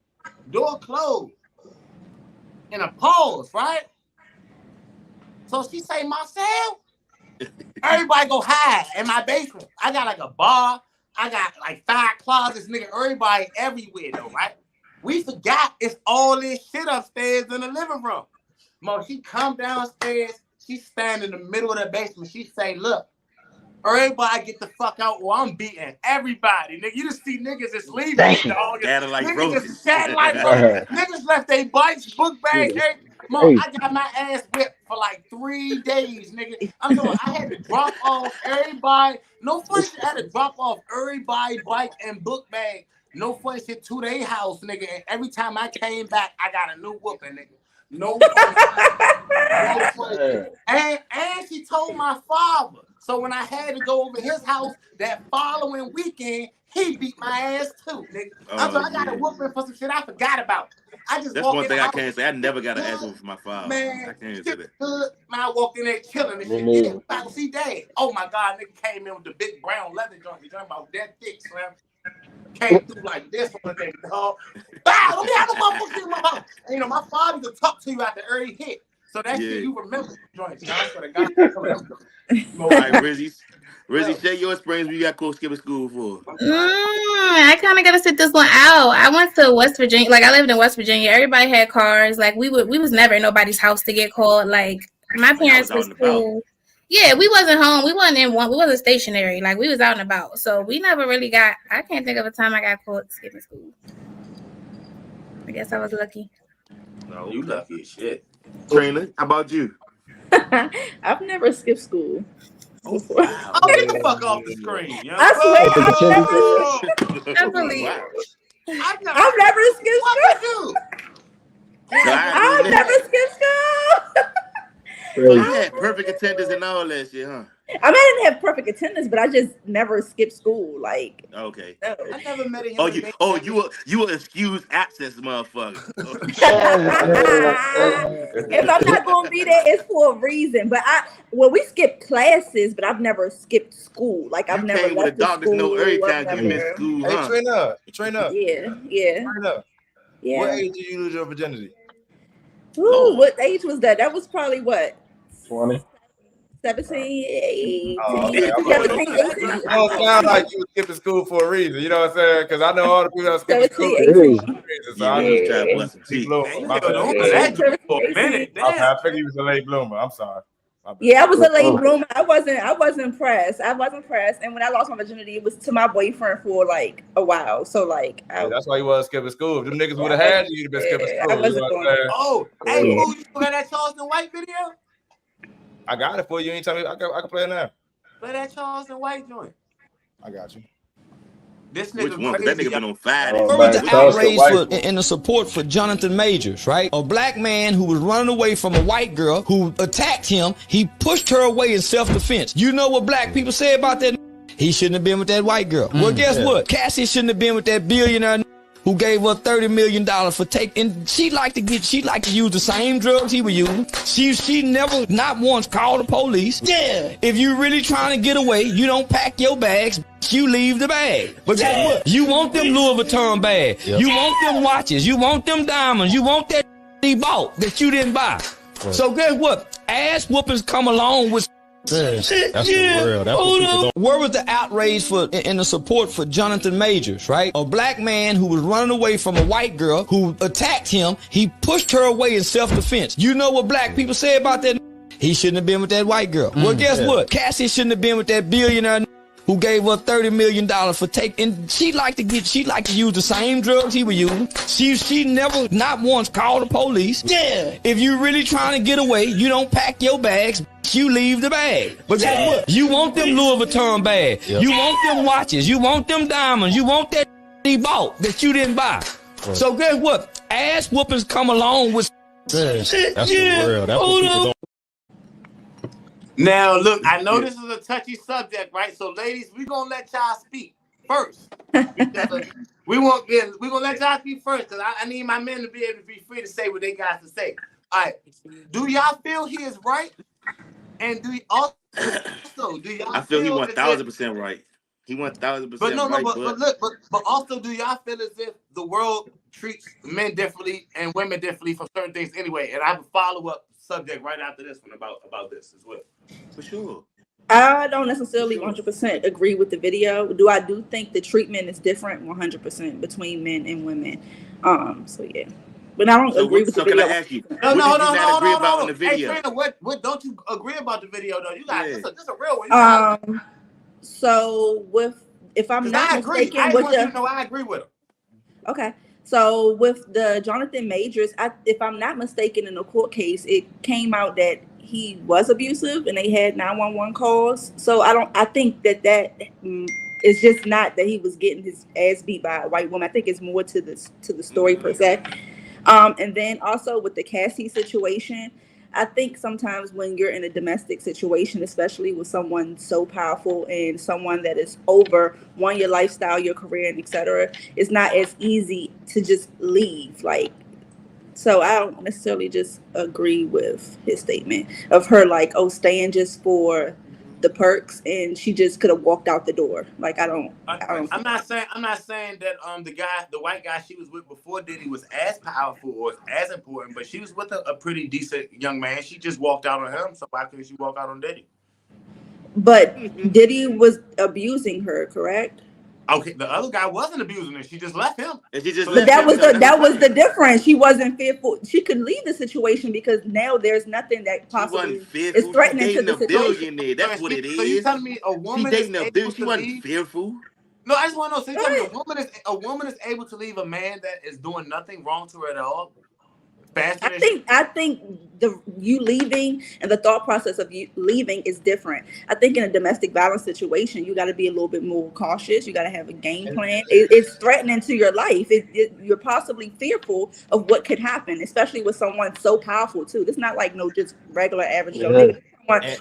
[SPEAKER 1] door closed. And a pause, right? So she say, Marcel, everybody go hide in my basement. I got like a bar. I got like 5 closets, nigga. Everybody everywhere though, right? We forgot it's all this shit upstairs in the living room. Mo, she come downstairs. She stand in the middle of the basement. She say, look, everybody get the fuck out or I'm beating everybody. Nigga, you just see niggas just leaving, dog. Niggas just scattered like niggas left their bikes, book bags, everything. Mo, I got my ass whipped for like 3 days, nigga. I'm talking, I had to drop off everybody. No funny shit, I had to drop off everybody bike and book bag. No funny shit to their house, nigga. And every time I came back, I got a new whooping, nigga. No funny shit. And she told my father. So when I had to go over his house that following weekend, he beat my ass too, nigga. I got a whooping for some shit I forgot about. I just
[SPEAKER 9] That's one thing I can't say. I never got an ass whooping for my father.
[SPEAKER 1] Man,
[SPEAKER 9] I can't say that.
[SPEAKER 1] Man, I walked in there killing and shit. Yeah, about to see dad. Oh my God, nigga came in with the big brown leather joint. You talking about that thick, slam? Came through like this one, nigga, dog. Wow, let me have a motherfucker in my mouth. And, you know, my father could talk to you after every hit. So that shit you remember joints. That's what I got.
[SPEAKER 9] All right, Rizzy, share your experience when you got caught skipping school for.
[SPEAKER 4] I kind of gotta sit this one out. I went to West Virginia. Like I lived in West Virginia. Everybody had cars. Like we was never in nobody's house to get caught. Like my parents was cool. Yeah, we wasn't home. We wasn't stationary. Like we was out and about. So we never really got. I can't think of a time I got caught skipping school. I guess I was lucky.
[SPEAKER 2] No, you lucky as shit.
[SPEAKER 9] Trina, how about you?
[SPEAKER 7] I've never skipped school.
[SPEAKER 1] Oh, get the fuck off the screen. You know?
[SPEAKER 7] I swear,
[SPEAKER 4] I believe.
[SPEAKER 7] I've never skipped school. I've never skipped school.
[SPEAKER 9] So you had perfect attendance and all that shit, huh?
[SPEAKER 7] I mean, I didn't have perfect attendance, but I just never skipped school. Like,
[SPEAKER 9] okay.
[SPEAKER 7] No.
[SPEAKER 1] I never met him.
[SPEAKER 9] You were excused absence, motherfucker.
[SPEAKER 7] If I'm not gonna be there, it's for a reason. But we skipped classes, but I've never skipped school. Like I've never left
[SPEAKER 9] with a doctor's note every time you miss school, huh?
[SPEAKER 3] Hey, Trina.
[SPEAKER 7] Yeah.
[SPEAKER 3] What age did you lose your virginity?
[SPEAKER 7] Ooh, what age was that? That was probably what?
[SPEAKER 6] 20.
[SPEAKER 7] 17, 18,
[SPEAKER 3] Oh, okay.
[SPEAKER 7] 17, 18.
[SPEAKER 3] You don't sound like you was skipping school for a reason. You know what I'm saying? Because I know all the people that skip school
[SPEAKER 7] 17,
[SPEAKER 3] for a
[SPEAKER 7] 18.
[SPEAKER 3] reason. So
[SPEAKER 9] Yeah,
[SPEAKER 3] I
[SPEAKER 9] we was
[SPEAKER 3] just
[SPEAKER 9] trying to bust some
[SPEAKER 3] late
[SPEAKER 9] teeth.
[SPEAKER 3] bloomer. My
[SPEAKER 1] held on to
[SPEAKER 3] bad.
[SPEAKER 1] that dream for a minute.
[SPEAKER 3] My bad.
[SPEAKER 1] Damn.
[SPEAKER 3] I figured he was a late bloomer. I'm sorry. My bad.
[SPEAKER 7] Yeah, I was a late bloomer. I wasn't pressed. I wasn't pressed. And when I lost my virginity, it was to my boyfriend for like a while. So like,
[SPEAKER 3] Yeah, that's why you was skipping school. If them niggas would have had you, you'd have been skipping school.
[SPEAKER 7] I wasn't
[SPEAKER 3] You know what
[SPEAKER 7] doing
[SPEAKER 3] I'm saying?
[SPEAKER 1] Oh, hey, fool, you play that Charleston White video?
[SPEAKER 3] I got it for you. Anytime I can play it now.
[SPEAKER 1] Play that Charleston White joint.
[SPEAKER 3] I got you.
[SPEAKER 1] This
[SPEAKER 9] Which
[SPEAKER 1] nigga
[SPEAKER 9] one? 'Cause that
[SPEAKER 1] crazy.
[SPEAKER 9] nigga been on fire.
[SPEAKER 6] Oh,
[SPEAKER 12] Where was
[SPEAKER 6] man,
[SPEAKER 12] the
[SPEAKER 6] Charleston
[SPEAKER 12] outrage
[SPEAKER 6] White.
[SPEAKER 12] and the support for Jonathan Majors, right? A black man who was running away from a white girl who attacked him. He pushed her away in self-defense. You know what black people say about that? He shouldn't have been with that white girl. Well, guess what? Cassie shouldn't have been with that billionaire who gave her $30 million for taking. She liked to use the same drugs he was using. She never, not once, called the police. Yeah. If you really trying to get away, you don't pack your bags. You leave the bag. But guess what? You want them Louis Vuitton bags. Yep. You want them watches. You want them diamonds. You want that he bought that you didn't buy. Right. So guess what? Ass whoopings come along with. That's real. That's what people don't. Where was the outrage for and the support for Jonathan Majors, right? A black man who was running away from a white girl who attacked him. He pushed her away in self-defense. You know what black people say about that? He shouldn't have been with that white girl. Well, guess what? Cassie shouldn't have been with that billionaire who gave her $30 million for taking. She liked to use the same drugs he was using. She never, not once, called the police. Yeah. If you really trying to get away, you don't pack your bags. You leave the bag. But guess what? You want them Louis Vuitton bags. Yep. You want them watches. You want them diamonds. You want that he bought that you didn't buy. Right. So guess what? Ass whoopings come along with. That's real. That's what people don't.
[SPEAKER 1] Now, look, I know this is a touchy subject, right? So, ladies, we're going to let y'all speak first. We're going to let y'all speak first because I need my men to be able to be free to say what they got to say. All right. Do y'all feel he is right? And do you also do y'all
[SPEAKER 9] I feel he 1,000% right. He 1,000%
[SPEAKER 1] but no,
[SPEAKER 9] right.
[SPEAKER 1] But also, do y'all feel as if the world treats men differently and women differently for certain things anyway? And I have a follow-up subject right after this one about this as well.
[SPEAKER 9] For sure.
[SPEAKER 7] I don't necessarily 100% agree with the video. I do think the treatment is different 100% between men and women. So yeah. But I don't agree with the video.
[SPEAKER 9] So can I ask you? What did you not agree about in the video?
[SPEAKER 1] Hey, Trina, what don't you agree about the video though? You got this is a real one.
[SPEAKER 7] So if I'm not mistaken,
[SPEAKER 1] I want you to know I agree with him.
[SPEAKER 7] Okay. So with the Jonathan Majors, if I'm not mistaken, in the court case, it came out that he was abusive and they had 911 calls. So I think that it's just not that he was getting his ass beat by a white woman. I think it's more to the story per se. And then also with the Cassie situation, I think sometimes when you're in a domestic situation, especially with someone so powerful and someone that is over your lifestyle, your career, and etc., it's not as easy to just leave. So I don't necessarily just agree with his statement of her staying just for the perks, and she just could have walked out the door. I'm
[SPEAKER 1] not saying that the white guy she was with before Diddy was as powerful or as important, but she was with a pretty decent young man. She just walked out on him, so why couldn't she walk out on Diddy?
[SPEAKER 7] But Diddy was abusing her, correct?
[SPEAKER 1] Okay, the other guy wasn't abusing her. She just left him.
[SPEAKER 7] But that was the difference. She wasn't fearful. She could leave the situation because now there's nothing that possibly is threatening to the situation.
[SPEAKER 9] That's what it is.
[SPEAKER 1] So you telling me a woman is able to
[SPEAKER 9] she wasn't fearful?
[SPEAKER 1] No, I just want to know. So you telling me a woman is able to leave a man that is doing nothing wrong to her at all?
[SPEAKER 7] I think you leaving and the thought process of you leaving is different. I think in a domestic violence situation, you got to be a little bit more cautious. You got to have a game plan. It's threatening to your life. You're possibly fearful of what could happen, especially with someone so powerful too. It's not like no just regular average Joe nigga.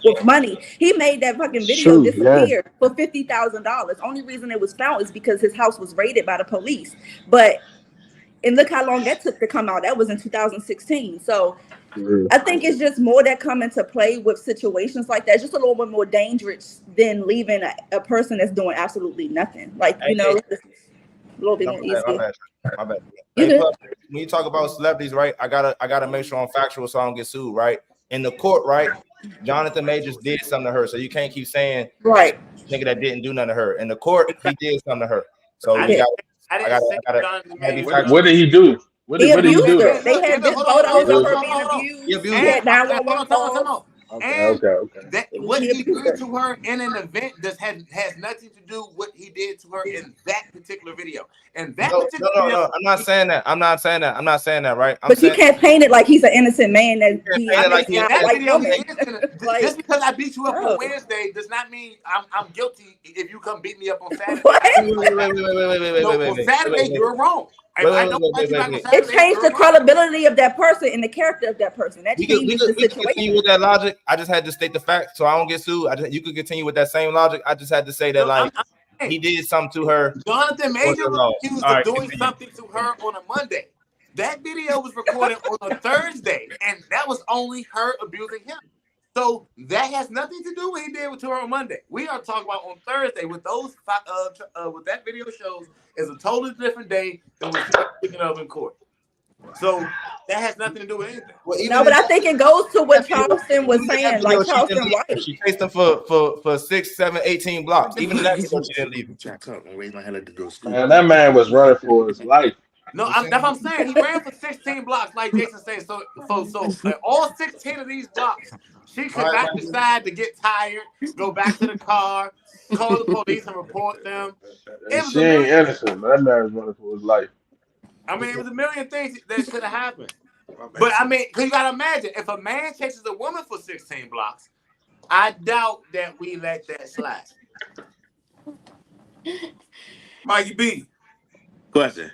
[SPEAKER 7] With money, he made that fucking video disappear for $50,000. Only reason it was found is because his house was raided by the police. And look how long that took to come out. That was in 2016. So I think it's just more that come into play with situations like that. It's just a little bit more dangerous than leaving a person that's doing absolutely nothing. A little bit more easy.
[SPEAKER 3] My bad. Hey, when you talk about celebrities, right? I gotta make sure I'm factual so I don't get sued, right? In the court, right? Jonathan Majors did something to her, so you can't keep saying
[SPEAKER 7] Right.
[SPEAKER 3] nigga that didn't do nothing to her. In the court, he did something to her. So
[SPEAKER 1] I
[SPEAKER 3] we
[SPEAKER 1] didn't,
[SPEAKER 3] got.
[SPEAKER 1] I
[SPEAKER 3] I
[SPEAKER 1] didn't say
[SPEAKER 3] gotta
[SPEAKER 1] Jonathan
[SPEAKER 3] be
[SPEAKER 1] Majors.
[SPEAKER 3] factual.
[SPEAKER 6] What did he do? What
[SPEAKER 7] He
[SPEAKER 6] did he
[SPEAKER 7] abused
[SPEAKER 6] do
[SPEAKER 7] her.
[SPEAKER 6] though?
[SPEAKER 7] They had
[SPEAKER 1] Nigga,
[SPEAKER 7] photos of her being
[SPEAKER 1] hold on.
[SPEAKER 7] abused.
[SPEAKER 3] He abused
[SPEAKER 7] She
[SPEAKER 3] her.
[SPEAKER 7] had 911
[SPEAKER 1] Time
[SPEAKER 7] calls.
[SPEAKER 1] out.
[SPEAKER 6] Okay,
[SPEAKER 1] And
[SPEAKER 6] okay.
[SPEAKER 1] what
[SPEAKER 7] He
[SPEAKER 1] he
[SPEAKER 7] abused
[SPEAKER 1] did
[SPEAKER 7] her.
[SPEAKER 1] to her in an event has nothing to do with what he did to her in that particular video. And that particular video,
[SPEAKER 3] No. I'm not saying that. Right? I'm
[SPEAKER 7] But you
[SPEAKER 3] saying
[SPEAKER 7] can't paint it like he's an innocent man that he
[SPEAKER 3] paint it like
[SPEAKER 7] takes
[SPEAKER 3] he-
[SPEAKER 7] down
[SPEAKER 1] that
[SPEAKER 7] white
[SPEAKER 1] video,
[SPEAKER 7] women. Like,
[SPEAKER 1] just because I beat you up
[SPEAKER 7] no.
[SPEAKER 1] on Wednesday does not mean I'm guilty if you come beat me up on Saturday.
[SPEAKER 7] What?
[SPEAKER 1] On Saturday, you're wrong. If I don't fight you back on
[SPEAKER 7] It
[SPEAKER 1] Saturday,
[SPEAKER 7] changed the
[SPEAKER 1] you're wrong.
[SPEAKER 7] credibility of that person and the character of that person. That changes the
[SPEAKER 3] We could continue
[SPEAKER 7] situation.
[SPEAKER 3] with that logic. I just had to state the fact so I don't get sued. You could continue with that same logic. I just had to say that
[SPEAKER 1] No,
[SPEAKER 3] he did something to her.
[SPEAKER 1] Jonathan Major was accused
[SPEAKER 3] All
[SPEAKER 1] of
[SPEAKER 3] right,
[SPEAKER 1] doing
[SPEAKER 3] continue.
[SPEAKER 1] something to her on a Monday. That video was recorded on a Thursday, and that was only her abusing him. So that has nothing to do with what he did to her on Monday. We are talking about on Thursday with those with that video shows is a totally different day than what she was speaking of in court. So that has nothing to do with anything.
[SPEAKER 7] No, but I think it goes to what Charleston was saying, like Charleston White.
[SPEAKER 3] She chased him for 6, 7, 18 blocks. Even in that video, she didn't leave him.
[SPEAKER 9] Raise my hand like to go school.
[SPEAKER 6] Man, that man was running for his life.
[SPEAKER 1] No, that's what I'm saying. He ran for 16 blocks, like Jason said. So all 16 of these blocks, she could not decide to get tired, go back to the car, call the police and report them.
[SPEAKER 6] She ain't innocent, but that man was running for his life.
[SPEAKER 1] I mean, it was a million things that could have happened. But I mean, because you got to imagine, if a man chases a woman for 16 blocks, I doubt that we let that slide. Mikey B.
[SPEAKER 9] Question.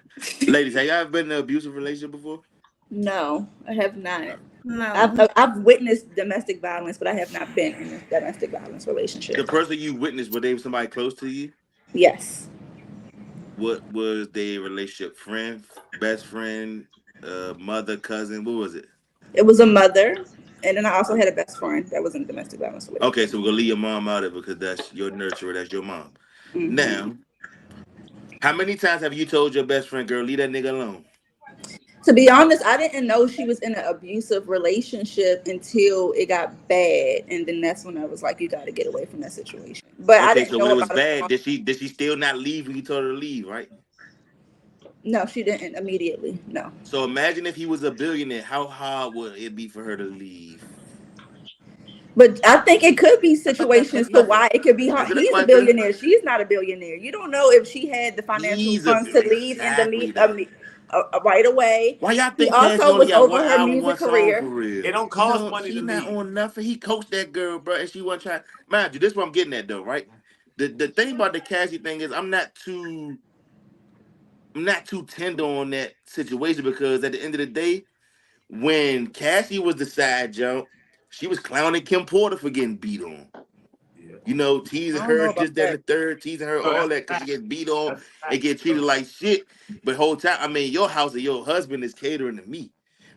[SPEAKER 9] Ladies, have y'all ever been in an abusive relationship before?
[SPEAKER 7] No, I have not.
[SPEAKER 4] No.
[SPEAKER 7] I've witnessed domestic violence, but I have not been in a domestic violence relationship.
[SPEAKER 9] The person you witnessed, were they somebody close to you?
[SPEAKER 7] Yes.
[SPEAKER 9] What was their relationship? Friend, best friend, mother, cousin? What was it?
[SPEAKER 7] It was a mother, and then I also had a best friend that was in a domestic violence relationship.
[SPEAKER 9] Okay, so we're gonna leave your mom out of it because that's your nurturer, that's your mom.
[SPEAKER 7] Mm-hmm.
[SPEAKER 9] Now, how many times have you told your best friend, girl, leave that nigga alone?
[SPEAKER 7] To be honest, I didn't know she was in an abusive relationship until it got bad, and then that's when I was like, "You got to get away from that situation." But
[SPEAKER 9] Okay,
[SPEAKER 7] I didn't
[SPEAKER 9] so
[SPEAKER 7] know
[SPEAKER 9] when it was
[SPEAKER 7] about
[SPEAKER 9] bad, did she still not leave when you told her to leave, right?
[SPEAKER 7] No, she didn't immediately. No.
[SPEAKER 9] So imagine if he was a billionaire, how hard would it be for her to leave?
[SPEAKER 7] But I think it could be situations to why it could be hard. He's a billionaire. She's not a billionaire. You don't know if she had the financial funds to leave and to leave right away.
[SPEAKER 9] Why y'all
[SPEAKER 7] He
[SPEAKER 9] think Cash
[SPEAKER 7] also
[SPEAKER 9] only
[SPEAKER 7] was
[SPEAKER 9] got
[SPEAKER 7] over
[SPEAKER 9] one
[SPEAKER 7] her
[SPEAKER 9] album,
[SPEAKER 7] music
[SPEAKER 9] one song
[SPEAKER 7] career.
[SPEAKER 9] for real?
[SPEAKER 1] It don't cost money to
[SPEAKER 9] not
[SPEAKER 1] leave.
[SPEAKER 9] on nothing. He coached that girl, bro, and she wasn't trying. Mind you, this is what I'm getting at though, right? The thing about the Cassie thing is I'm not too tender on that situation because at the end of the day, when Cassie was the side jump, she was clowning Kim Porter for getting beat on. You know, teasing her, this, that, and the third, teasing her, all that, because she gets beat on and get treated like shit. But whole time, I mean, your house and your husband is catering to me.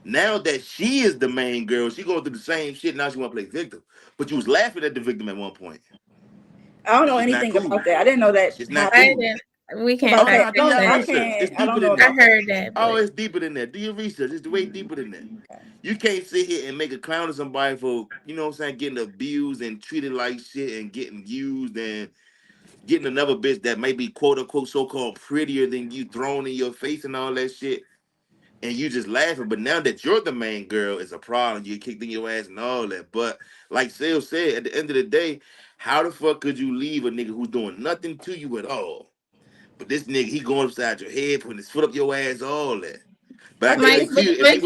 [SPEAKER 9] Now that she is the main girl, she going through the same shit. Now she want to play victim. But you was laughing at the victim at one point.
[SPEAKER 7] I don't know anything about that. I didn't know that.
[SPEAKER 9] It's not cool.
[SPEAKER 4] We can't.
[SPEAKER 7] Okay,
[SPEAKER 9] do your
[SPEAKER 7] I
[SPEAKER 9] research.
[SPEAKER 7] can't.
[SPEAKER 9] It's
[SPEAKER 7] I
[SPEAKER 9] deeper
[SPEAKER 7] don't know.
[SPEAKER 9] than that.
[SPEAKER 4] I heard that.
[SPEAKER 9] Oh, it's deeper than that. Do your research. It's way deeper than that.
[SPEAKER 7] Okay.
[SPEAKER 9] You can't sit here and make a clown of somebody for, you know what I'm saying, getting abused and treated like shit and getting used and getting another bitch that may be quote unquote so-called prettier than you thrown in your face and all that shit. And you just laughing. But now that you're the main girl, it's a problem. You kicked in your ass and all that. But like Sale said, at the end of the day, how the fuck could you leave a nigga who's doing nothing to you at all? But this nigga, he going upside your head, putting his foot up your ass, all that. But I guarantee you, if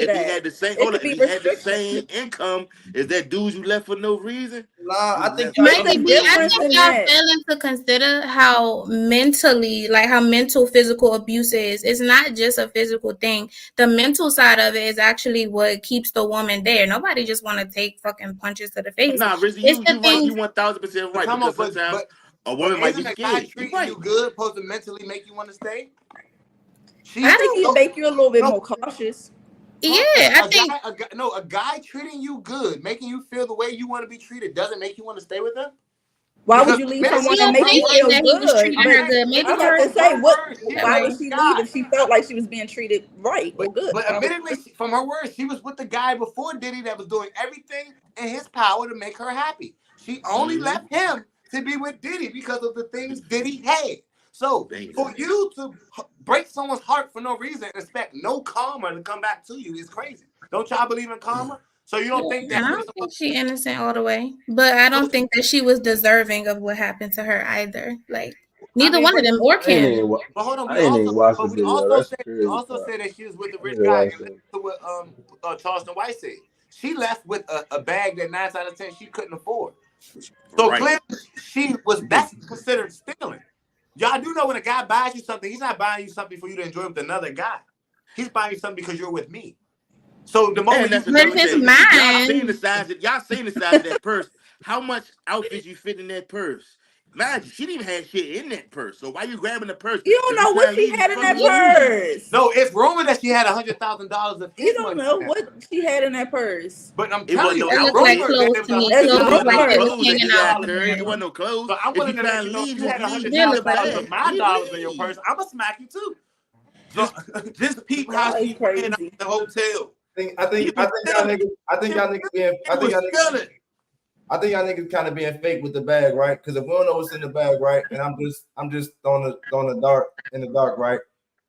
[SPEAKER 9] he had the same, if he had the same income as that dude you left for no reason.
[SPEAKER 3] Nah, I think
[SPEAKER 4] y'all fail to consider how mental physical abuse is. It's not just a physical thing. The mental side of it is actually what keeps the woman there. Nobody just want to take fucking punches to the face.
[SPEAKER 9] Nah, Rizzy, you right. You 1,000% right. Because sometimes a woman might be
[SPEAKER 1] Isn't a guy
[SPEAKER 9] scared.
[SPEAKER 1] treating you good supposed to mentally make you want to stay?
[SPEAKER 7] I think he make you a little bit more cautious.
[SPEAKER 4] Yeah, I think
[SPEAKER 1] a guy treating you good, making you feel the way you want to be treated, doesn't make you want to stay with them.
[SPEAKER 7] Why would
[SPEAKER 1] Because
[SPEAKER 7] you leave
[SPEAKER 1] admittedly,
[SPEAKER 7] someone
[SPEAKER 4] She
[SPEAKER 7] that
[SPEAKER 1] from
[SPEAKER 7] make
[SPEAKER 1] her
[SPEAKER 7] you
[SPEAKER 4] opinion
[SPEAKER 7] feel
[SPEAKER 1] words,
[SPEAKER 4] that he was
[SPEAKER 7] good?
[SPEAKER 4] treating
[SPEAKER 7] But
[SPEAKER 4] her good. Maybe
[SPEAKER 7] I'm about to
[SPEAKER 4] her.
[SPEAKER 7] say,
[SPEAKER 1] from
[SPEAKER 7] what?
[SPEAKER 1] her words, she was
[SPEAKER 7] Why
[SPEAKER 1] with
[SPEAKER 7] would
[SPEAKER 1] the
[SPEAKER 7] she leave
[SPEAKER 1] guy.
[SPEAKER 7] if she felt like she was being treated right or good?
[SPEAKER 1] But admittedly, from her words, she was with the guy before Diddy that was doing everything in his power to make her happy. She only left him to be with Diddy because of the things Diddy had. So for you to break someone's heart for no reason and expect no karma to come back to you is crazy. Don't y'all believe in karma? So you don't think that
[SPEAKER 4] I don't think she innocent all the way, but I don't think that she was deserving of what happened to her either. Like neither one of them or
[SPEAKER 6] I ain't
[SPEAKER 4] Kim.
[SPEAKER 6] even.
[SPEAKER 1] But hold on,
[SPEAKER 6] I ain't even watched the
[SPEAKER 1] we
[SPEAKER 6] video.
[SPEAKER 1] also
[SPEAKER 6] That's
[SPEAKER 1] said
[SPEAKER 6] the crazy part.
[SPEAKER 1] that she was with a
[SPEAKER 6] I need
[SPEAKER 1] rich
[SPEAKER 6] to
[SPEAKER 1] guy,
[SPEAKER 6] watch
[SPEAKER 1] and listen
[SPEAKER 6] that.
[SPEAKER 1] to what Charleston White said. She left with a bag that 9 out of 10 she couldn't afford. So clearly, that's considered stealing. Y'all do know when a guy buys you something, he's not buying you something for you to enjoy with another guy. He's buying you something because you're with me. So the moment
[SPEAKER 9] And that's
[SPEAKER 1] you
[SPEAKER 9] another
[SPEAKER 4] his
[SPEAKER 9] thing. Y'all
[SPEAKER 4] mind.
[SPEAKER 9] seen the size of that purse. How much outfits you fit in that purse? Mind you, she didn't even have shit in that purse. So why you grabbing the purse?
[SPEAKER 7] You don't
[SPEAKER 9] If you
[SPEAKER 7] know what
[SPEAKER 9] trying to
[SPEAKER 7] she
[SPEAKER 9] leave, you
[SPEAKER 7] had in
[SPEAKER 9] fucking
[SPEAKER 7] that
[SPEAKER 9] gonna leave.
[SPEAKER 7] purse.
[SPEAKER 1] No, it's rumored that she had $100,000 of
[SPEAKER 7] You
[SPEAKER 1] his
[SPEAKER 7] don't
[SPEAKER 1] money.
[SPEAKER 7] know what she had in that purse.
[SPEAKER 1] But I'm
[SPEAKER 9] It
[SPEAKER 1] telling
[SPEAKER 9] wasn't
[SPEAKER 1] you,
[SPEAKER 9] no
[SPEAKER 4] It
[SPEAKER 1] it's
[SPEAKER 4] looked like
[SPEAKER 1] rumored
[SPEAKER 9] outfit.
[SPEAKER 1] that
[SPEAKER 4] clothes
[SPEAKER 1] there was
[SPEAKER 4] to me. It
[SPEAKER 7] That's
[SPEAKER 9] It
[SPEAKER 4] clothes looked
[SPEAKER 9] wasn't
[SPEAKER 1] $100,000
[SPEAKER 9] no
[SPEAKER 4] like
[SPEAKER 7] rumor.
[SPEAKER 4] they was
[SPEAKER 9] clothes that
[SPEAKER 4] hanging
[SPEAKER 9] he
[SPEAKER 4] off
[SPEAKER 9] got
[SPEAKER 4] the
[SPEAKER 9] carried. It
[SPEAKER 4] ground.
[SPEAKER 9] wasn't no clothes.
[SPEAKER 1] So I'm
[SPEAKER 9] If
[SPEAKER 1] willing
[SPEAKER 9] you
[SPEAKER 1] to bet
[SPEAKER 9] trying to leave,
[SPEAKER 1] if you
[SPEAKER 9] you
[SPEAKER 1] had
[SPEAKER 9] leave
[SPEAKER 4] Did
[SPEAKER 9] with the
[SPEAKER 4] look like
[SPEAKER 1] $100,000
[SPEAKER 4] it.
[SPEAKER 1] of
[SPEAKER 9] bag.
[SPEAKER 1] my
[SPEAKER 9] You
[SPEAKER 1] dollars in your
[SPEAKER 9] leave.
[SPEAKER 1] purse, I'ma smack you too.
[SPEAKER 2] So just peep how
[SPEAKER 7] Y'all is
[SPEAKER 2] she ran out
[SPEAKER 7] crazy.
[SPEAKER 2] the hotel.
[SPEAKER 3] I think
[SPEAKER 2] She was stealing.
[SPEAKER 3] y'all niggas being
[SPEAKER 2] She was stealing.
[SPEAKER 3] I think y'all niggas kind of being fake with the bag, right? Because if we don't know what's in the bag, right, and I'm just throwing the dark, right?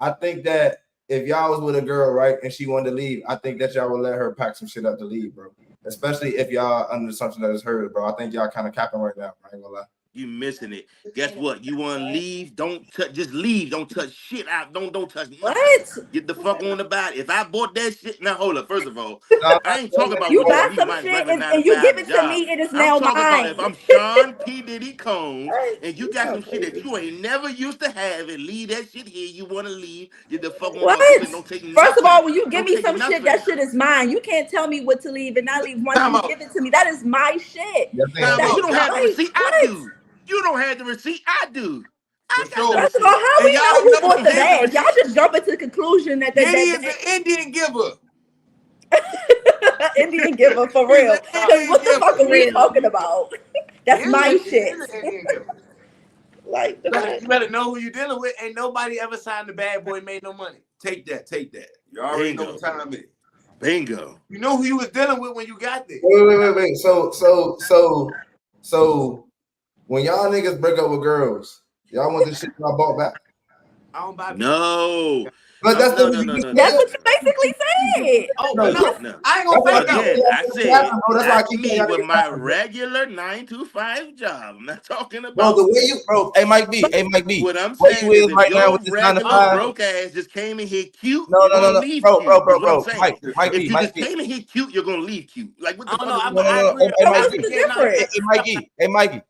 [SPEAKER 3] I think that if y'all was with a girl, right, and she wanted to leave, I think that y'all would let her pack some shit up to leave, bro. Especially if y'all under the assumption that it's hers, bro. I think y'all kind of capping right now. I ain't gonna lie.
[SPEAKER 9] You missing it. Guess what? You want to leave? Don't touch. Just leave. Don't touch shit out. Don't touch nothing.
[SPEAKER 7] What?
[SPEAKER 9] Get the fuck on the body. If I bought that shit, now hold up. First of all,
[SPEAKER 3] Nah,
[SPEAKER 9] I ain't talking about
[SPEAKER 7] You
[SPEAKER 9] what
[SPEAKER 7] buy
[SPEAKER 9] you
[SPEAKER 7] some
[SPEAKER 9] might
[SPEAKER 7] shit
[SPEAKER 9] regular nine to
[SPEAKER 7] and you give
[SPEAKER 9] five
[SPEAKER 7] it to
[SPEAKER 9] job.
[SPEAKER 7] me, it is
[SPEAKER 9] I'm
[SPEAKER 7] now
[SPEAKER 9] talking about if
[SPEAKER 7] mine.
[SPEAKER 9] I'm Sean P. Diddy Combs and you got
[SPEAKER 7] Y'all
[SPEAKER 9] some shit that
[SPEAKER 7] crazy.
[SPEAKER 9] you ain't never used to have and leave that shit here. You want to leave? Get the fuck on
[SPEAKER 7] What?
[SPEAKER 9] up. Don't take
[SPEAKER 7] First of all,
[SPEAKER 9] nothing.
[SPEAKER 7] when you give
[SPEAKER 9] Don't
[SPEAKER 7] me
[SPEAKER 9] take
[SPEAKER 7] some shit, that
[SPEAKER 9] nothing.
[SPEAKER 7] shit is mine. You can't tell me what to leave and not leave once
[SPEAKER 2] Time
[SPEAKER 7] you
[SPEAKER 2] out.
[SPEAKER 7] give it to me. That is my shit.
[SPEAKER 3] Y'all saying
[SPEAKER 9] Time
[SPEAKER 7] That
[SPEAKER 9] out. You
[SPEAKER 3] fake.
[SPEAKER 9] don't have the
[SPEAKER 7] wait,
[SPEAKER 9] receipt. I
[SPEAKER 7] what?
[SPEAKER 9] do. You don't have the receipt. I do. I
[SPEAKER 2] For
[SPEAKER 9] got the
[SPEAKER 2] sure.
[SPEAKER 7] First of all,
[SPEAKER 9] receipt.
[SPEAKER 7] how
[SPEAKER 2] And
[SPEAKER 7] we know
[SPEAKER 2] y'all
[SPEAKER 7] who
[SPEAKER 2] know
[SPEAKER 7] bought
[SPEAKER 9] don't
[SPEAKER 7] the
[SPEAKER 9] have the
[SPEAKER 7] bag? Y'all
[SPEAKER 9] receipt.
[SPEAKER 7] just jump into the conclusion that
[SPEAKER 2] Diddy is an Indian giver.
[SPEAKER 7] Indian giver for
[SPEAKER 2] He's an
[SPEAKER 7] real. Because
[SPEAKER 2] Indian
[SPEAKER 7] what the fuck
[SPEAKER 2] giver.
[SPEAKER 7] are we
[SPEAKER 1] Real.
[SPEAKER 7] talking about?
[SPEAKER 1] He
[SPEAKER 7] That's
[SPEAKER 1] is
[SPEAKER 7] my
[SPEAKER 1] he
[SPEAKER 7] shit.
[SPEAKER 1] is an Indian giver.
[SPEAKER 7] Like the fuck?
[SPEAKER 1] You better know who you're dealing with. Ain't nobody ever signed the bad boy and made no money.
[SPEAKER 2] Take that. You already know what time it is.
[SPEAKER 9] Bingo.
[SPEAKER 1] You know who you was dealing with when you got there.
[SPEAKER 3] Wait. So when y'all niggas break up with girls, y'all want the shit y'all bought back.
[SPEAKER 1] I don't buy.
[SPEAKER 9] No.
[SPEAKER 3] But that's
[SPEAKER 9] No,
[SPEAKER 3] what
[SPEAKER 9] no,
[SPEAKER 3] you
[SPEAKER 9] no,
[SPEAKER 3] just
[SPEAKER 9] no,
[SPEAKER 7] That's
[SPEAKER 9] no.
[SPEAKER 3] said.
[SPEAKER 7] what you basically said.
[SPEAKER 1] Oh
[SPEAKER 3] No,
[SPEAKER 1] no,
[SPEAKER 9] No.
[SPEAKER 1] I ain't
[SPEAKER 3] that's
[SPEAKER 1] gonna
[SPEAKER 3] why I
[SPEAKER 1] fake
[SPEAKER 3] keep
[SPEAKER 1] out.
[SPEAKER 9] Again,
[SPEAKER 3] saying
[SPEAKER 9] I
[SPEAKER 3] y'all
[SPEAKER 9] said,
[SPEAKER 3] capping, bro. That's why I
[SPEAKER 9] not
[SPEAKER 3] keep saying
[SPEAKER 9] me
[SPEAKER 3] y'all
[SPEAKER 9] with
[SPEAKER 3] niggas
[SPEAKER 9] my
[SPEAKER 3] capping, bro.
[SPEAKER 9] regular 9 to 5 job. I'm not talking
[SPEAKER 3] Bro,
[SPEAKER 9] about
[SPEAKER 3] the way you, bro, it might be,
[SPEAKER 9] what I'm
[SPEAKER 3] where you
[SPEAKER 9] saying is
[SPEAKER 3] is
[SPEAKER 9] if
[SPEAKER 3] right now
[SPEAKER 9] your
[SPEAKER 3] with this 9 to
[SPEAKER 9] regular
[SPEAKER 3] 5.
[SPEAKER 9] broke ass just came in here cute,
[SPEAKER 3] No,
[SPEAKER 9] you're
[SPEAKER 3] no, no,
[SPEAKER 9] gonna
[SPEAKER 3] no,
[SPEAKER 9] leave
[SPEAKER 3] bro,
[SPEAKER 9] cute, is what I'm
[SPEAKER 3] Mike,
[SPEAKER 9] saying.
[SPEAKER 3] Mike
[SPEAKER 9] If
[SPEAKER 3] B,
[SPEAKER 9] you
[SPEAKER 3] Mike
[SPEAKER 9] just
[SPEAKER 3] B.
[SPEAKER 9] came in here cute, you're gonna leave cute. Like what
[SPEAKER 1] I
[SPEAKER 9] the
[SPEAKER 1] don't
[SPEAKER 9] fuck
[SPEAKER 1] know.
[SPEAKER 9] is
[SPEAKER 1] I
[SPEAKER 3] No,
[SPEAKER 1] agree.
[SPEAKER 3] hey,
[SPEAKER 7] So
[SPEAKER 3] Mike
[SPEAKER 7] what's
[SPEAKER 3] B.
[SPEAKER 7] the
[SPEAKER 1] Yeah, no,
[SPEAKER 7] difference?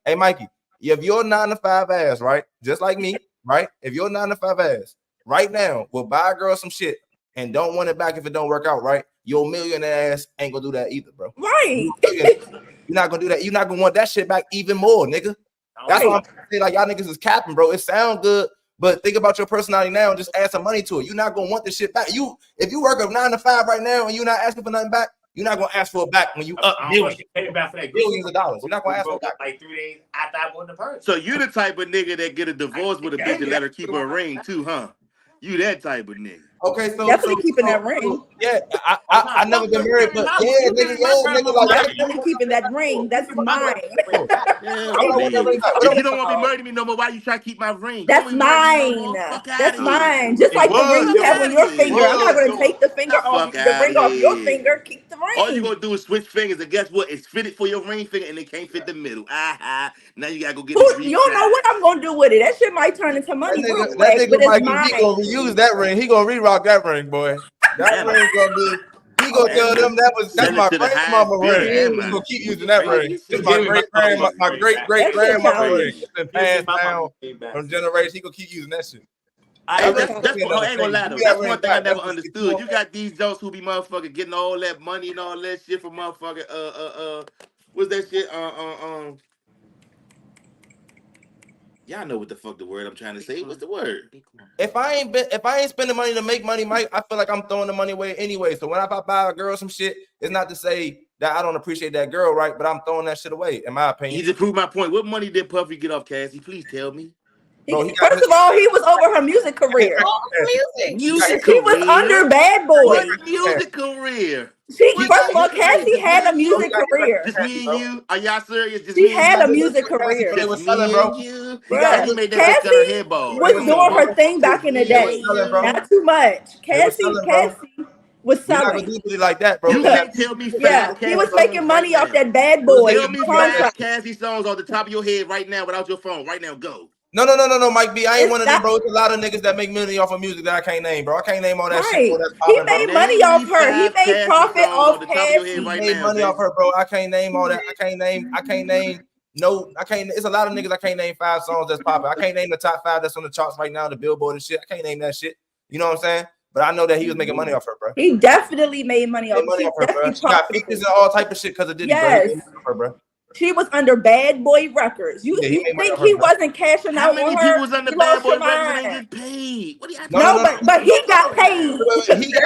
[SPEAKER 3] Hey, Mikey. If you're 9 to 5 ass, right, just like me, right? If you're 9 to 5 ass, right now, will buy a girl some shit and don't want it back if it don't work out, right? Your millionaire ass ain't gonna do that either, bro.
[SPEAKER 7] Right.
[SPEAKER 3] You're not gonna do that. You're not gonna want that shit back even more, nigga. That's why I'm saying like y'all niggas is capping, bro. It sounds good, but think about your personality now and just add some money to it. You're not gonna want this shit back. If you work a 9 to 5 right now and you're not asking for nothing back, you're not gonna ask for it back when you up
[SPEAKER 1] I don't want
[SPEAKER 3] billions,
[SPEAKER 1] to pay back for that.
[SPEAKER 3] billions of dollars. You're not gonna ask for it
[SPEAKER 1] Broke
[SPEAKER 3] back.
[SPEAKER 1] up like 3 days after I bought the purse.
[SPEAKER 9] So you the type of nigga that get a divorce with a bitch and
[SPEAKER 1] Gave me
[SPEAKER 9] let
[SPEAKER 1] that.
[SPEAKER 9] her keep her ring too, huh? You that type of nigga.
[SPEAKER 3] Okay,
[SPEAKER 7] Definitely keeping that ring.
[SPEAKER 3] yeah,
[SPEAKER 1] Oh,
[SPEAKER 3] I
[SPEAKER 1] nah,
[SPEAKER 3] never
[SPEAKER 1] fuck
[SPEAKER 3] been
[SPEAKER 1] you
[SPEAKER 3] married,
[SPEAKER 1] getting
[SPEAKER 3] but
[SPEAKER 1] my,
[SPEAKER 3] yeah,
[SPEAKER 1] you
[SPEAKER 3] nigga,
[SPEAKER 1] getting my grandmother
[SPEAKER 3] like
[SPEAKER 1] ring.
[SPEAKER 7] Definitely keeping that ring. That's mine.
[SPEAKER 9] Yeah,
[SPEAKER 3] I don't want that
[SPEAKER 9] please.
[SPEAKER 3] ring back.
[SPEAKER 9] If you don't want to be married to me no more, why you try to keep my ring? You don't
[SPEAKER 7] That's
[SPEAKER 9] want to be married to me no
[SPEAKER 7] mine.
[SPEAKER 9] more? Fuck out
[SPEAKER 7] That's
[SPEAKER 9] of here.
[SPEAKER 7] mine. Just
[SPEAKER 1] It
[SPEAKER 7] like the ring
[SPEAKER 1] was
[SPEAKER 7] you
[SPEAKER 9] Fuck
[SPEAKER 7] have
[SPEAKER 1] yours.
[SPEAKER 7] on
[SPEAKER 9] out of
[SPEAKER 7] your
[SPEAKER 1] It
[SPEAKER 9] here.
[SPEAKER 7] finger. I'm not
[SPEAKER 1] was
[SPEAKER 7] gonna
[SPEAKER 1] yours.
[SPEAKER 7] take the finger off
[SPEAKER 9] Fuck
[SPEAKER 7] the
[SPEAKER 9] out
[SPEAKER 7] ring
[SPEAKER 9] of
[SPEAKER 7] off your
[SPEAKER 9] here.
[SPEAKER 7] finger. Keep the
[SPEAKER 9] All you
[SPEAKER 7] ring.
[SPEAKER 9] gonna do is switch fingers, and guess what? It's fitted for your ring finger, and it can't fit the middle. Now you gotta go get it
[SPEAKER 7] You don't know
[SPEAKER 9] retied.
[SPEAKER 7] what I'm gonna do with it. That shit might turn into money real
[SPEAKER 3] That
[SPEAKER 7] quick,
[SPEAKER 3] nigga
[SPEAKER 7] but it's
[SPEAKER 3] Mikey B
[SPEAKER 7] mine.
[SPEAKER 3] gonna reuse that ring. He gonna re-rock that ring, boy. That
[SPEAKER 9] Am I?
[SPEAKER 3] ring gonna be. He gonna
[SPEAKER 9] Am
[SPEAKER 3] tell
[SPEAKER 9] I?
[SPEAKER 3] them that's
[SPEAKER 9] Sell it
[SPEAKER 3] my
[SPEAKER 9] to the highest
[SPEAKER 3] grandmama
[SPEAKER 9] bidder.
[SPEAKER 3] ring.
[SPEAKER 9] Am
[SPEAKER 3] He
[SPEAKER 9] I?
[SPEAKER 3] gonna keep using that ring.
[SPEAKER 9] Crazy.
[SPEAKER 3] This is
[SPEAKER 1] Just
[SPEAKER 3] my
[SPEAKER 1] give me my motherfucking ring
[SPEAKER 3] great
[SPEAKER 1] back.
[SPEAKER 3] great
[SPEAKER 7] That shit
[SPEAKER 3] grandmama ring.
[SPEAKER 7] childish.
[SPEAKER 9] Crazy.
[SPEAKER 3] It's been
[SPEAKER 1] Give me
[SPEAKER 3] passed
[SPEAKER 1] my
[SPEAKER 3] down
[SPEAKER 1] motherfucking ring back.
[SPEAKER 3] from generation. He gonna keep using that shit.
[SPEAKER 1] I
[SPEAKER 3] That
[SPEAKER 1] ain't
[SPEAKER 3] ring
[SPEAKER 1] never.
[SPEAKER 3] gonna be
[SPEAKER 9] I
[SPEAKER 3] another
[SPEAKER 9] ain't gonna
[SPEAKER 3] thing.
[SPEAKER 9] lie
[SPEAKER 3] Give me
[SPEAKER 9] though.
[SPEAKER 3] that
[SPEAKER 9] That's
[SPEAKER 3] ring
[SPEAKER 9] one thing I
[SPEAKER 3] back. That's
[SPEAKER 9] never
[SPEAKER 3] gonna get
[SPEAKER 9] understood.
[SPEAKER 3] you
[SPEAKER 9] You got these jokes who be motherfucking getting all that money and all that shit from motherfucking what's that shit? Y'all know what the fuck the word I'm trying to say. What's the word?
[SPEAKER 3] If I ain't spending money to make money, Mike, I feel like I'm throwing the money away anyway. So when I buy a girl some shit, it's not to say that I don't appreciate that girl, right? But I'm throwing that shit away, in my opinion.
[SPEAKER 9] You just proved my point. What money did Puffy get off Cassie? Please tell me.
[SPEAKER 3] Bro,
[SPEAKER 7] First of all, he was over her music career.
[SPEAKER 9] Music
[SPEAKER 7] She was under Bad Boy.
[SPEAKER 9] What music career?
[SPEAKER 7] First of all, Cassie had a music career.
[SPEAKER 9] Just me and you? Are y'all serious? Just
[SPEAKER 7] She
[SPEAKER 9] me and
[SPEAKER 7] had
[SPEAKER 9] you?
[SPEAKER 7] a music career.
[SPEAKER 9] Just me and you?
[SPEAKER 7] Bro,
[SPEAKER 9] He made that bitch got her head bald.
[SPEAKER 7] was doing her thing back in the day. Not too much. Cassie was
[SPEAKER 3] You're not
[SPEAKER 7] selling.
[SPEAKER 3] gonna do it like that, bro.
[SPEAKER 9] You can't tell me
[SPEAKER 7] Yeah, he was making money off that Bad Boy.
[SPEAKER 9] Tell me 5 Cassie songs off the top of your head right now without your phone. Right now, go.
[SPEAKER 3] No, Mike B. I ain't one of them, bro. It's a lot of niggas that make money off of music that I can't name, bro. I can't name all that shit. Bro, that's
[SPEAKER 7] he made money off her. He made profit off Cassie.
[SPEAKER 3] He made money off her, bro. I can't name all that. I can't name. It's a lot of niggas I can't name 5 songs that's popping. I can't name the top 5 that's on the charts right now, the Billboard and shit. I can't name that shit. You know what I'm saying? But I know that he was making money off her, bro.
[SPEAKER 7] He definitely made money off
[SPEAKER 3] her, bro. She got features and all type of shit because of Diddy, bro.
[SPEAKER 7] She was under Bad Boy Records. You think he wasn't cashing out on her?
[SPEAKER 9] How many people was under Bad Boy Records and they get paid? What do y'all
[SPEAKER 7] but he got paid.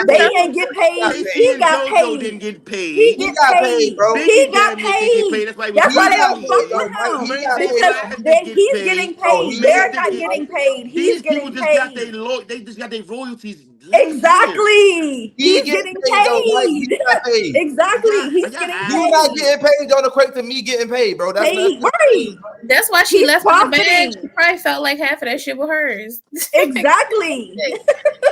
[SPEAKER 7] They didn't get paid. He got paid.
[SPEAKER 9] Didn't get paid.
[SPEAKER 7] He got paid, bro. He got paid. That's why they don't fuck with him. He's getting paid. They're not getting paid. He's getting paid.
[SPEAKER 9] They just got their royalties.
[SPEAKER 7] Exactly. He's getting paid. Exactly. He's getting paid.
[SPEAKER 3] You not getting paid don't equate to me getting paid, bro. That's
[SPEAKER 7] right.
[SPEAKER 4] That's why she left the bag. She probably felt like half of that shit was hers.
[SPEAKER 7] Exactly.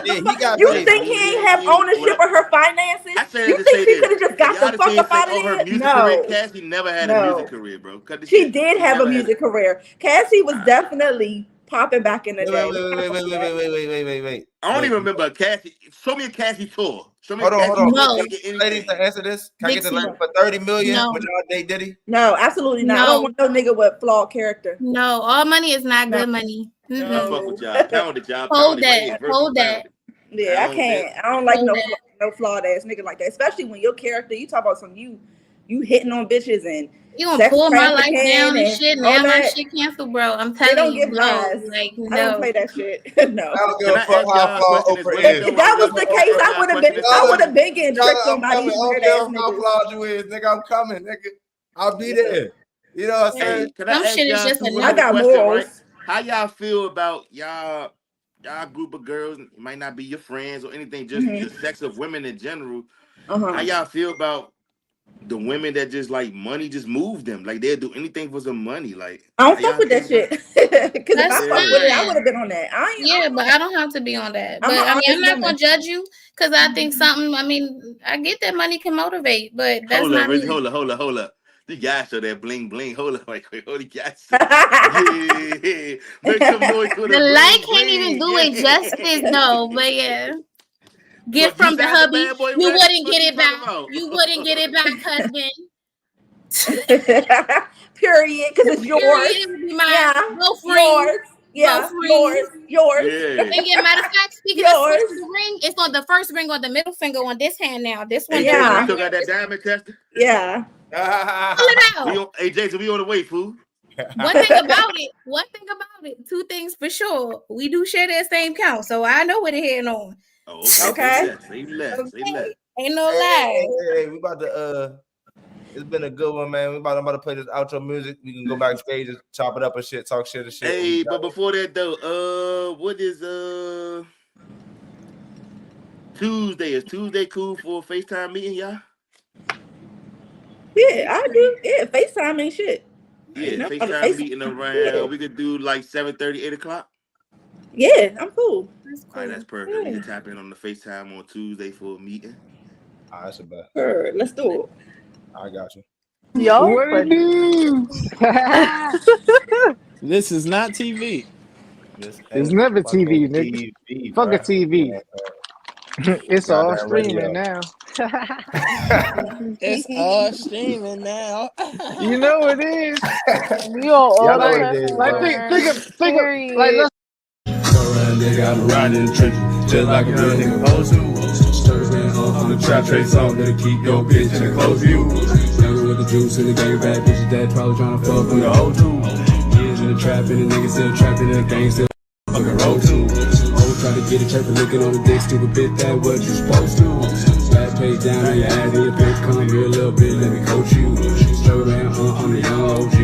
[SPEAKER 3] He got
[SPEAKER 7] you
[SPEAKER 3] paid,
[SPEAKER 7] think he ain't have ownership of her finances? You think she could have just got the fuck up out of there? No.
[SPEAKER 9] Cassie never had a music career, bro.
[SPEAKER 7] She did have a music career. Cassie was definitely popping back in the day.
[SPEAKER 3] Wait.
[SPEAKER 9] I don't even remember Cassie. Show me a Cassie tour. Show me
[SPEAKER 3] hold on.
[SPEAKER 4] No.
[SPEAKER 3] Ladies, to answer this, can I get the line for 30 million?
[SPEAKER 4] No.
[SPEAKER 3] Would y'all date Diddy?
[SPEAKER 7] No, absolutely not. I don't want no nigga with flawed character.
[SPEAKER 4] No, all money is not good money.
[SPEAKER 9] I fuck with y'all. Pound it, y'all.
[SPEAKER 4] Hold that.
[SPEAKER 7] Yeah, I can't. I don't like no flawed ass nigga like that. Especially when your character, you talk about some you hitting on bitches and
[SPEAKER 4] you gonna pull my life down and shit. Now my shit canceled, bro. I'm telling you, bro. Like, no.
[SPEAKER 7] I don't play that shit. No.
[SPEAKER 3] I don't give a fuck how flawed Oprah is.
[SPEAKER 7] If that was the case, I would have been getting tricked on by these weird ass niggas.
[SPEAKER 3] How flawed you is, nigga. I'm coming, nigga. I'll be there. You know what I'm saying?
[SPEAKER 9] Can I ask y'all
[SPEAKER 7] I got morals.
[SPEAKER 9] Right? How y'all feel about y'all group of girls? It might not be your friends or anything, just the sex of women in general. How y'all feel about the women that just like money just move them? Like they'll do anything for some money. Like
[SPEAKER 7] I don't fuck with that shit. Because if I fuck with it, I would have been on that.
[SPEAKER 4] But I don't have to be on that. But I mean, I'm not gonna judge you because I think something. I mean, I get that money can motivate, but that's not me.
[SPEAKER 9] Hold up. You guys show that bling bling. Hold up, wait, hold you guys. Yeah. Make some noise for
[SPEAKER 4] the light can't even do it justice, though. But yeah. Get from the hubby. You wouldn't get it back. You wouldn't get it back, husband.
[SPEAKER 7] Period. Because it's yours.
[SPEAKER 4] It would be mine. Yeah. Go free.
[SPEAKER 7] Yours. Yeah. Yours.
[SPEAKER 9] Yeah.
[SPEAKER 4] And matter of fact, speaking of the ring, it's on the first ring on the middle finger on this hand now. This one.
[SPEAKER 7] Yeah.
[SPEAKER 9] You still got that diamond tester?
[SPEAKER 7] Yeah.
[SPEAKER 4] Pull it out.
[SPEAKER 9] Hey, Jason, we on the way, fool.
[SPEAKER 4] One thing about it, 2 things for sure. We do share that same count, so I know what they're heading on.
[SPEAKER 9] Oh, okay. Say less.
[SPEAKER 4] Ain't no lie.
[SPEAKER 3] Hey, we about to it's been a good one, man. I'm about to play this outro music. We can go backstage and chop it up and shit, talk shit and shit.
[SPEAKER 9] Hey, but before that though, what is Tuesday? Is Tuesday cool for a FaceTime meeting, y'all?
[SPEAKER 7] Yeah, I do. Yeah, FaceTime ain't shit.
[SPEAKER 9] Yeah, FaceTime meeting around. We could do like 7:30, 8 o'clock.
[SPEAKER 7] Yeah, I'm cool.
[SPEAKER 4] That's cool.
[SPEAKER 9] All right, that's perfect. We can tap in on the FaceTime on Tuesday for a meeting.
[SPEAKER 3] All right, that's a bet.
[SPEAKER 7] Sure, let's do it.
[SPEAKER 3] I got you.
[SPEAKER 13] Yo, what it do?
[SPEAKER 14] This is not TV.
[SPEAKER 13] It's never TV, nigga. Fuck a TV. It's all streaming now.
[SPEAKER 14] It's all streaming now.
[SPEAKER 13] You know it is. We all think of like let's
[SPEAKER 15] nigga, I'm riding in the trenches, just like a real nigga supposed to. On the trap trace song that'll keep your bitch in a close view. Never with the juice in the game, bad bitches that probably tryna fuck with the whole two. Years in the the trap and the niggas still trapping and the gang still fucking roll too. Oh, try to get a chirping, looking on the dick, stupid bitch, that what you supposed to. Back page down on your ass and your bitch, come here a little bit, let me coach you. Struggle man, I'm the young OG.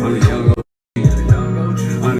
[SPEAKER 15] I'm the young